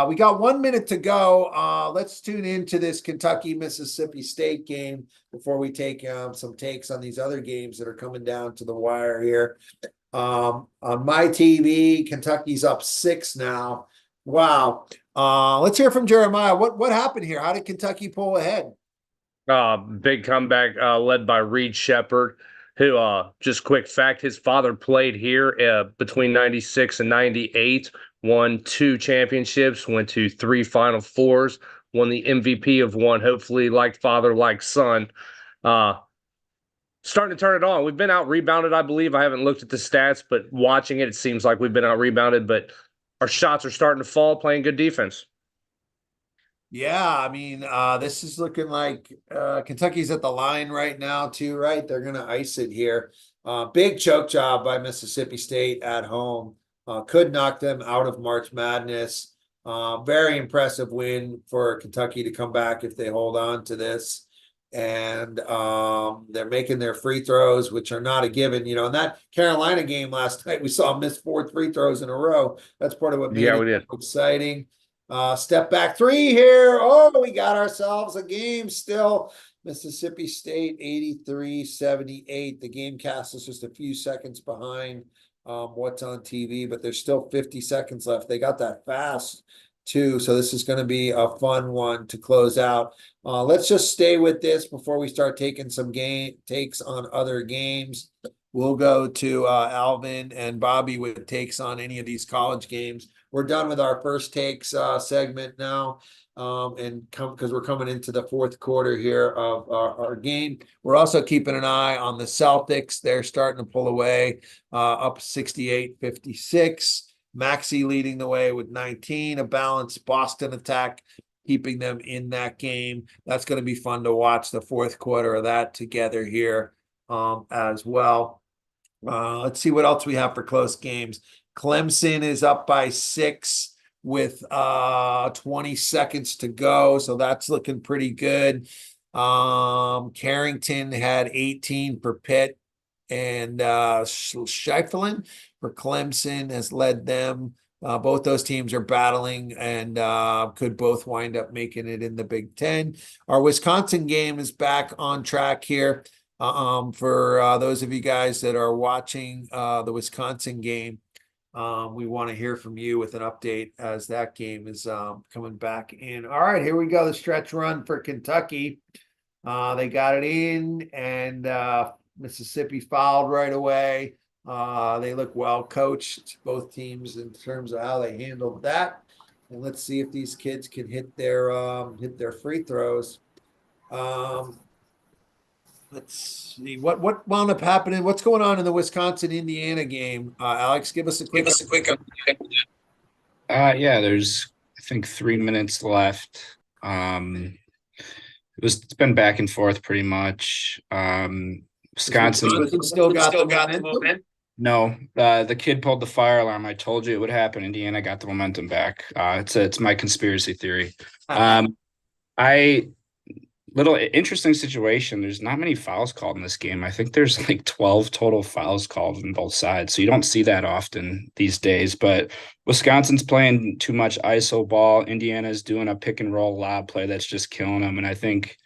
we got 1 minute to go. Let's tune into this Kentucky-Mississippi State game before we take some takes on these other games that are coming down to the wire here. On my TV, Kentucky's up 6 now. Wow. Let's hear from Jeremiah. What happened here? How did Kentucky pull ahead? Big comeback led by Reed Shepherd, who, just quick fact, his father played here between 96 and 98. Won 2 championships, went to 3 Final Fours, won the MVP of one, hopefully like father, like son. Starting to turn it on. We've been out-rebounded, I believe. I haven't looked at the stats, but watching it seems like we've been out-rebounded, but our shots are starting to fall, playing good defense. Yeah, I mean, this is looking like Kentucky's at the line right now too, right? They're going to ice it here. Big choke job by Mississippi State at home. Could knock them out of March Madness. Very impressive win for Kentucky to come back if they hold on to this. And they're making their free throws, which are not a given. In that Carolina game last night, we saw them miss 4 free throws in a row. That's part of what made it exciting. Step back 3 here. Oh, we got ourselves a game still. Mississippi State 83-78. The game cast is just a few seconds behind what's on TV, but there's still 50 seconds left. They got that fast too, so this is going to be a fun one to close out. Let's just stay with this before we start taking some takes on other games. We'll go to Alvin and Bobby with takes on any of these college games. We're done with our first takes segment now. Because we're coming into the fourth quarter here of our game. We're also keeping an eye on the Celtics. They're starting to pull away, up 68-56. Maxey leading the way with 19, a balanced Boston attack, keeping them in that game. That's going to be fun to watch the fourth quarter of that together here as well. Let's see what else we have for close games. Clemson is up by 6 with 20 seconds to go, so that's looking pretty good. Carrington had 18 for Pitt, and Scheifelen for Clemson has led them. Both those teams are battling and could both wind up making it in the Big Ten. Our Wisconsin game is back on track here. For those of you guys that are watching the Wisconsin game, we want to hear from you with an update as that game is coming back in. All right, here we go. The stretch run for Kentucky. They got it in, and Mississippi fouled right away. They look well coached, both teams, in terms of how they handled that. And let's see if these kids can hit their free throws. Let's see what wound up happening. What's going on in the Wisconsin-Indiana game? Alex, give us a quick. Yeah, there's I think 3 minutes left. It's been back and forth pretty much. Wisconsin still got the momentum. No, the kid pulled the fire alarm. I told you it would happen. Indiana got the momentum back. It's my conspiracy theory. Little interesting situation. There's not many fouls called in this game. I think there's like 12 total fouls called on both sides. So you don't see that often these days. But Wisconsin's playing too much ISO ball. Indiana's doing a pick and roll lob play that's just killing them. And I think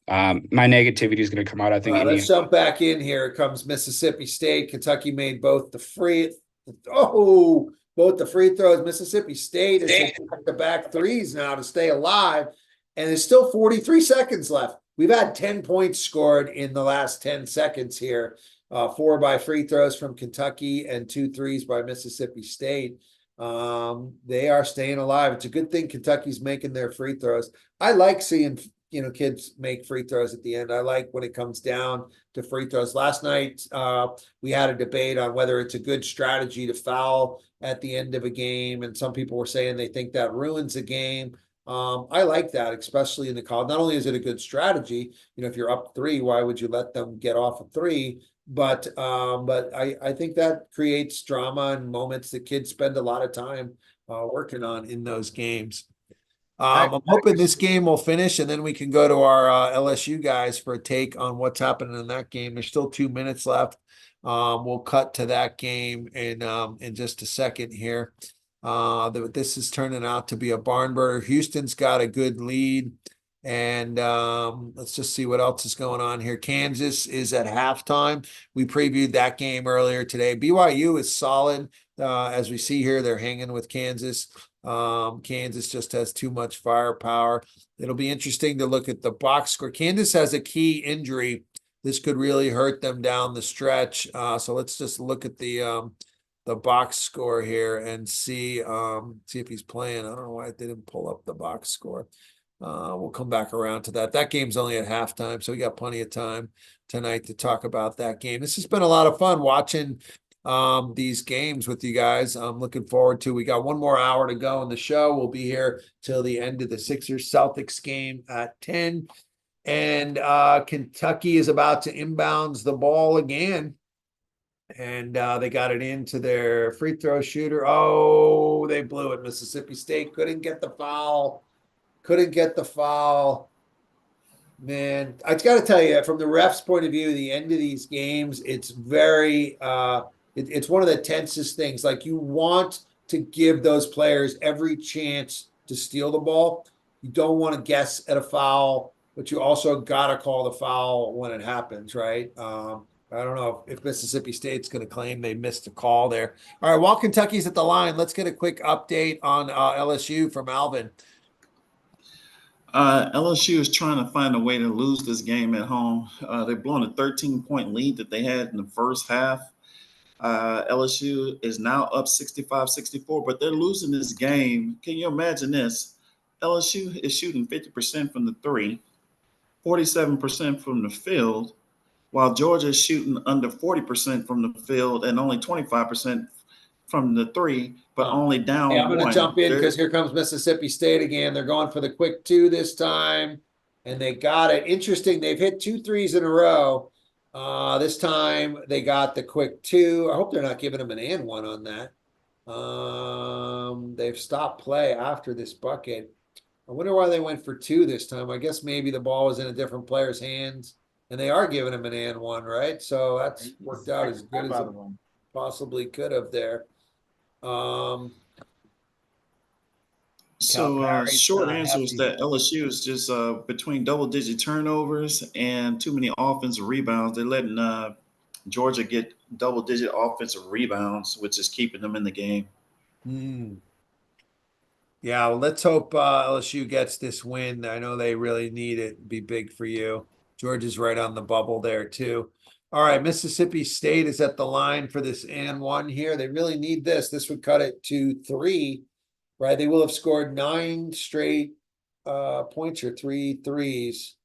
my negativity is going to come out. I think let's jump back in here. Comes Mississippi State. Kentucky made both the free. Oh, both the free throws. Mississippi State is hitting the back threes now to stay alive, and there's still 43 seconds left. We've had 10 points scored in the last 10 seconds here. 4 by free throws from Kentucky and 2 threes by Mississippi State. They are staying alive. It's a good thing Kentucky's making their free throws. I like seeing kids make free throws at the end. I like when it comes down to free throws. Last night, we had a debate on whether it's a good strategy to foul at the end of a game, and some people were saying they think that ruins a game. I like that, especially in the college. Not only is it a good strategy, if you're up 3, why would you let them get off of 3? But I think that creates drama and moments that kids spend a lot of time working on in those games. I'm hoping this game will finish, and then we can go to our LSU guys for a take on what's happening in that game. There's still 2 minutes left. We'll cut to that game in just a second here. This is turning out to be a barn burner. Houston's got a good lead. And let's just see what else is going on here. Kansas is at halftime. We previewed that game earlier today. BYU is solid. As we see here, they're hanging with Kansas. Kansas just has too much firepower. It'll be interesting to look at the box score. Kansas has a key injury. This could really hurt them down the stretch. So let's just look at the box score here and see if he's playing. I don't know why I didn't pull up the box score. We'll come back around to that. That game's only at halftime, so we got plenty of time tonight to talk about that game. This has been a lot of fun watching these games with you guys. I'm looking forward to. We got 1 more hour to go in the show. We'll be here till the end of the Sixers Celtics game at 10. And Kentucky is about to inbounds the ball again. And they got it into their free throw shooter. Oh, they blew it. Mississippi State couldn't get the foul. Man, I got to tell you, from the ref's point of view, the end of these games, it's very, it's one of the tensest things. Like, you want to give those players every chance to steal the ball. You don't want to guess at a foul, but you also got to call the foul when it happens, right? I don't know if Mississippi State's going to claim they missed a call there. All right, while Kentucky's at the line, let's get a quick update on LSU from Alvin. LSU is trying to find a way to lose this game at home. They've blown a 13-point lead that they had in the first half. LSU is now up 65-64, but they're losing this game. Can you imagine this? LSU is shooting 50% from the 3, 47% from the field, while Georgia is shooting under 40% from the field and only 25% from the 3, but only down Hey, I'm going to 1. jump in because here comes Mississippi State again. They're going for the quick 2 this time, and they got it. Interesting, they've hit 2 threes in a row. This time they got the quick 2. I hope they're not giving them an and 1 on that. They've stopped play after this bucket. I wonder why they went for 2 this time. I guess maybe the ball was in a different player's hands, and they are giving him an and 1, right? So that's worked out as good as it possibly could have there. Short answer is that LSU is just between double-digit turnovers and too many offensive rebounds. They're letting Georgia get double-digit offensive rebounds, which is keeping them in the game. Yeah, well, let's hope LSU gets this win. I know they really need it. It'd be big for you. Georgia's right on the bubble there, too. All right, Mississippi State is at the line for this and 1 here. They really need this. This would cut it to 3, right? They will have scored 9 straight points or 3 threes.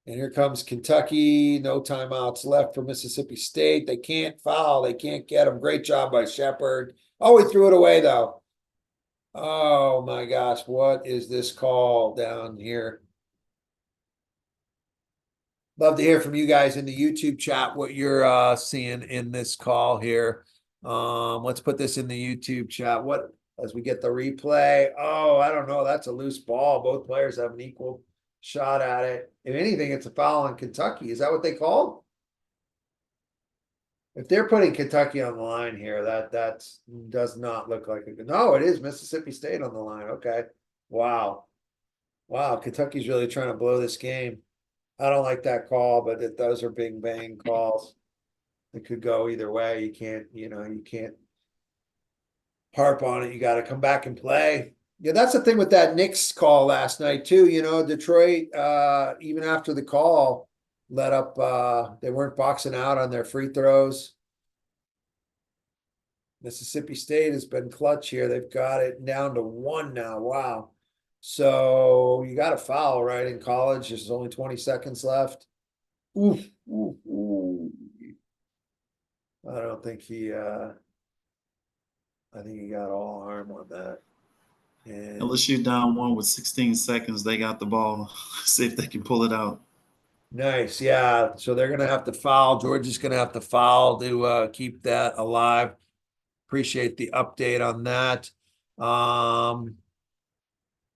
And here comes Kentucky. No timeouts left for Mississippi State. They can't foul. They can't get them. Great job by Shepard. Oh, he threw it away, though. Oh, my gosh. What is this call down here? Love to hear from you guys in the YouTube chat what you're seeing in this call here. Let's put this in the YouTube chat. What as we get the replay? Oh, I don't know. That's a loose ball. Both players have an equal shot at it. If anything, it's a foul on Kentucky. Is that what they called? If they're putting Kentucky on the line here, that does not look like a good. No, it is Mississippi State on the line. Okay. Wow. Kentucky's really trying to blow this game. I don't like that call, but those are big bang calls. It could go either way. You can't. harp on it. You got to come back and play. Yeah, that's the thing with that Knicks call last night too. Detroit, even after the call, let up. They weren't boxing out on their free throws. Mississippi State has been clutch here. They've got it down to 1 now. Wow. So you got a foul, right? In college, there's only 20 seconds left. Oof, oof, oof. I don't think I think he got all arm on that. And LSU down 1 with 16 seconds. They got the ball. See if they can pull it out. nice, yeah. So they're gonna have to foul. Georgia's gonna have to foul to keep that alive. Appreciate the update on that.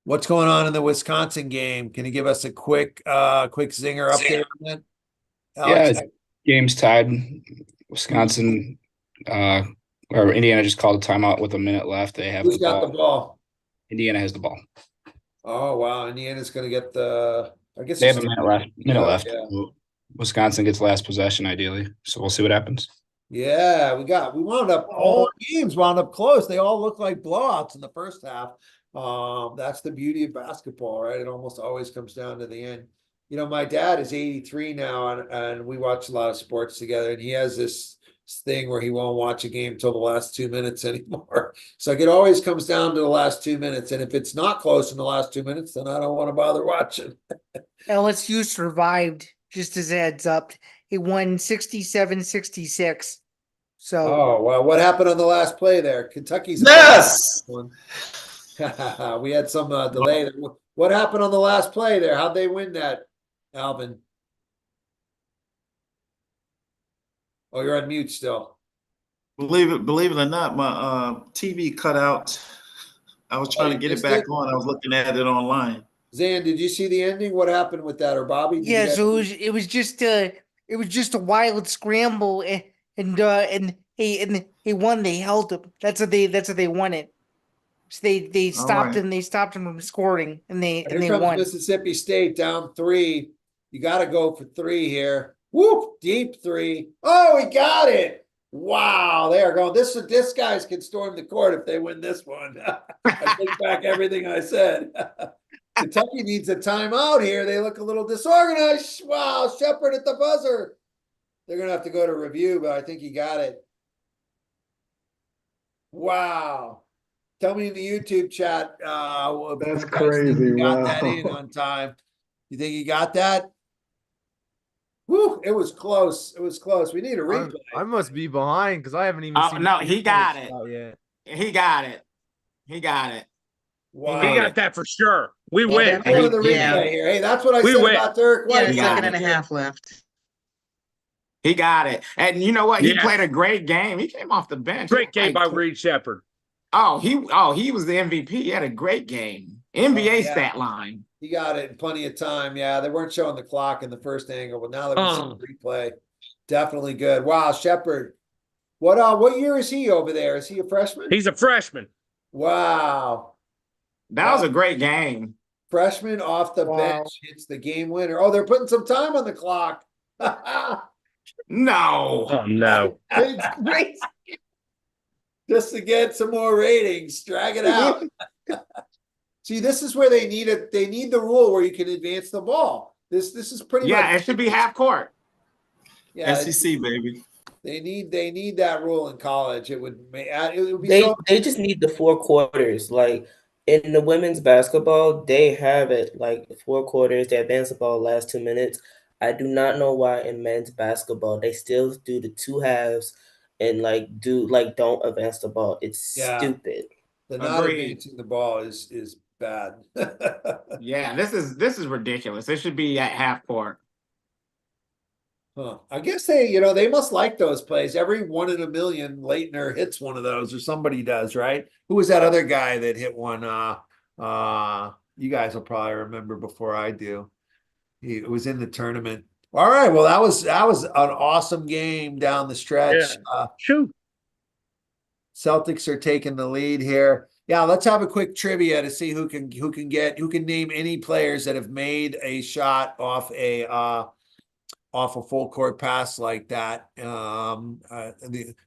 What's going on in the Wisconsin game? Can you give us a quick zinger update on that? Alex? Yeah, game's tied. Wisconsin, or Indiana just called a timeout with a minute left. They have Who's the got ball. the ball? Indiana has the ball. Oh wow, Indiana's gonna get I guess They have it's a minute left. Minute left. Yeah. Wisconsin gets last possession, ideally. So we'll see what happens. Yeah, we wound up all games wound up close. They all look like blowouts in the first half. That's the beauty of basketball, right? It almost always comes down to the end. My dad is 83 now, and we watch a lot of sports together, and he has this thing where he won't watch a game till the last 2 minutes anymore. So it always comes down to the last 2 minutes. And if it's not close in the last 2 minutes, then I don't want to bother watching. LSU survived, just as a heads up. It won 67-66. So Oh, well, what happened on the last play there? Kentucky's Yes! one. We had some delay there. What happened on the last play there? How'd they win that, Alvin? Oh, you're on mute still. Believe it or not, my TV cut out. I was trying to get it back on. I was looking at it online. Zan, did you see the ending? What happened with that, or Bobby? yeah, so it was just a wild scramble, and he won. They held him. That's what they wanted. So they stopped him. They stopped him from scoring, and they Here comes won. Mississippi State down 3. You got to go for 3 here. Whoop, deep 3. Oh, he got it. Wow, they are going. This guys can storm the court if they win this one. I take back everything I said. Kentucky needs a timeout here. They look a little disorganized. Wow, Shepard at the buzzer. They're going to have to go to review, but I think he got it. Wow. Tell me in the YouTube chat. That's crazy. You got Wow. that in on time. You think you got that? Whew, it was close. It was close. We need a replay. I must be behind because I haven't even seen. No, he got it. Yet. He got it. He got it. Wow. He got that for sure. We win. Go to the replay here. Hey, that's what I said about Derek White. Yeah, second and a half left. He got it. And you know what? He Yeah. played a great game. He came off the bench. Great game by Reed Shepard. He was the MVP. He had a great game. NBA stat line. He got it in plenty of time. Yeah, they weren't showing the clock in the first angle, but now that we see the replay, definitely good. Wow, Shepard. What year is he over there? Is he a freshman? He's a freshman. Wow. That was a great game. Freshman off the bench hits the game winner. Oh, they're putting some time on the clock. No. Oh no. It's crazy. Just to get some more ratings, drag it out. See, this is where they need it. They need the rule where you can advance the ball. This is pretty much. Yeah, it should be half court. Yeah, SEC baby. They need that rule in college. It would be. They just need the 4 quarters. Like in the women's basketball, they have it like 4 quarters. They advance the ball last 2 minutes. I do not know why in men's basketball they still do the 2 halves and don't advance the ball. It's stupid. The not advancing the ball is bad. Yeah, this is ridiculous. It should be at half court. Huh. I guess they must like those plays. Every 1 in a million, Leitner hits one of those, or somebody does, right? Who was that other guy that hit one? You guys will probably remember before I do. It was in the tournament. All right. Well, that was an awesome game down the stretch. Yeah. Shoot. Celtics are taking the lead here. Yeah, let's have a quick trivia to see who can name any players that have made a shot off a full court pass like that.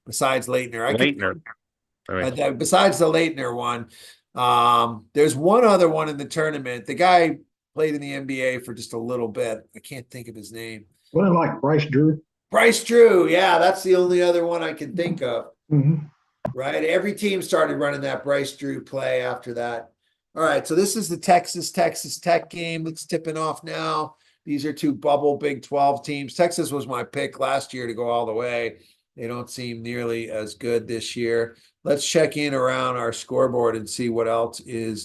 Besides Leitner. Besides the Leitner one, there's one other one in the tournament. The guy played in the NBA for just a little bit. I can't think of his name. Wasn't it like Bryce Drew? Bryce Drew. Yeah, that's the only other one I can think of. Mm-hmm. Right. Every team started running that Bryce Drew play after that. All right. So this is the Texas Tech game that's tipping off now. These are two bubble Big 12 teams. Texas was my pick last year to go all the way. They don't seem nearly as good this year. Let's check in around our scoreboard and see what else is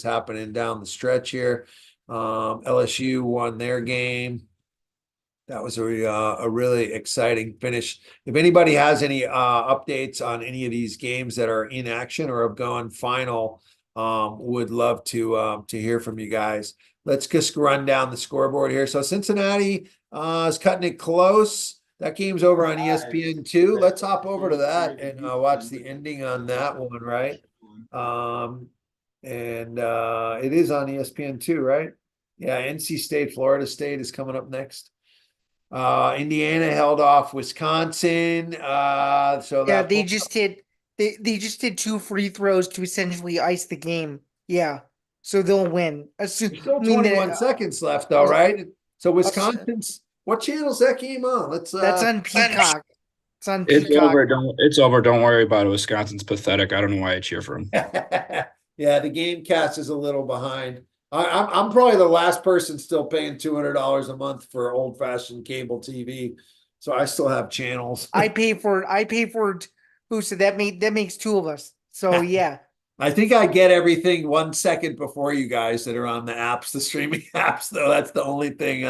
happening down the stretch here. LSU won their game. That was a really exciting finish. If anybody has any updates on any of these games that are in action or have gone final, would love to hear from you guys. Let's just run down the scoreboard here. So Cincinnati is cutting it close. That game's over on ESPN2. Let's hop over to that and watch the ending on that one, right? It is on ESPN2, right? Yeah, NC State, Florida State is coming up next. Indiana held off Wisconsin. So yeah, they just did 2 free throws to essentially ice the game. Yeah, so they'll win. Still 21 seconds left, though, right? So Wisconsin's. What channel is that game on? That's on Peacock. It's on It's Peacock. over. It's over. Don't worry about it. Wisconsin's pathetic. I don't know why I cheer for them. Yeah, the game cast is a little behind. I'm probably the last person still paying $200 a month for old-fashioned cable TV, so I still have channels. I pay for it. Who said that? Makes 2 of us. So yeah. I think I get everything 1 second before you guys that are on the apps, the streaming apps. Though that's the only thing.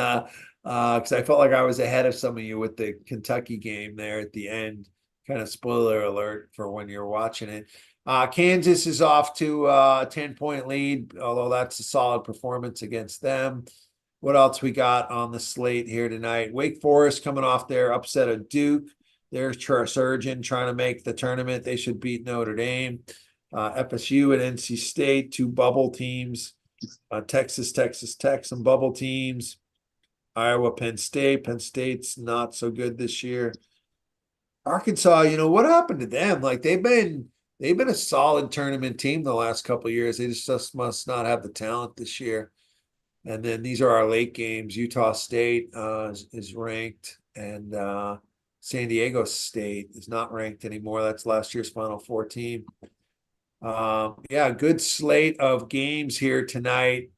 Because I felt like I was ahead of some of you with the Kentucky game there at the end. Kind of spoiler alert for when you're watching it. Kansas is off to a 10-point lead, although that's a solid performance against them. What else we got on the slate here tonight? Wake Forest coming off their upset of Duke. There's Surgeon trying to make the tournament. They should beat Notre Dame. FSU and NC State, 2 bubble teams. Texas Tech, some bubble teams. Iowa, Penn State. Penn State's not so good this year. Arkansas, what happened to them? Like they've been a solid tournament team the last couple of years. They just must not have the talent this year. And then these are our late games. Utah State is ranked, and San Diego State is not ranked anymore. That's last year's Final Four team. Good slate of games here tonight.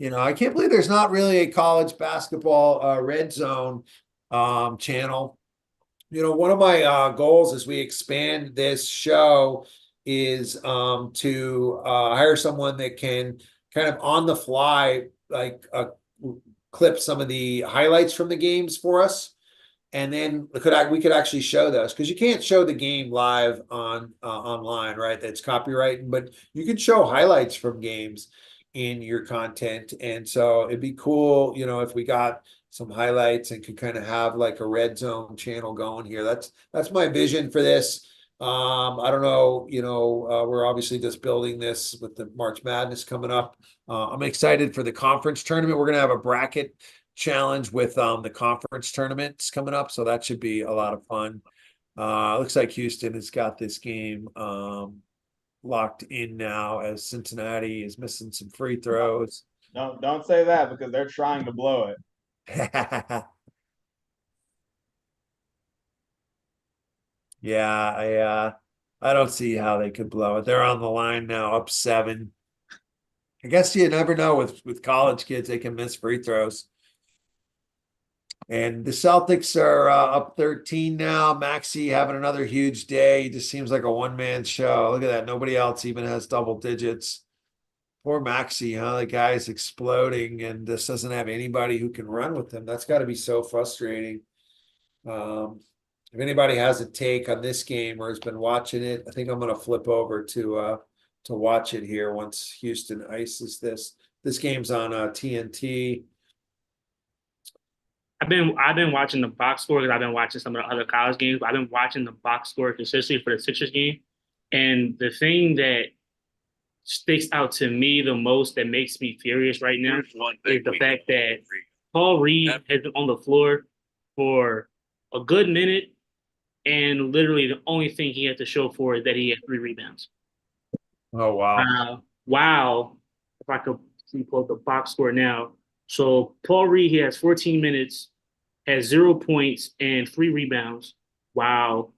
I can't believe there's not really a college basketball red zone channel. One of my goals as we expand this show is to hire someone that can kind of on the fly, clip some of the highlights from the games for us. And then we could actually show those, because you can't show the game live on online, right? That's copyright, but you can show highlights from games in your content. And so it'd be cool, if we got some highlights and could kind of have like a red zone channel going here. That's my vision for this. I don't know, we're obviously just building this with the March Madness coming up. I'm excited for the conference tournament. We're going to have a bracket challenge with the conference tournaments coming up, so that should be a lot of fun. Looks like Houston has got this game locked in now, as Cincinnati is missing some free throws. Don't say that, because they're trying to blow it. Yeah, I don't see how they could blow it. They're on the line now, up 7. I guess you never know with college kids, they can miss free throws. And the Celtics are up 13 now. Maxey having another huge day. He just seems like a one-man show. Look at that. Nobody else even has double digits. Poor Maxey, huh? The guy's exploding and just doesn't have anybody who can run with him. That's got to be so frustrating. If anybody has a take on this game or has been watching it, I think I'm going to flip over to watch it here once Houston ices this. This game's on TNT. I've been watching the box score because I've been watching some of the other college games, but I've been watching the box score consistently for the Sixers game. And the thing that sticks out to me the most, that makes me furious right now, is the fact that Paul Reed has been on the floor for a good minute, and literally the only thing he had to show for it that he had 3 rebounds. Oh wow! Wow! If I could pull up the box score now. So Paul Reed, he has 14 minutes, has 0 points and 3 rebounds. Wow.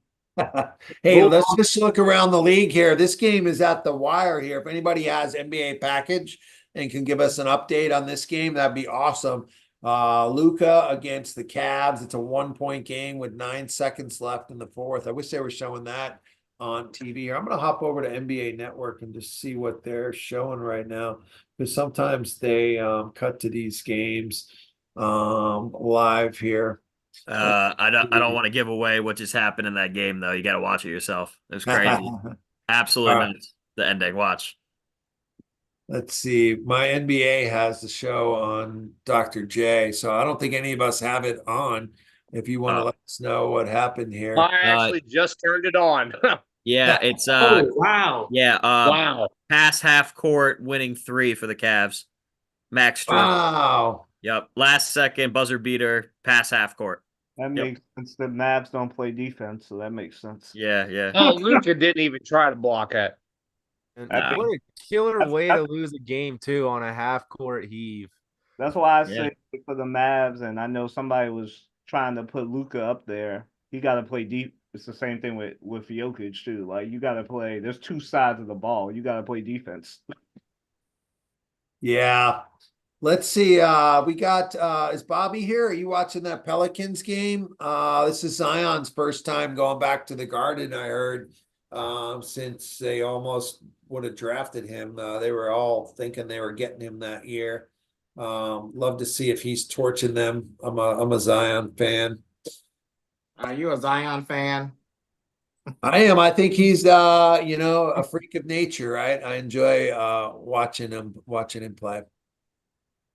Hey, let's just look around the league here. This game is at the wire here. If anybody has NBA package and can give us an update on this game, that'd be awesome. Luka against the Cavs. It's a 1-point game with 9 seconds left in the fourth. I wish they were showing that on TV here. I'm going to hop over to NBA Network and just see what they're showing right now, because sometimes they cut to these games live here. I don't want to give away what just happened in that game, though. You got to watch it yourself. It was crazy. Absolutely nuts. The ending. Watch. Let's see. My NBA has the show on Dr. J, so I don't think any of us have it on. If you want to let us know what happened here. I actually just turned it on. Yeah, it's oh wow. Yeah, wow. Pass half court, winning 3 for the Cavs. Max Strus. Wow. Yep. Last second buzzer beater, pass half court. That makes sense. The Mavs don't play defense, so that makes sense. Yeah, yeah. Oh, Luka didn't even try to block it. And what a killer way to lose a game too, on a half court heave. That's why I say for the Mavs, and I know somebody was trying to put Luka up there. He got to play deep. It's the same thing with Jokic too. Like, you got to play. There's 2 sides of the ball. You got to play defense. Yeah. Let's see. We got is Bobby here? Are you watching that Pelicans game? This is Zion's first time going back to the Garden, I heard, since they almost would have drafted him. They were all thinking they were getting him that year. Love to see if he's torching them. I'm a Zion fan. Are you a Zion fan? I am. I think he's a freak of nature, right? I enjoy watching him play.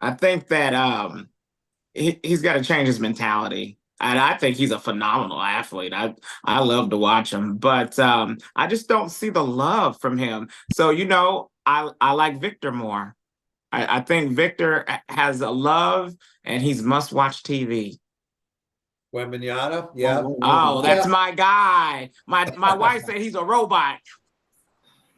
I think that he's got to change his mentality. And I think he's a phenomenal athlete. I love to watch him, but I just don't see the love from him. So, I like Victor more. I think Victor has a love, and he's must-watch TV. Wembanyama, yeah. Oh, that's my guy. My wife said he's a robot.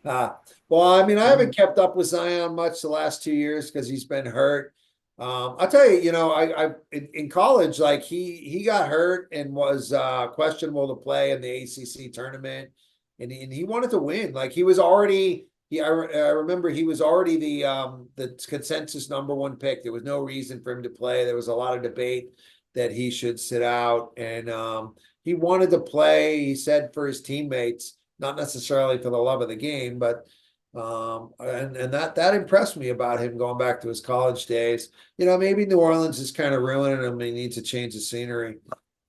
Well, I mean, I haven't kept up with Zion much the last 2 years because he's been hurt. I'll tell you, I in college, like he got hurt and was questionable to play in the ACC tournament, and he wanted to win. Like, he was already I remember he was already the consensus #1 pick. There was no reason for him to play. There was a lot of debate that he should sit out, and he wanted to play. He said for his teammates, not necessarily for the love of the game, but and that impressed me about him going back to his college days. Maybe New Orleans is kind of ruining him. He needs to change the scenery.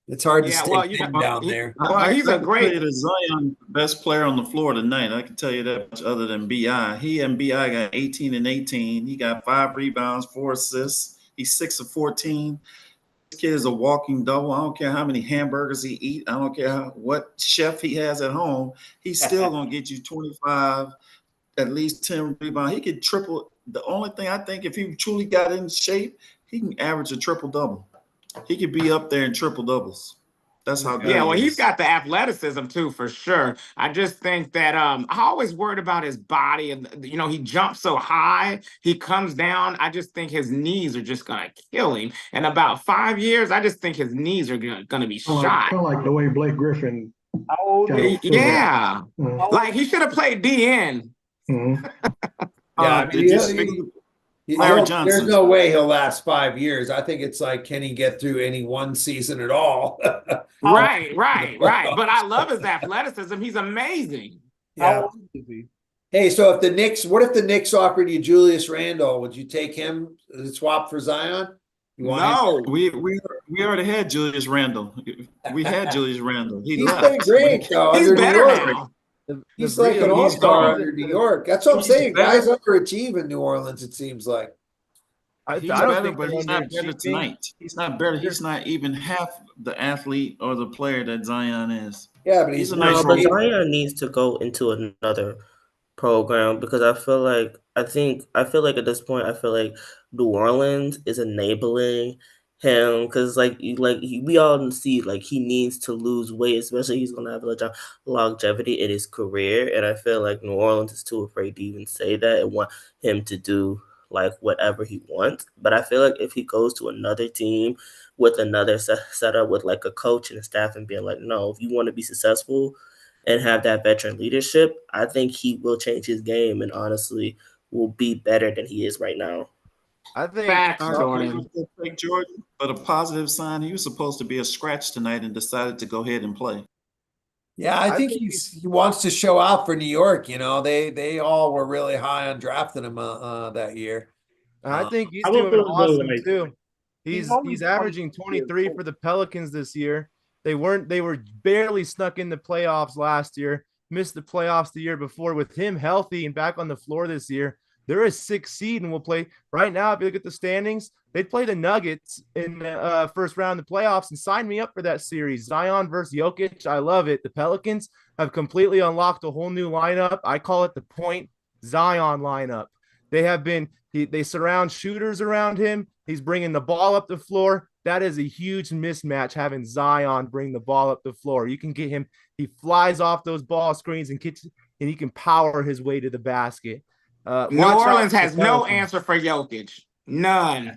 It's hard to stay down there. Well, he's a great. Zion, best player on the floor tonight. I can tell you that much, other than Bi. He and Bi got 18 and 18. He got 5 rebounds, 4 assists. He's 6 of 14. This kid is a walking double. I don't care how many hamburgers he eat. I don't care what chef he has at home. He's still gonna get you 25, at least 10 rebounds. He could triple. The only thing I think, if he truly got in shape, he can average a triple double. He could be up there in triple doubles. That's how good. Yeah, well, he he's is. got the athleticism too, for sure. I just think that I always worried about his body, and he jumps so high, he comes down. I just think his knees are just gonna kill him. In about 5 years, I just think his knees are gonna be shot. Kind of like the way Blake Griffin. How old is he? Yeah, like he should have played DN. Mm-hmm. Larry Johnson. There's no way he'll last 5 years. I think it's like, can he get through any one season at all? Right. But I love his athleticism. He's amazing. Yeah. How old is he? Hey, so what if the Knicks offered you Julius Randle? Would you take him swap for Zion? No, we already had Julius Randle. We had Julius Randle. He's been great, though. He's under better New York. now. He's like an all-star under New York. That's what I'm saying. Guys overachieve in New Orleans, it seems like. He's better, but he's not better tonight. He's not better. He's not even half the athlete or the player that Zion is. Yeah, but he's a nice. But Zion needs to go into another program, because I feel like at this point, I feel like New Orleans is enabling him because we all see like he needs to lose weight, especially he's gonna have longevity in his career. And I feel like New Orleans is too afraid to even say that and want him to do like whatever he wants. But I feel like if he goes to another team with another setup with like a coach and a staff and being like, no, if you want to be successful and have that veteran leadership, I think he will change his game and honestly will be better than he is right now. I think Facts, I agree Jordan. with that take, Jordan, but a positive sign, he was supposed to be a scratch tonight and decided to go ahead and play. Yeah, I think he wants to show out for New York. You know, they all were really high on drafting him that year. I think he's I will doing feel as though, awesome like, too. He's only He's averaging 23 for the Pelicans this year. They were barely snuck in the playoffs last year, missed the playoffs the year before. With him healthy and back on the floor this year, they're a 6th seed and will play right now. If you look at the standings, they'd play the Nuggets in the first round of the playoffs, and sign me up for that series. Zion versus Jokic. I love it. The Pelicans have completely unlocked a whole new lineup. I call it the point Zion lineup. They have been they surround shooters around him. He's bringing the ball up the floor. That is a huge mismatch, having Zion bring the ball up the floor. You can get him. He flies off those ball screens and he can power his way to the basket. New Orleans has no answer for Jokic. None.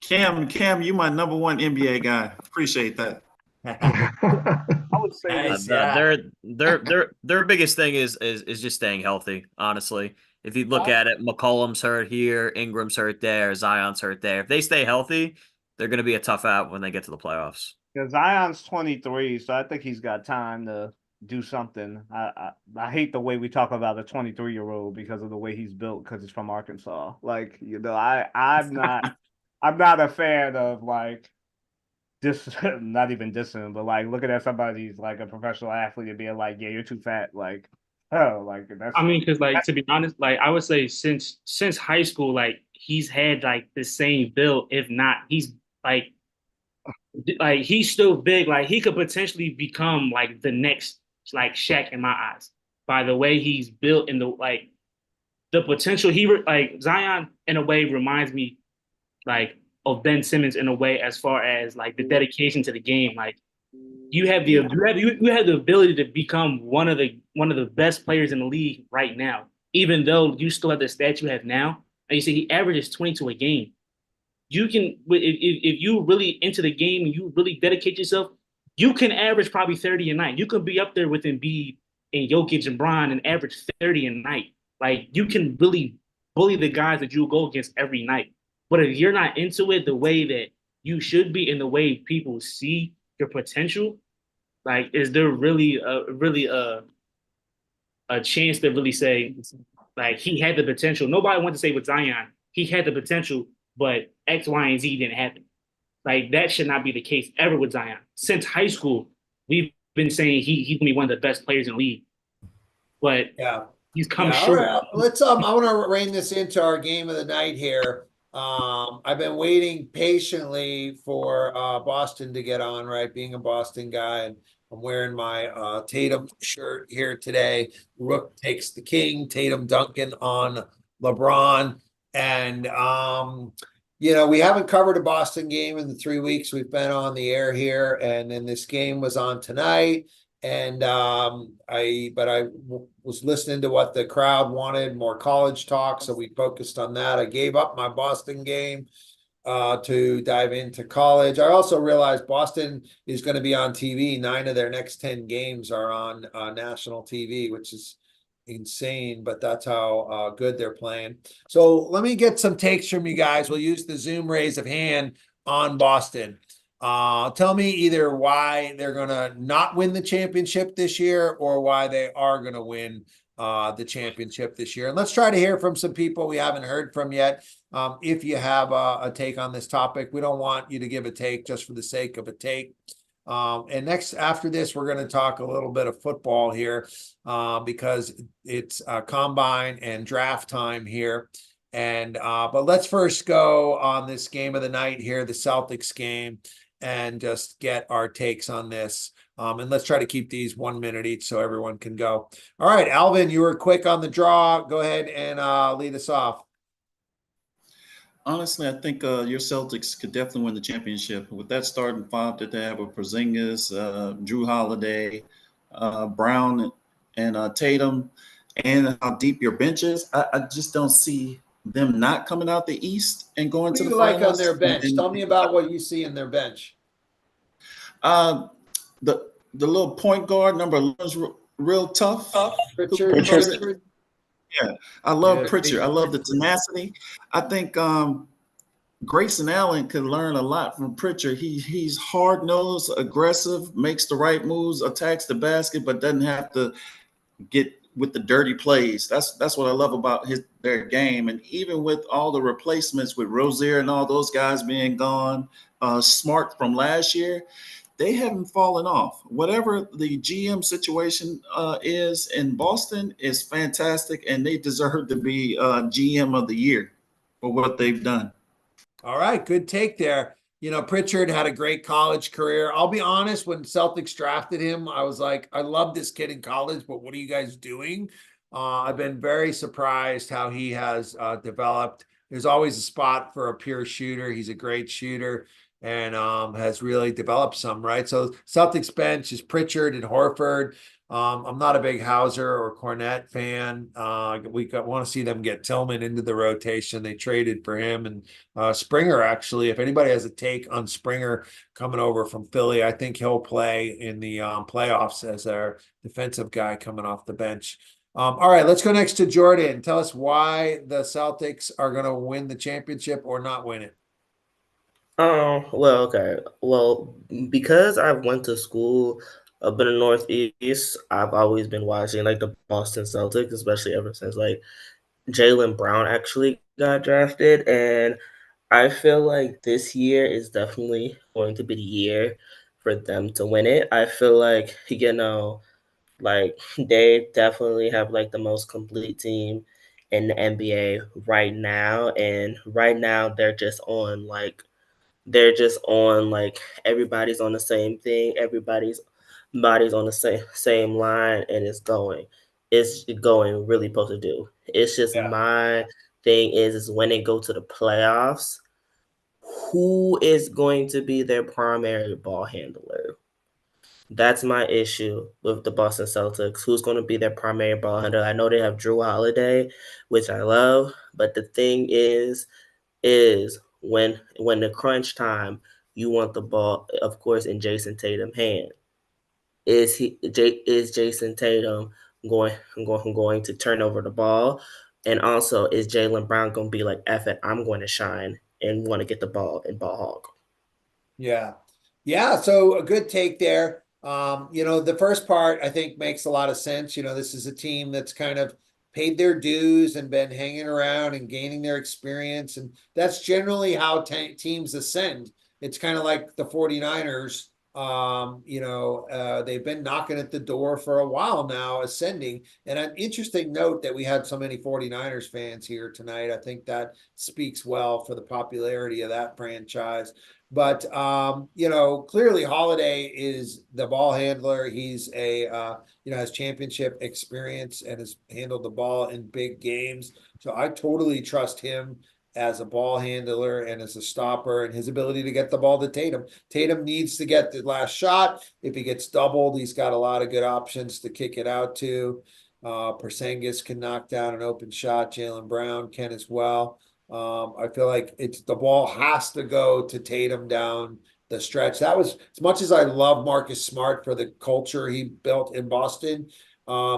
Cam, you my number one NBA guy. Appreciate that. I would say Nice, Their biggest thing is just staying healthy. Honestly, if you look at it, McCollum's hurt here, Ingram's hurt there, Zion's hurt there. If they stay healthy, they're going to be a tough out when they get to the playoffs. Because Zion's 23, so I think he's got time to do something. I hate the way we talk about a 23-year-old because of the way he's built because he's from Arkansas. Like, you know, I'm not a fan of like not even dissing, but like looking at somebody who's like a professional athlete and being like, yeah, you're too fat. Like, oh, like that's. I mean, because like to be honest, like I would say since high school, like he's had like the same build. If not, he's like he's still big. Like he could potentially become like the next like Shaq in my eyes by the way he's built and the potential. Like Zion in a way reminds me like of Ben Simmons in a way as far as like the dedication to the game. Like you have the ability to become one of the best players in the league right now, even though you still have the stats you have now. And you say he averages 22 a game. You can if you really into the game and you really dedicate yourself, you can average probably 30 a night. You can be up there with Embiid and Jokic and Bron and average 30 a night. Like you can really bully the guys that you go against every night. But if you're not into it the way that you should be and the way people see your potential, like is there really a chance to really say like he had the potential? Nobody wants to say with Zion, he had the potential, but X, Y, and Z didn't happen. Like that should not be the case ever with Zion. Since high school, we've been saying he's gonna be one of the best players in the league. But he's come short. All right. Let's I want to rein this into our game of the night here. I've been waiting patiently for Boston to get on, right? Being a Boston guy, and I'm wearing my Tatum shirt here today. Rook takes the king, Tatum Duncan on LeBron. And you know, we haven't covered a Boston game in the 3 weeks we've been on the air here, and then this game was on tonight. And I was listening to what the crowd wanted, more college talk, so we focused on that. I gave up my Boston game to dive into college. I also realized Boston is going to be on TV. 9 of their next 10 games are on national TV, which is insane, but that's how good they're playing. So let me get some takes from you guys. We'll use the Zoom raise of hand on Boston. Tell me either why they're going to not win the championship this year or why they are going to win the championship this year. And let's try to hear from some people we haven't heard from yet. If you have a take on this topic, we don't want you to give a take just for the sake of a take. And next, after this, we're going to talk a little bit of football here because it's combine and draft time here. And but let's first go on this game of the night here, the Celtics game, and just get our takes on this. And let's try to keep these 1 minute each so everyone can go. All right, Alvin, you were quick on the draw. Go ahead and lead us off. Honestly, I think your Celtics could definitely win the championship with that starting five that they have with Porzingis, Drew Holiday, Brown, and Tatum, and how deep your bench is. I just don't see them not coming out the East and going What to do the you like on finals. their bench? Tell me about what you see in their bench. Uh, the little point guard number 11 is real tough. Pritchard. Yeah, I love Yeah. Pritchard. I love the tenacity. I think Grayson Allen could learn a lot from Pritchard. He's hard nosed, aggressive, makes the right moves, attacks the basket, but doesn't have to get with the dirty plays. That's what I love about their game. And even with all the replacements with Rozier and all those guys being gone, Smart from last year, they haven't fallen off. Whatever the GM situation is in Boston is fantastic, and they deserve to be GM of the year for what they've done. All right, good take there. You know, Pritchard had a great college career. I'll be honest, when Celtics drafted him, I was like, I love this kid in college, but what are you guys doing? I've been very surprised how he has developed. There's always a spot for a pure shooter. He's a great shooter and has really developed some, right? So Celtics bench is Pritchard and Horford. I'm not a big Hauser or Cornette fan. We want to see them get Tillman into the rotation. They traded for him and Springer, actually. If anybody has a take on Springer coming over from Philly, I think he'll play in the playoffs as our defensive guy coming off the bench. All right, let's go next to Jordan. Tell us why the Celtics are going to win the championship or not win it. Well, okay. Well, because I went to school up in the Northeast, I've always been watching like the Boston Celtics, especially ever since like Jaylen Brown actually got drafted. And I feel like this year is definitely going to be the year for them to win it. I feel like, like they definitely have like the most complete team in the NBA right now. And right now they're just on like everybody's on the same thing. Everybody's body's on the same line, and it's going really supposed to do. It's just my thing is when they go to the playoffs, who is going to be their primary ball handler? That's my issue with the Boston Celtics. Who's going to be their primary ball handler? I know they have Drew Holiday, which I love, but the thing is when the crunch time, you want the ball, of course, in Jason Tatum's hand. Is Jason Tatum going to turn over the ball? And also, is Jaylen Brown going to be like, F it, I'm going to shine and want to get the ball and ball hog? Yeah. Yeah. So a good take there. The first part I think makes a lot of sense. This is a team that's kind of paid their dues and been hanging around and gaining their experience. And that's generally how teams ascend. It's kind of like the 49ers. They've been knocking at the door for a while now, ascending. And an interesting note that we had so many 49ers fans here tonight. I think that speaks well for the popularity of that franchise. But clearly Holiday is the ball handler. He's has championship experience and has handled the ball in big games. So I totally trust him as a ball handler and as a stopper and his ability to get the ball to Tatum. Tatum needs to get the last shot. If he gets doubled, he's got a lot of good options to kick it out to. Porzingis can knock down an open shot. Jaylen Brown can as well. I feel like the ball has to go to Tatum down the stretch. That was, as much as I love Marcus Smart for the culture he built in Boston,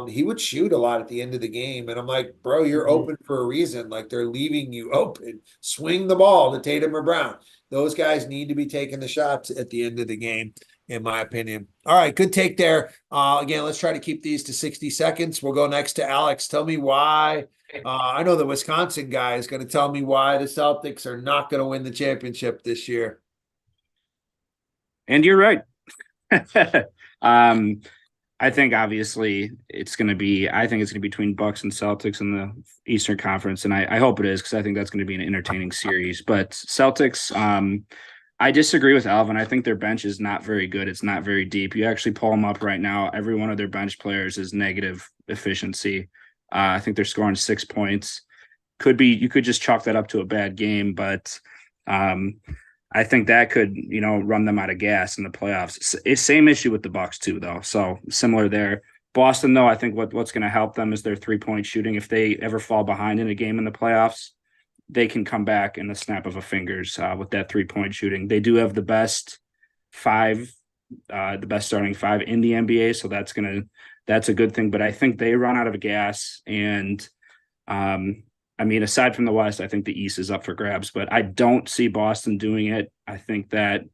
he would shoot a lot at the end of the game. And I'm like, bro, you're open for a reason. Like, they're leaving you open. Swing the ball to Tatum or Brown. Those guys need to be taking the shots at the end of the game, in my opinion. All right, good take there. Again, let's try to keep these to 60 seconds. We'll go next to Alex. Tell me why. I know the Wisconsin guy is going to tell me why the Celtics are not going to win the championship this year. And you're right. I think obviously it's going to be between Bucks and Celtics in the Eastern Conference. And I hope it is, because I think that's going to be an entertaining series. But Celtics, I disagree with Alvin. I think their bench is not very good. It's not very deep. You actually pull them up right now. Every one of their bench players is negative efficiency. I think they're scoring 6 points. you could just chalk that up to a bad game, but I think that could, run them out of gas in the playoffs. Same issue with the Bucks too, though. So similar there. Boston, though, I think what's going to help them is their 3-point shooting. If they ever fall behind in a game in the playoffs, they can come back in the snap of a fingers with that 3-point shooting. They do have the best starting five in the NBA, so that's a good thing. But I think they run out of gas, and aside from the West, I think the East is up for grabs. But I don't see Boston doing it. I think that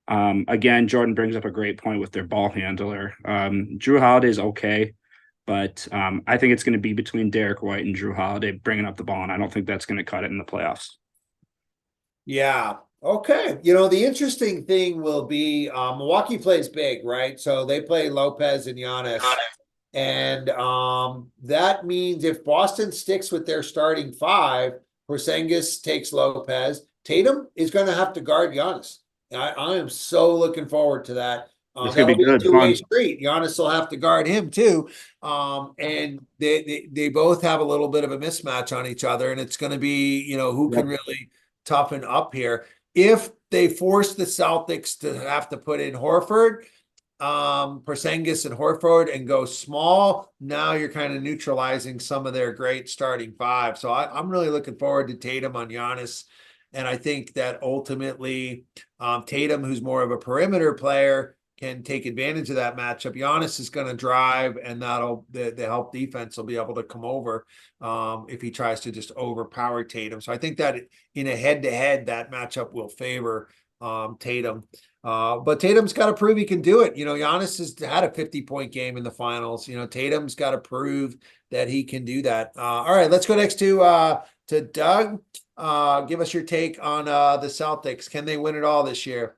again, Jordan brings up a great point with their ball handler. Drew Holiday's okay. But I think it's going to be between Derek White and Drew Holiday bringing up the ball, and I don't think that's going to cut it in the playoffs. Yeah. Okay. The interesting thing will be Milwaukee plays big, right? So they play Lopez and Giannis. And that means if Boston sticks with their starting five, Porzingis takes Lopez, Tatum is going to have to guard Giannis. I am so looking forward to that. It's going to be a good. two-way street. Giannis will have to guard him too. And they both have a little bit of a mismatch on each other. And it's going to be, who can really toughen up here. If they force the Celtics to have to put in Horford, Porzingis and Horford and go small, now you're kind of neutralizing some of their great starting five. So I'm really looking forward to Tatum on Giannis. And I think that ultimately Tatum, who's more of a perimeter player, can take advantage of that matchup. Giannis is going to drive, and the help defense will be able to come over if he tries to just overpower Tatum. So I think that in a head-to-head, that matchup will favor Tatum. But Tatum's got to prove he can do it. Giannis has had a 50-point game in the finals. Tatum's got to prove that he can do that. All right, let's go next to Doug. Give us your take on the Celtics. Can they win it all this year?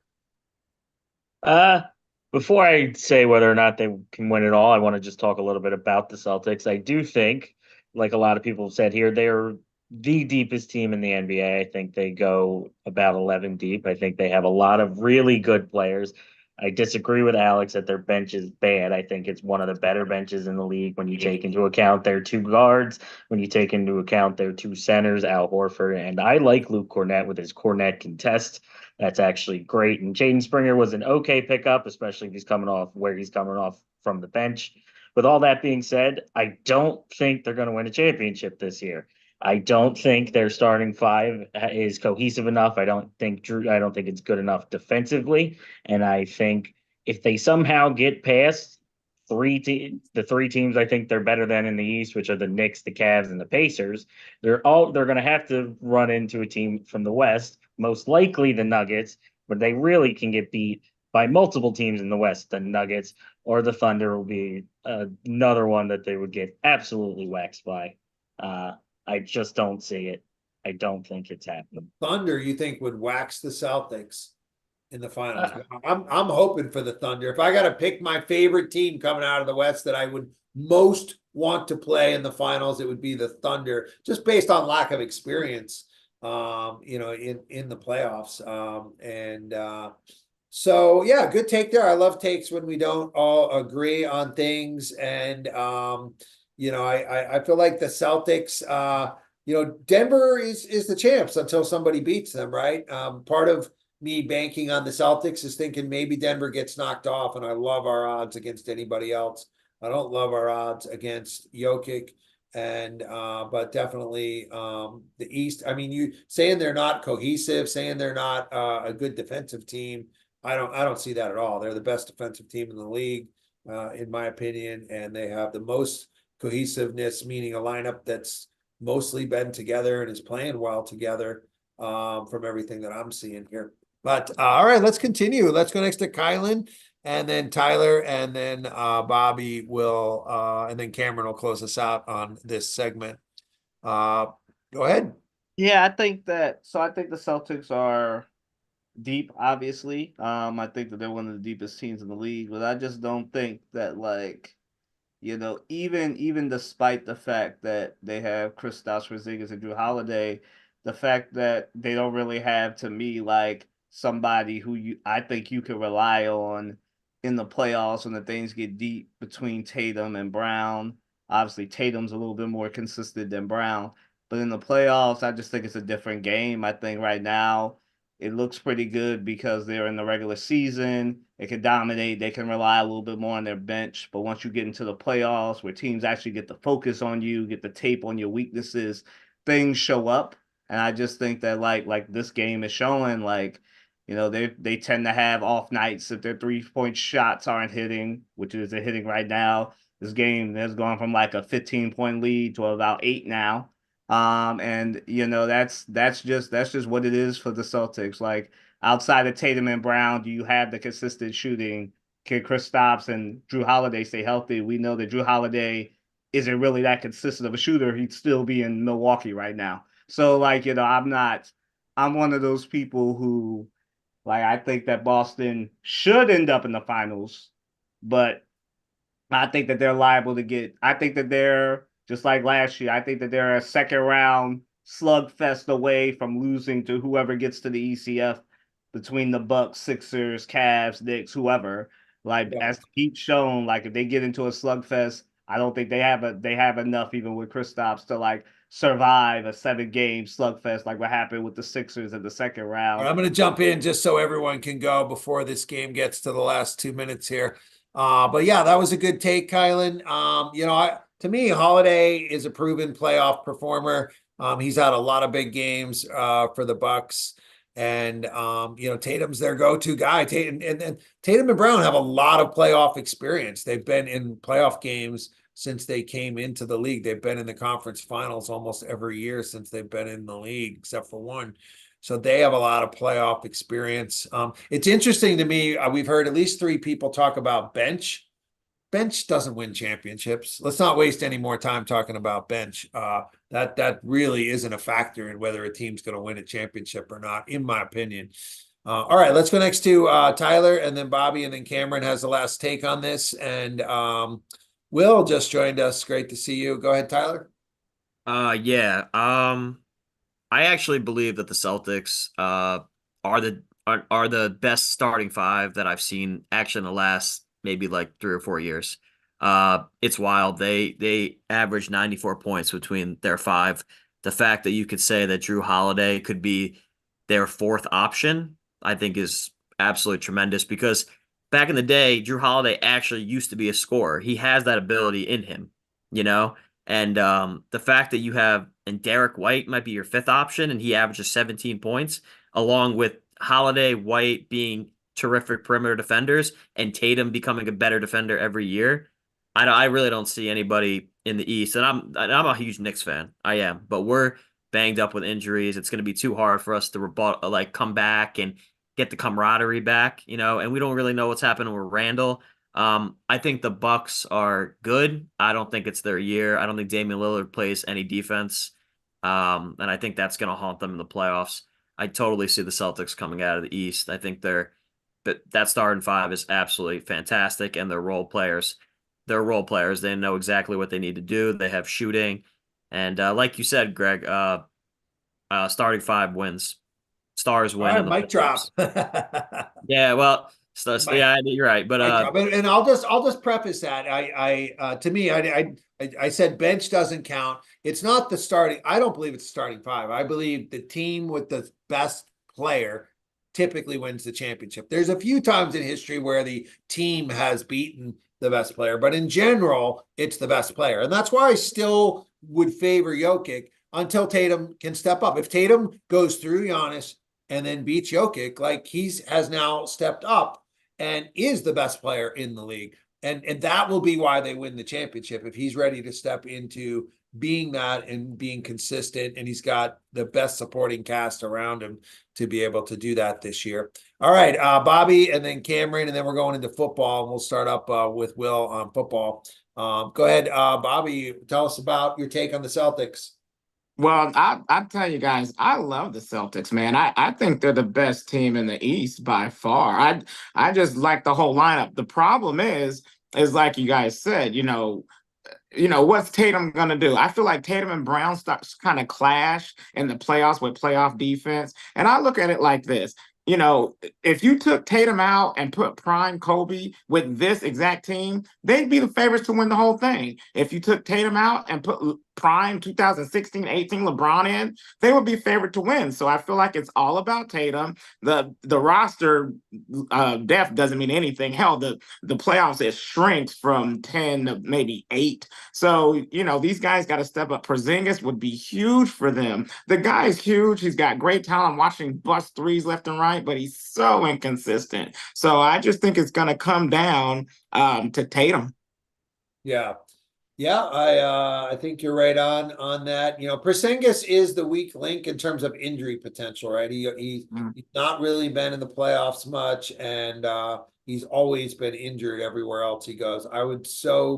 Before I say whether or not they can win it all, I want to just talk a little bit about the Celtics. I do think, like a lot of people have said here, they're the deepest team in the NBA. I think they go about 11 deep. I think they have a lot of really good players. I disagree with Alex that their bench is bad. I think it's one of the better benches in the league when you take into account their two guards, when you take into account their two centers, Al Horford, and I like Luke Cornett with his Cornett contest. That's actually great. And Jaden Springer was an okay pickup, especially if he's coming off from the bench. With all that being said, I don't think they're going to win a championship this year. I don't think their starting five is cohesive enough. I don't think it's good enough defensively. And I think if they somehow get past the three teams I think they're better than in the East, which are the Knicks, the Cavs, and the Pacers, they're going to have to run into a team from the West, most likely the Nuggets, but they really can get beat by multiple teams in the West. The Nuggets or the Thunder will be another one that they would get absolutely waxed by. I just don't see it. I don't think it's happening. Thunder, you think, would wax the Celtics in the finals? I'm hoping for the Thunder. If I got to pick my favorite team coming out of the West that I would most want to play in the finals, it would be the Thunder, just based on lack of experience, in the playoffs. So yeah, good take there. I love takes when we don't all agree on things, and I feel like the Celtics, Denver is the champs until somebody beats them, right? Part of me banking on the Celtics is thinking maybe Denver gets knocked off, and I love our odds against anybody else. I don't love our odds against Jokic, but definitely the East. I mean, you saying they're not cohesive, saying they're not a good defensive team. I don't see that at all. They're the best defensive team in the league, in my opinion, and they have the most cohesiveness, meaning a lineup that's mostly been together and is playing well together, from everything that I'm seeing here. But all right, let's continue. Let's go next to Kylan, and then Tyler, and then Bobby will, and then Cameron will close us out on this segment. Go ahead. Yeah, I think the Celtics are deep, obviously. I think that they're one of the deepest teams in the league, but I just don't think that, even despite the fact that they have Kristaps Porzingis and Drew Holiday, the fact that they don't really have, to me, somebody who I think you can rely on in the playoffs when the things get deep between Tatum and Brown. Obviously, Tatum's a little bit more consistent than Brown. But in the playoffs, I just think it's a different game. I think right now it looks pretty good because they're in the regular season. They can dominate. They can rely a little bit more on their bench. But once you get into the playoffs where teams actually get the focus on you, get the tape on your weaknesses, things show up. And I just think that like this game is showing, like, they tend to have off nights if their 3-point shots aren't hitting, which is they're hitting right now. This game has gone from like a 15-point lead to about 8 now. And that's just what it is for the Celtics. Like, outside of Tatum and Brown, do you have the consistent shooting? Can Kristaps and Drew Holiday stay healthy? We know that Drew Holiday isn't really that consistent of a shooter. He'd still be in Milwaukee right now. So I'm one of those people who, like, I think that Boston should end up in the finals, but I think that they're liable to I think that they're just like last year. I think that they're a second round slugfest away from losing to whoever gets to the ECF between the Bucks, Sixers, Cavs, Knicks, whoever. Like, as Heat shown, like, if they get into a slugfest, I don't think they have enough, even with Kristaps, to like survive a 7-game slugfest like what happened with the Sixers in the second round. All right, I'm going to jump in just so everyone can go before this game gets to the last 2 minutes here. But yeah, that was a good take, Kylan. To me, Holiday is a proven playoff performer. He's had a lot of big games for the Bucks, and Tatum's their go-to guy. Tatum and Brown have a lot of playoff experience. They've been in playoff games since they came into the league. They've been in the conference finals almost every year since they've been in the league, except for one. So they have a lot of playoff experience. It's interesting to me. We've heard at least 3 people talk about bench. Bench doesn't win championships. Let's not waste any more time talking about bench. That really isn't a factor in whether a team's going to win a championship or not, in my opinion. All right, let's go next to Tyler, and then Bobby, and then Cameron has the last take on this. And Will just joined us. Great to see you. Go ahead, Tyler. Yeah. I actually believe that the Celtics are the best starting 5 that I've seen actually in the last maybe like 3 or 4 years. It's wild. They average 94 points between their 5. The fact that you could say that Drew Holiday could be their 4th option, I think, is absolutely tremendous, because back in the day, Drew Holiday actually used to be a scorer. He has that ability in him, And the fact that you have, and Derek White might be your 5th option, and he averages 17 points, along with Holiday, White being terrific perimeter defenders, and Tatum becoming a better defender every year. I really don't see anybody in the East, and I'm a huge Knicks fan. I am, but we're banged up with injuries. It's going to be too hard for us to come back and get the camaraderie back, and we don't really know what's happening with Randall. I think the Bucks are good. I don't think it's their year. I don't think Damian Lillard plays any defense. And I think that's going to haunt them in the playoffs. I totally see the Celtics coming out of the East. I think that starting 5 is absolutely fantastic, and they're role players. They're role players. They know exactly what they need to do. They have shooting. And like you said, Greg, starting 5 wins. Stars win. All right, mic drop. Yeah, well, yeah, you're right. But and I'll just preface that. I said bench doesn't count. It's not the starting. I don't believe it's the starting 5. I believe the team with the best player typically wins the championship. There's a few times in history where the team has beaten the best player, but in general, it's the best player. And that's why I still would favor Jokic until Tatum can step up. If Tatum goes through Giannis and then beats Jokic, like has now stepped up and is the best player in the league. And that will be why they win the championship, if he's ready to step into being that and being consistent, and he's got the best supporting cast around him to be able to do that this year. All right, Bobby, and then Cameron, and then we're going into football, and we'll start up with Will on football. Go ahead, Bobby, tell us about your take on the Celtics. Well, I'll tell you guys, I love the Celtics, man. I think they're the best team in the East by far. I just like the whole lineup. The problem is like you guys said, what's Tatum going to do? I feel like Tatum and Brown kind of clash in the playoffs with playoff defense. And I look at it like this. If you took Tatum out and put prime Kobe with this exact team, they'd be the favorites to win the whole thing. If you took Tatum out and put prime 2016-18 LeBron in, they would be favored to win. So I feel like it's all about Tatum. The roster depth doesn't mean anything. Hell, the playoffs, it shrinks from 10 to maybe 8. So, these guys got to step up. Porzingis would be huge for them. The guy is huge. He's got great talent. I'm watching bust threes left and right, but he's so inconsistent. So I just think it's going to come down to Tatum. Yeah. Yeah, I think you're right on that. Porzingis is the weak link in terms of injury potential, right? He's not really been in the playoffs much, and he's always been injured everywhere else he goes. I would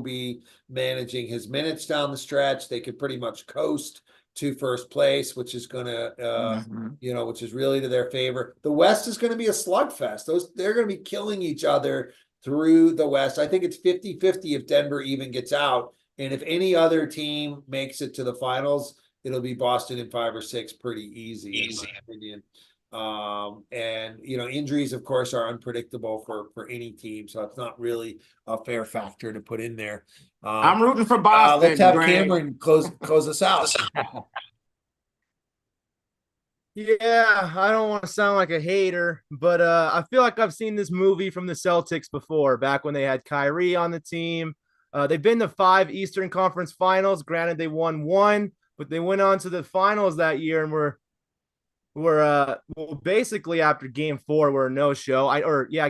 be managing his minutes down the stretch. They could pretty much coast to first place, which is going to, which is really to their favor. The West is going to be a slugfest. They're going to be killing each other through the West. I think it's 50-50 if Denver even gets out. And if any other team makes it to the finals, it'll be Boston in 5 or 6 pretty easy. In my opinion. And injuries, of course, are unpredictable for any team. So it's not really a fair factor to put in there. I'm rooting for Boston. Let's have Greg. Cameron close us out. Yeah, I don't want to sound like a hater, but I feel like I've seen this movie from the Celtics before, back when they had Kyrie on the team. They've been to 5 Eastern Conference Finals. Granted, they won 1, but they went on to the finals that year and were basically after Game 4 were a no-show.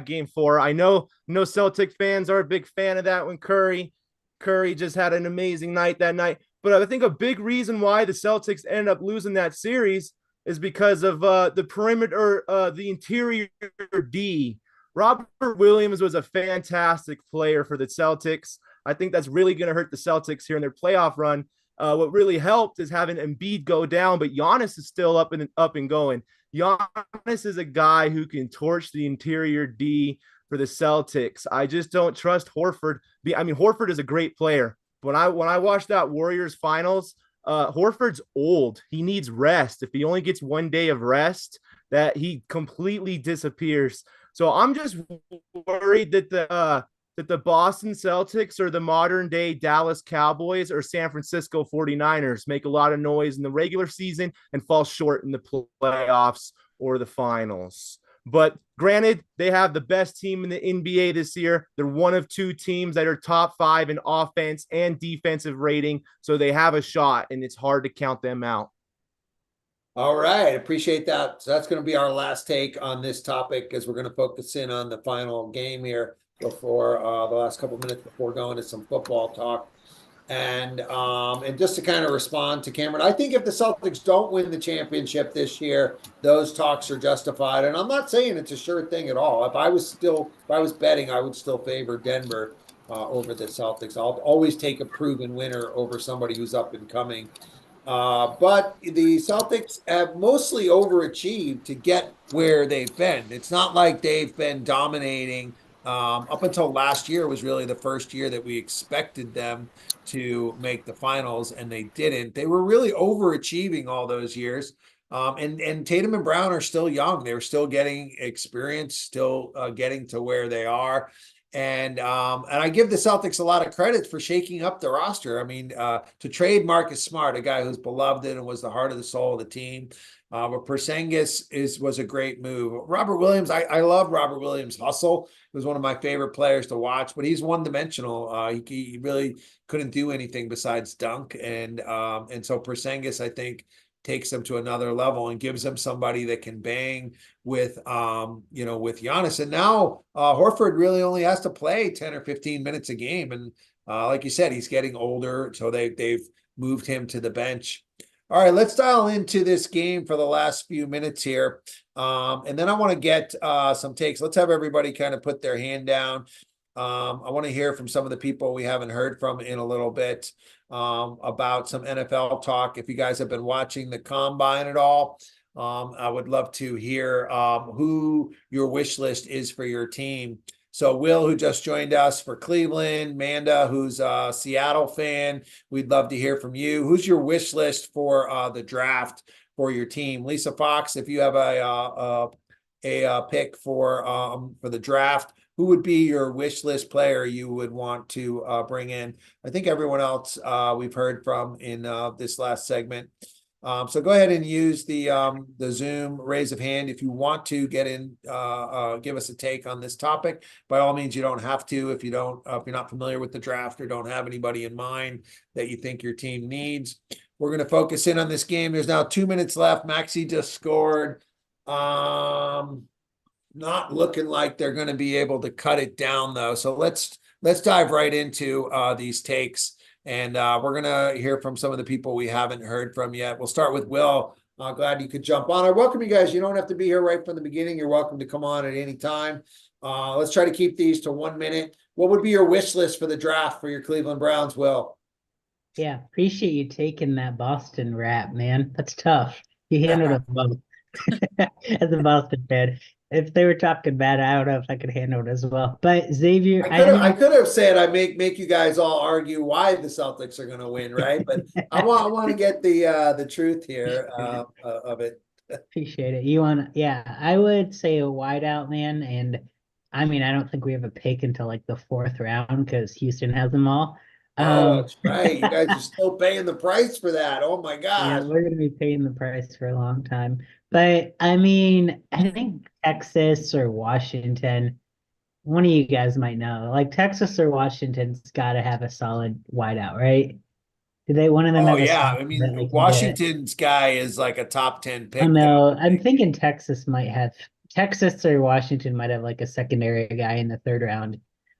Game 4. I know Celtic fans are a big fan of that when Curry just had an amazing night that night. But I think a big reason why the Celtics ended up losing that series is because of the perimeter, the interior D. Robert Williams was a fantastic player for the Celtics. I think that's really going to hurt the Celtics here in their playoff run. What really helped is having Embiid go down, but Giannis is still up and going. Giannis is a guy who can torch the interior D for the Celtics. I just don't trust Horford. Horford is a great player. When I watched that Warriors finals, Horford's old. He needs rest. If he only gets 1 day of rest, that he completely disappears. So I'm just worried that the Boston Celtics or the modern day Dallas Cowboys or San Francisco 49ers make a lot of noise in the regular season and fall short in the playoffs or the finals. But granted, they have the best team in the NBA this year. They're one of 2 teams that are top 5 in offense and defensive rating. So they have a shot, and it's hard to count them out. All right. Appreciate that. So that's going to be our last take on this topic, as we're going to focus in on the final game here before the last couple minutes before going to some football talk. And just to kind of respond to Cameron, I think if the Celtics don't win the championship this year, those talks are justified. And I'm not saying it's a sure thing at all. If I was betting, I would still favor Denver over the Celtics. I'll always take a proven winner over somebody who's up and coming. But the Celtics have mostly overachieved to get where they've been. It's not like they've been dominating. Up until last year was really the first year that we expected them to make the finals, and they didn't. They were really overachieving all those years. And Tatum and Brown are still young. They're still getting experience, still getting to where they are. And I give the Celtics a lot of credit for shaking up the roster. I mean, to trade Marcus Smart, a guy who's beloved and was the heart of the soul of the team. But Porzingis was a great move. Robert Williams, I love Robert Williams' hustle. He was one of my favorite players to watch, but he's one-dimensional. He really couldn't do anything besides dunk. And so Porzingis, I think, takes them to another level and gives them somebody that can bang with with Giannis. And now Horford really only has to play 10 or 15 minutes a game. And like you said, he's getting older, so they've moved him to the bench. All right, let's dial into this game for the last few minutes here. And then I want to get some takes. Let's have everybody kind of put their hand down. I want to hear from some of the people we haven't heard from in a little bit about some NFL talk. If you guys have been watching the Combine at all, I would love to hear who your wish list is for your team. So Will, who just joined us for Cleveland, Manda, who's a Seattle fan, we'd love to hear from you. Who's your wish list for the draft for your team? Lisa Fox, if you have a pick for the draft, who would be your wish list player you would want to bring in? I think everyone else we've heard from in this last segment. So go ahead and use the Zoom raise of hand if you want to get in, give us a take on this topic. By all means, you don't have to if you're not familiar with the draft or don't have anybody in mind that you think your team needs. We're going to focus in on this game. There's now 2 minutes left. Maxey just scored. Not looking like they're going to be able to cut it down though. So let's dive right into these takes. And we're going to hear from some of the people we haven't heard from yet. We'll start with Will. Glad you could jump on. I welcome you guys. You don't have to be here right from the beginning. You're welcome to come on at any time. Let's try to keep these to 1 minute. What would be your wish list for the draft for your Cleveland Browns, Will? Yeah, appreciate you taking that Boston rap, man. That's tough. You handled it well. As a Boston fan. If they were talking bad, I don't know if I could handle it as well. But Xavier, I could have said I make you guys all argue why the Celtics are going to win, right? But I want to get the truth here of it. Appreciate it. Yeah, I would say a wideout, man. And I mean, I don't think we have a pick until like the 4th round because Houston has them all. Oh, that's right. You guys are still paying the price for that. Oh my gosh. Yeah, we're going to be paying the price for a long time. But I mean, I think Texas or Washington, one of you guys might know, like Texas or Washington's got to have a solid wideout, right? Do they, one of them? Oh have a yeah. solid I that mean, they can get? Washington's guy is like a top 10 pick. Oh no, I'm thinking Texas or Washington might have like a secondary guy in the 3rd round.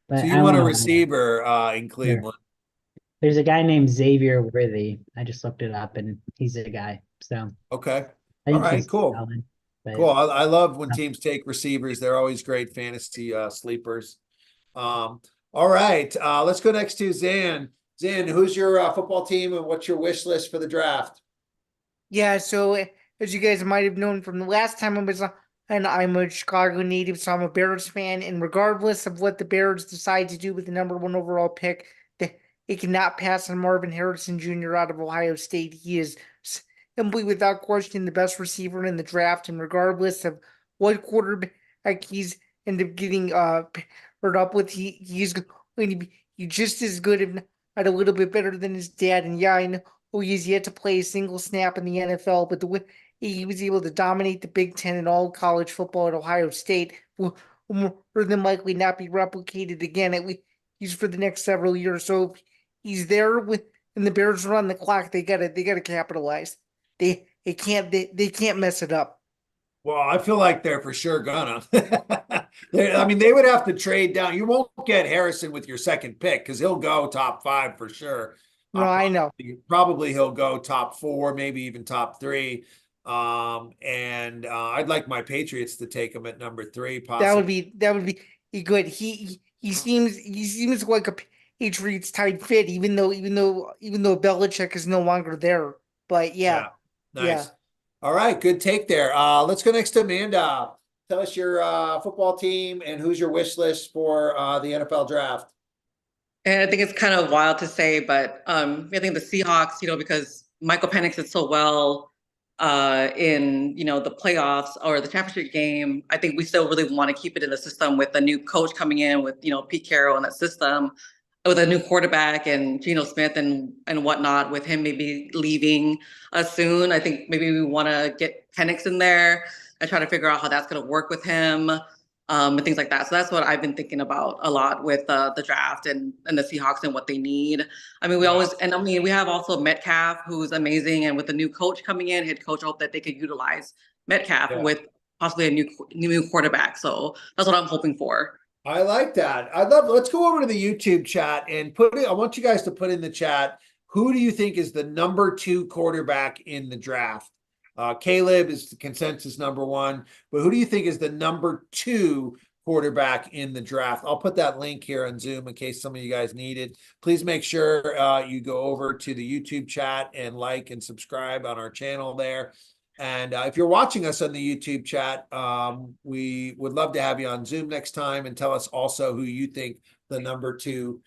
But So I you don't want a know. receiver in Cleveland? There's a guy named Xavier Worthy. I just looked it up and he's a guy. So Okay. I think All right, he's cool. solid, but Cool. I love when teams take receivers. They're always great fantasy sleepers. All right. Let's go next to Zan. Zan, who's your football team and what's your wish list for the draft? Yeah, so as you guys might have known from the last time I was on, and I'm a Chicago native, so I'm a Bears fan. And regardless of what the Bears decide to do with the #1 overall pick, it cannot pass on Marvin Harrison Jr. out of Ohio State. He is simply, without question, the best receiver in the draft. And regardless of what quarterback he's end up getting paired up with, he's going to be just as good, if not a little bit better than his dad. And yeah, I know he's yet to play a single snap in the NFL, but the way he was able to dominate the Big Ten and all college football at Ohio State will more than likely not be replicated again, at least for the next several years. So if he's there and the Bears are on the clock, they gotta capitalize. They can't mess it up. Well, I feel like they're for sure gonna. I mean, they would have to trade down. You won't get Harrison with your 2nd pick because he'll go top 5 for sure. No, I know. Probably he'll go top 4, maybe even top 3. And I'd like my Patriots to take him at number 3. Possibly. That would be good. He seems like a Patriots type fit, even though Belichick is no longer there. But yeah. Nice. Yeah. All right, good take there. Let's go next to Amanda. Tell us your football team and who's your wish list for the NFL draft. And I think it's kind of wild to say, but I think the Seahawks, because Michael Penix did so well in, the playoffs or the championship game. I think we still really want to keep it in the system with a new coach coming in with, Pete Carroll in that system, with a new quarterback and Geno Smith and whatnot, with him maybe leaving soon. I think maybe we want to get Penix in there and try to figure out how that's going to work with him. And things like that. So that's what I've been thinking about a lot with the draft and the Seahawks and what they need. I mean, we have also Metcalf, who's amazing. And with the new coach coming in, head coach, I hope that they could utilize Metcalf with possibly a new quarterback. So that's what I'm hoping for. I like that. Let's go over to the YouTube chat and I want you guys to put in the chat, who do you think is the number 2 quarterback in the draft? Caleb is the consensus #1, but who do you think is the number 2 quarterback in the draft? I'll put that link here on Zoom in case some of you guys need it. Please make sure you go over to the YouTube chat and like and subscribe on our channel there. And if you're watching us on the YouTube chat, we would love to have you on Zoom next time and tell us also who you think the number 2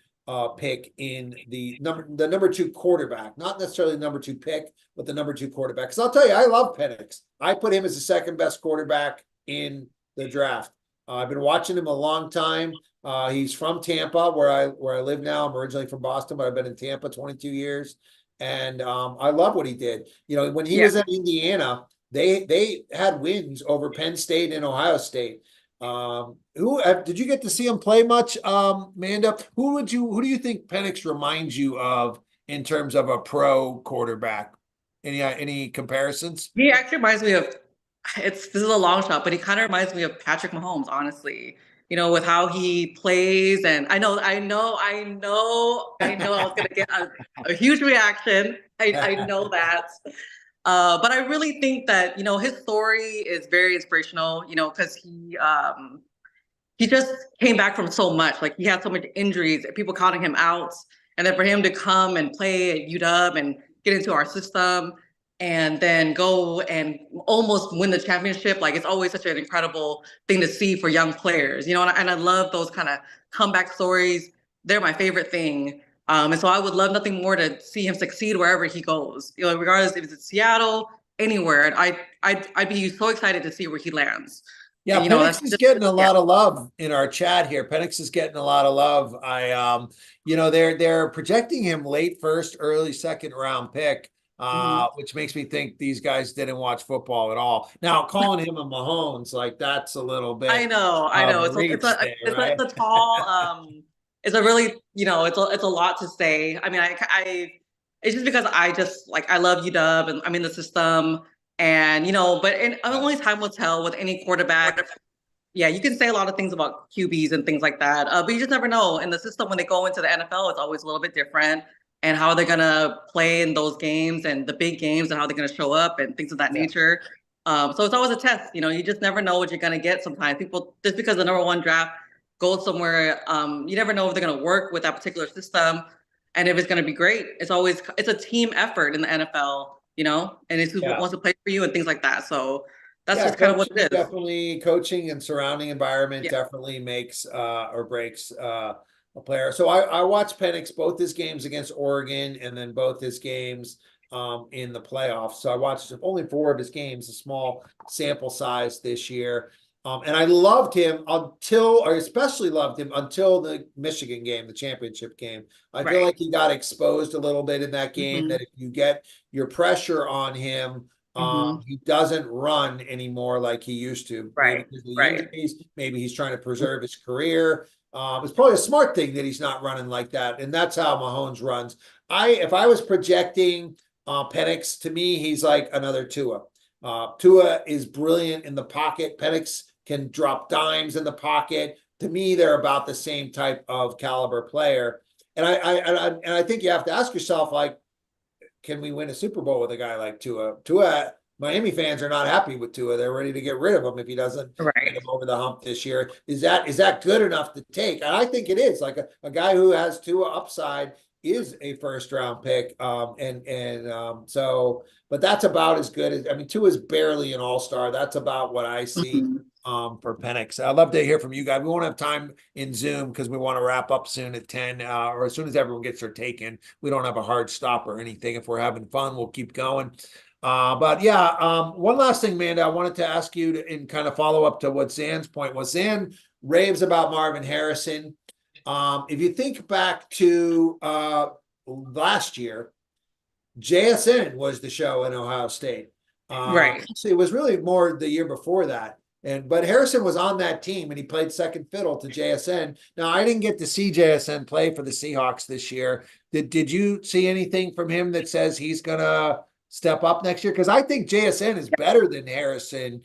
pick in the number 2 quarterback, not necessarily the number 2 pick, but the number 2 quarterback. Because I'll tell you, I love Penix. I put him as the 2nd best quarterback in the draft. I've been watching him a long time. He's from Tampa, where I live now. I'm originally from Boston, but I've been in Tampa 22 years, and I love what he did. You know, when he was at Indiana, they had wins over Penn State and Ohio State. Who did you get to see him play much, Amanda? Who do you think Penix reminds you of in terms of a pro quarterback? Any comparisons? He actually reminds me of this is a long shot, but he kind of reminds me of Patrick Mahomes, honestly. You know, with how he plays, and I know I was gonna get a huge reaction. I know that. But I really think that, you know, his story is very inspirational, you know, because he just came back from so much. Like, he had so much injuries, people counting him out. And then for him to come and play at UW and get into our system and then go and almost win the championship, like, it's always such an incredible thing to see for young players, you know, and I love those kind of comeback stories. They're my favorite thing. And so I would love nothing more to see him succeed wherever he goes, you know, regardless if it's Seattle, anywhere. And I'd be so excited to see where he lands. Yeah, And, you know, Penix is getting a lot of love in our chat here. Penix is getting a lot of love. You know, they're projecting him late first, early second round pick, which makes me think these guys didn't watch football at all. Now, calling him a Mahomes, like, that's a little bit. I know. It's a tall. It's a really, you know, it's a lot to say. I mean, it's just because I love UW and I'm in the system. And, you know, but only time will tell with any quarterback. Yeah, you can say a lot of things about QBs and things like that, but you just never know. In the system, when they go into the NFL, it's always a little bit different, and how they're gonna play in those games and the big games and how they're gonna show up and things of that nature. So it's always a test. You know, you just never know what you're gonna get. Sometimes people, just because the #1 draft goes somewhere, you never know if they're gonna work with that particular system, and if it's gonna be great. It's a team effort in the NFL. You know, and it's who wants to play for you and things like that. So that's just kind of what it is. Definitely, coaching and surrounding environment definitely makes or breaks a player. So I watched Penix both his games against Oregon and then both his games in the playoffs. So I watched only 4 of his games, a small sample size this year. And I loved him especially loved him until the Michigan game, the championship game. I feel like he got exposed a little bit in that game, that if you get your pressure on him, he doesn't run anymore like he used to. Maybe because of the injuries, maybe he's trying to preserve his career. It's probably a smart thing that he's not running like that. And that's how Mahomes runs. If I was projecting Penix, to me, he's like another Tua. Tua is brilliant in the pocket. Penix can drop dimes in the pocket. To me, they're about the same type of caliber player. And I think you have to ask yourself, like, can we win a Super Bowl with a guy like Tua? Miami fans are not happy with Tua. They're ready to get rid of him if he doesn't get him over the hump this year. Is that good enough to take? And I think it is. Like a guy who has Tua upside is a first round pick. So, but that's about as good as, I mean, Tua is barely an all-star. That's about what I see for Penix. I'd love to hear from you guys. We won't have time in Zoom because we want to wrap up soon at 10 or as soon as everyone gets their take in. We don't have a hard stop or anything. If we're having fun, we'll keep going. But yeah, one last thing, Amanda, I wanted to ask you to, in kind of follow up to what Zan's point was. Zan raves about Marvin Harrison. If you think back to last year, JSN was the show in Ohio State. It was really more the year before that. But Harrison was on that team and he played second fiddle to JSN. Now, I didn't get to see JSN play for the Seahawks this year. Did you see anything from him that says he's gonna step up next year? Because I think JSN is better than Harrison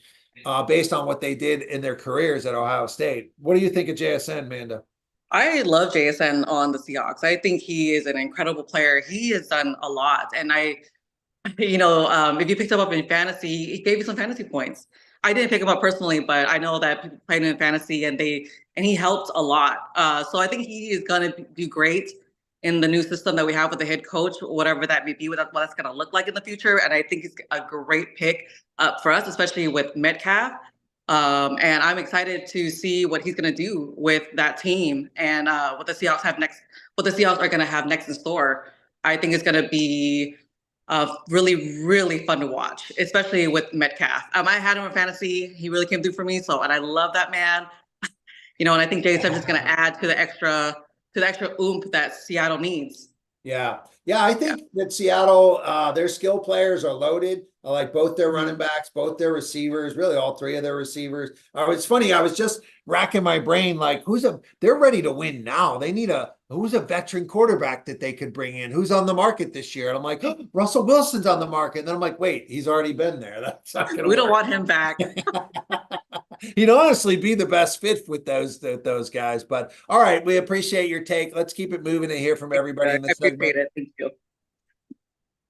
based on what they did in their careers at Ohio State. What do you think of JSN, Amanda? I love JSN on the Seahawks. I think he is an incredible player. He has done a lot. And if you picked him up in fantasy, he gave you some fantasy points. I didn't pick him up personally, but I know that people played him in fantasy and he helped a lot. So I think he is going to do great in the new system that we have with the head coach, whatever that may be, what that's going to look like in the future. And I think he's a great pick for us, especially with Metcalf. And I'm excited to see what he's going to do with that team and what the Seahawks are going to have next in store. I think it's going to be really, really fun to watch, especially with Metcalf. I had him in fantasy. He really came through for me. And I love that man. And I think Jason is going to add to the extra oomph that Seattle needs. Yeah. I think that Seattle, their skill players are loaded. I like both their running backs, both their receivers, really all three of their receivers. It's funny. I was just racking my brain, like they're ready to win now. They need who's a veteran quarterback that they could bring in? Who's on the market this year? And I'm like, oh, Russell Wilson's on the market. And then I'm like, wait, he's already been there. That's not gonna We don't work. want him back. He'd honestly be the best fit with those guys. But all right, we appreciate your take. Let's keep it moving and hear from everybody in the segment. I appreciate it. Thank you.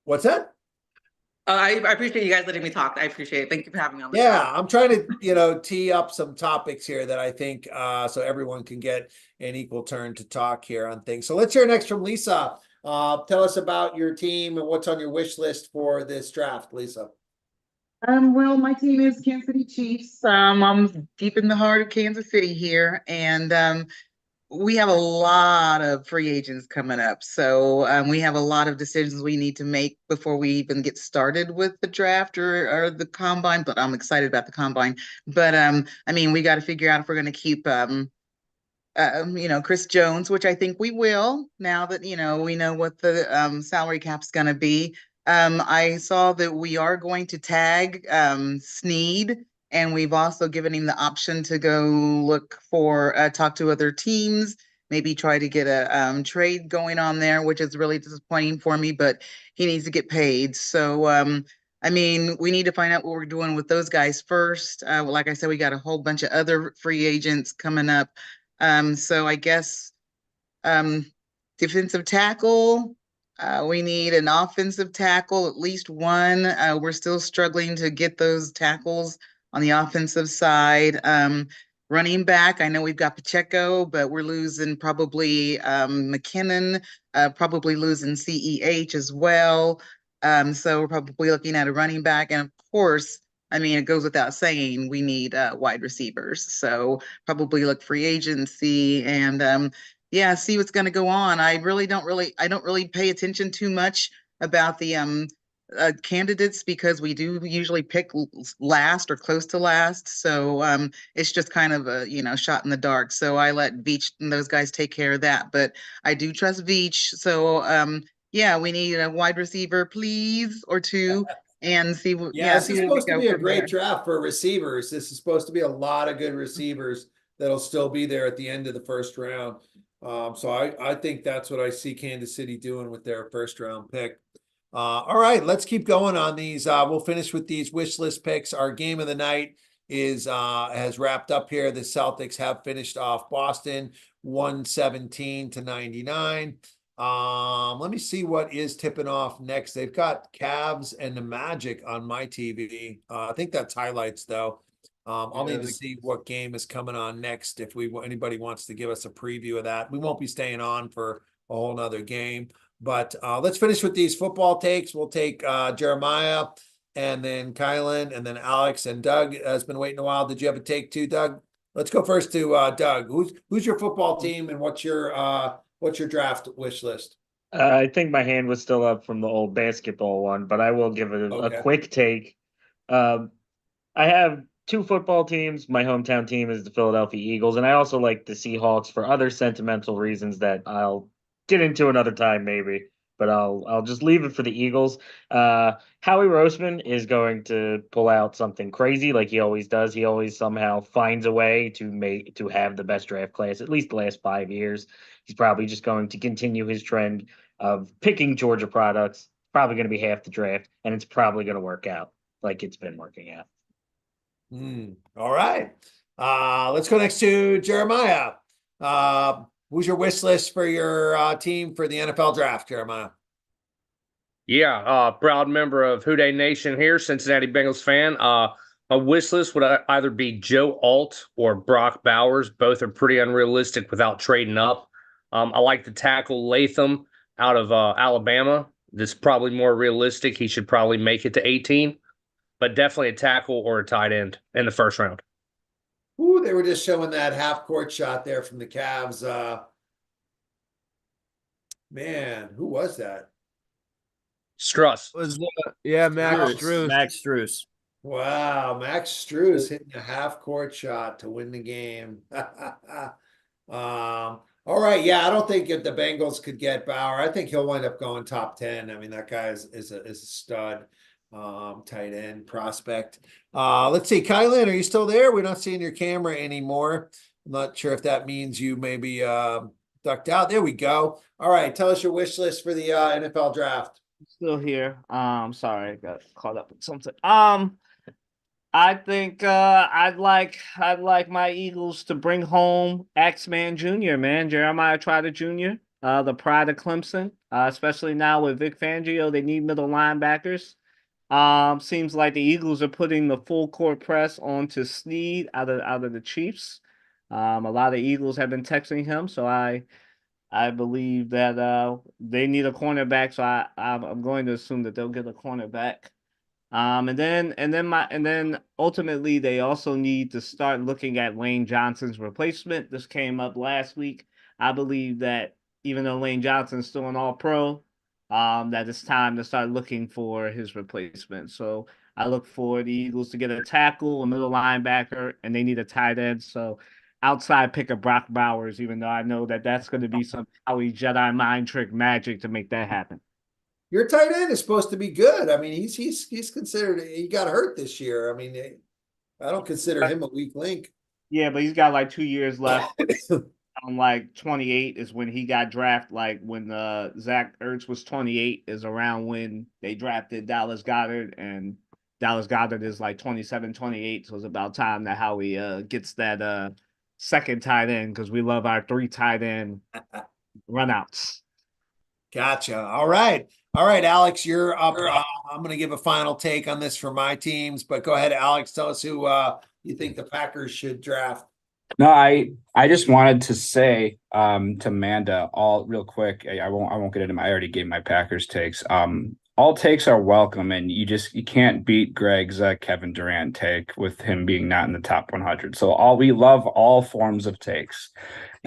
What's that? I appreciate you guys letting me talk. I appreciate it. Thank you for having me on the Yeah, show. I'm trying to, tee up some topics here that I think so everyone can get an equal turn to talk here on things. So let's hear next from Lisa. Tell us about your team and what's on your wish list for this draft, Lisa. Well, my team is Kansas City Chiefs. I'm deep in the heart of Kansas City here, and we have a lot of free agents coming up. So we have a lot of decisions we need to make before we even get started with the draft or the combine. But I'm excited about the combine. But we got to figure out if we're going to keep Chris Jones, which I think we will now that, we know what the salary cap's going to be. I saw that we are going to tag Snead, and we've also given him the option to go look for, talk to other teams, maybe try to get a trade going on there, which is really disappointing for me, but he needs to get paid. So, we need to find out what we're doing with those guys first. Like I said, we got a whole bunch of other free agents coming up. So I guess defensive tackle, we need an offensive tackle, at least one. We're still struggling to get those tackles on the offensive side. Running back, I know we've got Pacheco, but we're losing probably McKinnon, probably losing CEH as well. So we're probably looking at a running back. And of course, it goes without saying, we need wide receivers. So probably look free agency and see what's going to go on. I don't really pay attention too much about the candidates because we do usually pick last or close to last. So it's just kind of a shot in the dark. So I let Veach and those guys take care of that. But I do trust Veach. So we need a wide receiver, please, or two. And see what this is supposed to be a great draft for receivers. This is supposed to be a lot of good receivers that'll still be there at the end of the first round. So I think that's what I see Kansas City doing with their first round pick. All right, let's keep going on these. We'll finish with these wish list picks. Our game of the night has wrapped up here. The Celtics have finished off Boston 117-99. Let me see what is tipping off next. They've got Cavs and the Magic on my TV. I think that's highlights though. I'll need to see what game is coming on next. If anybody wants to give us a preview of that, we won't be staying on for a whole nother game. But let's finish with these football takes. We'll take Jeremiah and then Kylan and then Alex and Doug has been waiting a while. Did you have a take too, Doug? Let's go first to Doug. Who's your football team and what's your draft wish list? I think my hand was still up from the old basketball one, but I will give it a quick take. I have two football teams. My hometown team is the Philadelphia Eagles, and I also like the Seahawks for other sentimental reasons that I'll get into another time maybe, but I'll just leave it for the Eagles. Howie Roseman is going to pull out something crazy like he always does. He always somehow finds a way to have the best draft class, at least the last 5 years. He's probably just going to continue his trend of picking Georgia products, probably going to be half the draft, and it's probably going to work out like it's been working out. All right. Let's go next to Jeremiah. Who's your wish list for your team for the NFL draft, Jeremiah? Yeah, proud member of Who Dey Nation here, Cincinnati Bengals fan. My wish list would either be Joe Alt or Brock Bowers. Both are pretty unrealistic without trading up. I like the tackle Latham out of Alabama. This is probably more realistic. He should probably make it to 18, but definitely a tackle or a tight end in the first round. Ooh, they were just showing that half-court shot there from the Cavs. Man, who was that? Struss. Max Strus. Max Strus. Wow, Max Strus hitting a half-court shot to win the game. All right, yeah, I don't think if the Bengals could get Bauer, I think he'll wind up going top 10. I mean, that guy is a stud, tight end prospect. Let's see, Kylan, are you still there? We're not seeing your camera anymore. I'm not sure if that means you maybe ducked out. There we go. All right, tell us your wish list for the NFL draft. Still here. Sorry, I got caught up in something. I think I'd like my Eagles to bring home X-Man Jr., man, Jeremiah Trotter Jr., the pride of Clemson. Especially now with Vic Fangio, they need middle linebackers. Seems like the Eagles are putting the full court press onto Snead out of the Chiefs. A lot of Eagles have been texting him, so I believe that they need a cornerback. So I'm going to assume that they'll get a cornerback. And then ultimately they also need to start looking at Lane Johnson's replacement. This came up last week. I believe that even though Lane Johnson's still an All-Pro, that it's time to start looking for his replacement. So I look for the Eagles to get a tackle, a middle linebacker, and they need a tight end. So outside pick of Brock Bowers, even though I know that that's going to be some Howie Jedi mind trick magic to make that happen. Your tight end is supposed to be good. I mean, he's considered. He got hurt this year. I mean, I don't consider him a weak link. Yeah, but he's got like 2 years left. On like 28 is when he got drafted. Like when Zach Ertz was 28 is around when they drafted Dallas Goedert, and Dallas Goedert is like 27, 28. So it's about time that Howie gets that second tight end, because we love our 3 tight end runouts. Gotcha. All right, Alex, you're up. I'm going to give a final take on this for my teams, but go ahead, Alex. Tell us who you think the Packers should draft. No, I just wanted to say to Amanda all real quick. I won't get into I already gave my Packers takes. All takes are welcome, and you can't beat Greg's Kevin Durant take with him being not in the top 100. So we love all forms of takes,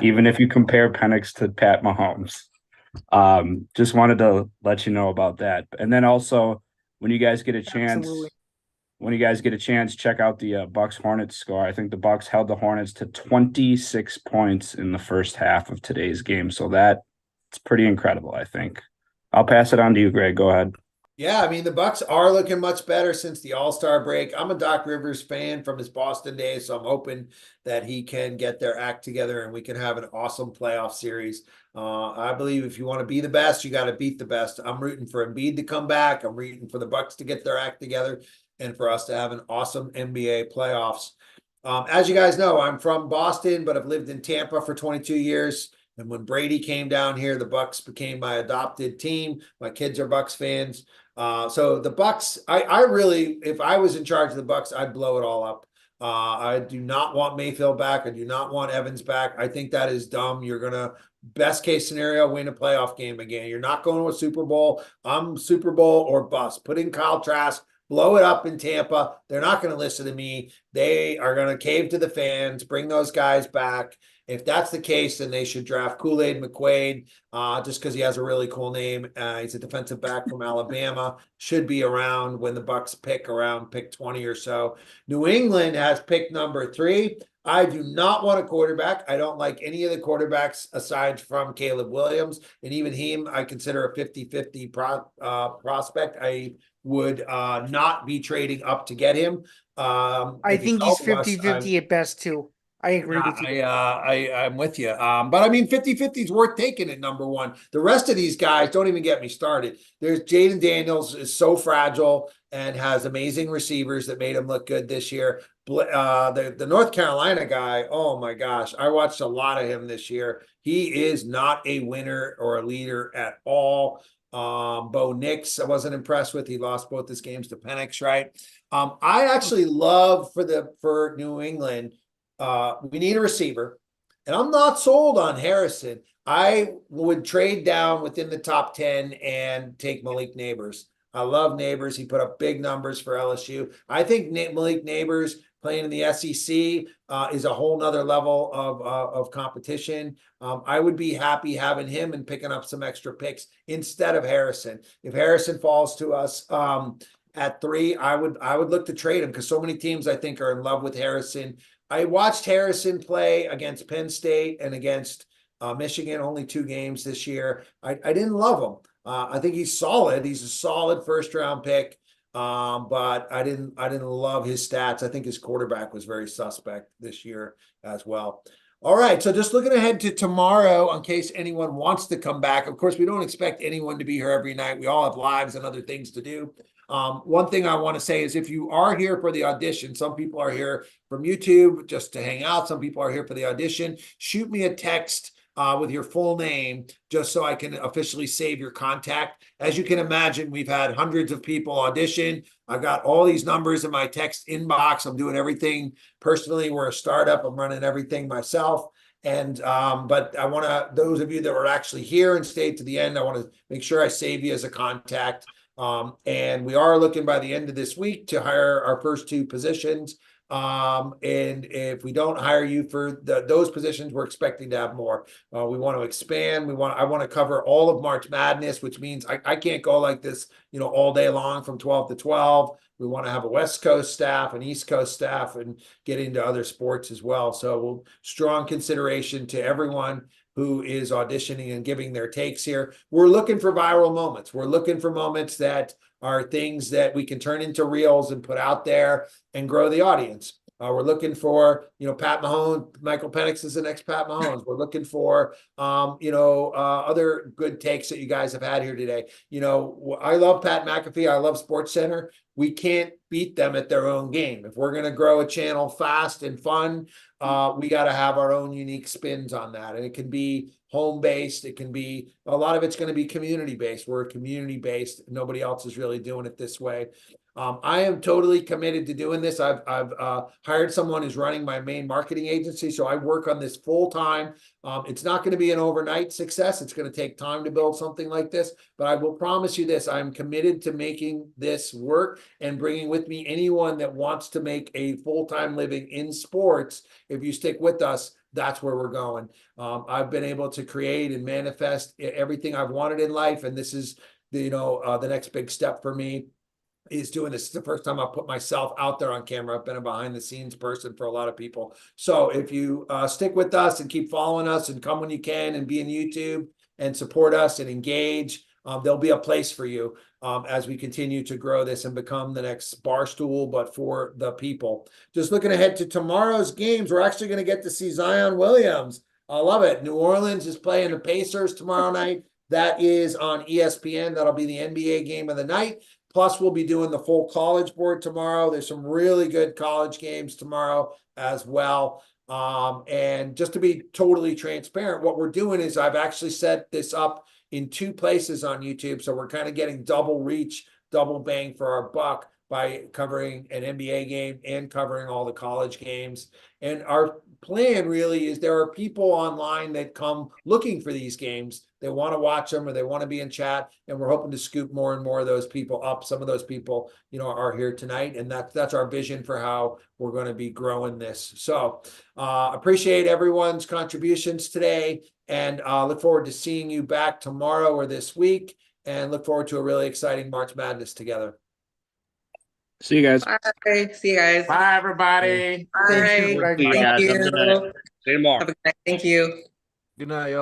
even if you compare Penix to Pat Mahomes. Just wanted to let you know about that. And then also, when you guys get a chance. Absolutely. When you guys get a chance, check out the Bucks Hornets score. I think the Bucks held the Hornets to 26 points in the first half of today's game. So it's pretty incredible, I think. I'll pass it on to you, Greg. Go ahead. Yeah, I mean, the Bucks are looking much better since the All-Star break. I'm a Doc Rivers fan from his Boston days, so I'm hoping that he can get their act together and we can have an awesome playoff series. I believe if you want to be the best, you got to beat the best. I'm rooting for Embiid to come back. I'm rooting for the Bucks to get their act together and for us to have an awesome NBA playoffs. As you guys know, I'm from Boston, but I've lived in Tampa for 22 years. And when Brady came down here, the Bucks became my adopted team. My kids are Bucks fans. So the Bucks, I really, if I was in charge of the Bucks, I'd blow it all up. I do not want Mayfield back. I do not want Evans back. I think that is dumb. You're going to, best case scenario, win a playoff game again. You're not going to a Super Bowl. I'm Super Bowl or bust. Put in Kyle Trask. Blow it up in Tampa. They're not going to listen to me. They are going to cave to the fans, bring those guys back. If that's the case, then they should draft Kool-Aid McQuaid just because he has a really cool name. He's a defensive back from Alabama. Should be around when the Bucks pick 20 or so. New England has pick number 3. I do not want a quarterback. I don't like any of the quarterbacks aside from Caleb Williams. And even him, I consider a 50-50 prospect. I would not be trading up to get him. I think he's 50-50 at best too. I agree with you. I'm with you. But I mean, 50-50 is worth taking at number 1. The rest of these guys, don't even get me started. There's Jaden Daniels is so fragile and has amazing receivers that made him look good this year. The North Carolina guy, oh my gosh, I watched a lot of him this year. He is not a winner or a leader at all. Bo Nix, I wasn't impressed with. He lost both his games to Penix, right? I actually love for New England. We need a receiver, and I'm not sold on Harrison. I would trade down within the top 10 and take Malik Neighbors. I love Neighbors. He put up big numbers for LSU. I think Malik Neighbors playing in the SEC is a whole nother level of competition. I would be happy having him and picking up some extra picks instead of Harrison. If Harrison falls to us at 3, I would look to trade him because so many teams I think are in love with Harrison. I watched Harrison play against Penn State and against Michigan, only 2 games this year. I didn't love him. I think he's solid. He's a solid first-round pick, but I didn't love his stats. I think his quarterback was very suspect this year as well. All right, so just looking ahead to tomorrow, in case anyone wants to come back. Of course, we don't expect anyone to be here every night. We all have lives and other things to do. One thing I want to say is if you are here for the audition, some people are here from YouTube just to hang out. Some people are here for the audition. Shoot me a text with your full name, just so I can officially save your contact. As you can imagine, we've had hundreds of people audition. I've got all these numbers in my text inbox. I'm doing everything personally. We're a startup. I'm running everything myself. And but I want to, those of you that were actually here and stayed to the end, I want to make sure I save you as a contact. And we are looking by the end of this week to hire our first 2 positions. And if we don't hire you for those positions, we're expecting to have more. We want to expand. I want to cover all of March Madness, which means I can't go like this, all day long from 12 to 12. We want to have a West Coast staff, an East Coast staff, and get into other sports as well. So strong consideration to everyone who is auditioning and giving their takes here. We're looking for viral moments. We're looking for moments that are things that we can turn into reels and put out there and grow the audience. We're looking for, Pat Mahomes, Michael Penix is the next Pat Mahomes. We're looking for, other good takes that you guys have had here today. I love Pat McAfee. I love SportsCenter. We can't beat them at their own game. If we're going to grow a channel fast and fun, we got to have our own unique spins on that. And it can be home-based. It can be, a lot of it's going to be community-based. We're community-based. Nobody else is really doing it this way. I am totally committed to doing this. I've hired someone who's running my main marketing agency, so I work on this full-time. It's not going to be an overnight success. It's going to take time to build something like this, but I will promise you this. I'm committed to making this work and bringing with me anyone that wants to make a full-time living in sports. If you stick with us, that's where we're going. I've been able to create and manifest everything I've wanted in life, and this is the next big step for me. Is doing this. It's the first time I put myself out there on camera. I've been a behind the scenes person for a lot of people. So if you stick with us and keep following us and come when you can and be in YouTube and support us and engage, there'll be a place for you as we continue to grow this and become the next Barstool, but for the people. Just looking ahead to tomorrow's games, we're actually going to get to see Zion Williams. I love it. New Orleans is playing the Pacers tomorrow night. That is on ESPN. That'll be the NBA game of the night. Plus, we'll be doing the full college board tomorrow. There's some really good college games tomorrow as well. And just to be totally transparent, what we're doing is I've actually set this up in 2 places on YouTube. So we're kind of getting double reach, double bang for our buck by covering an NBA game and covering all the college games. And our plan really is there are people online that come looking for these games. They want to watch them or they want to be in chat, and we're hoping to scoop more and more of those people up. Some of those people, are here tonight, and that's our vision for how we're going to be growing this. So appreciate everyone's contributions today, and look forward to seeing you back tomorrow or this week, and look forward to a really exciting March Madness together. See you guys. Bye. See you guys. Bye, everybody. Bye. See you guys. Thank Have a good night. you. See you tomorrow. Have a good night. Thank you. Good night, y'all.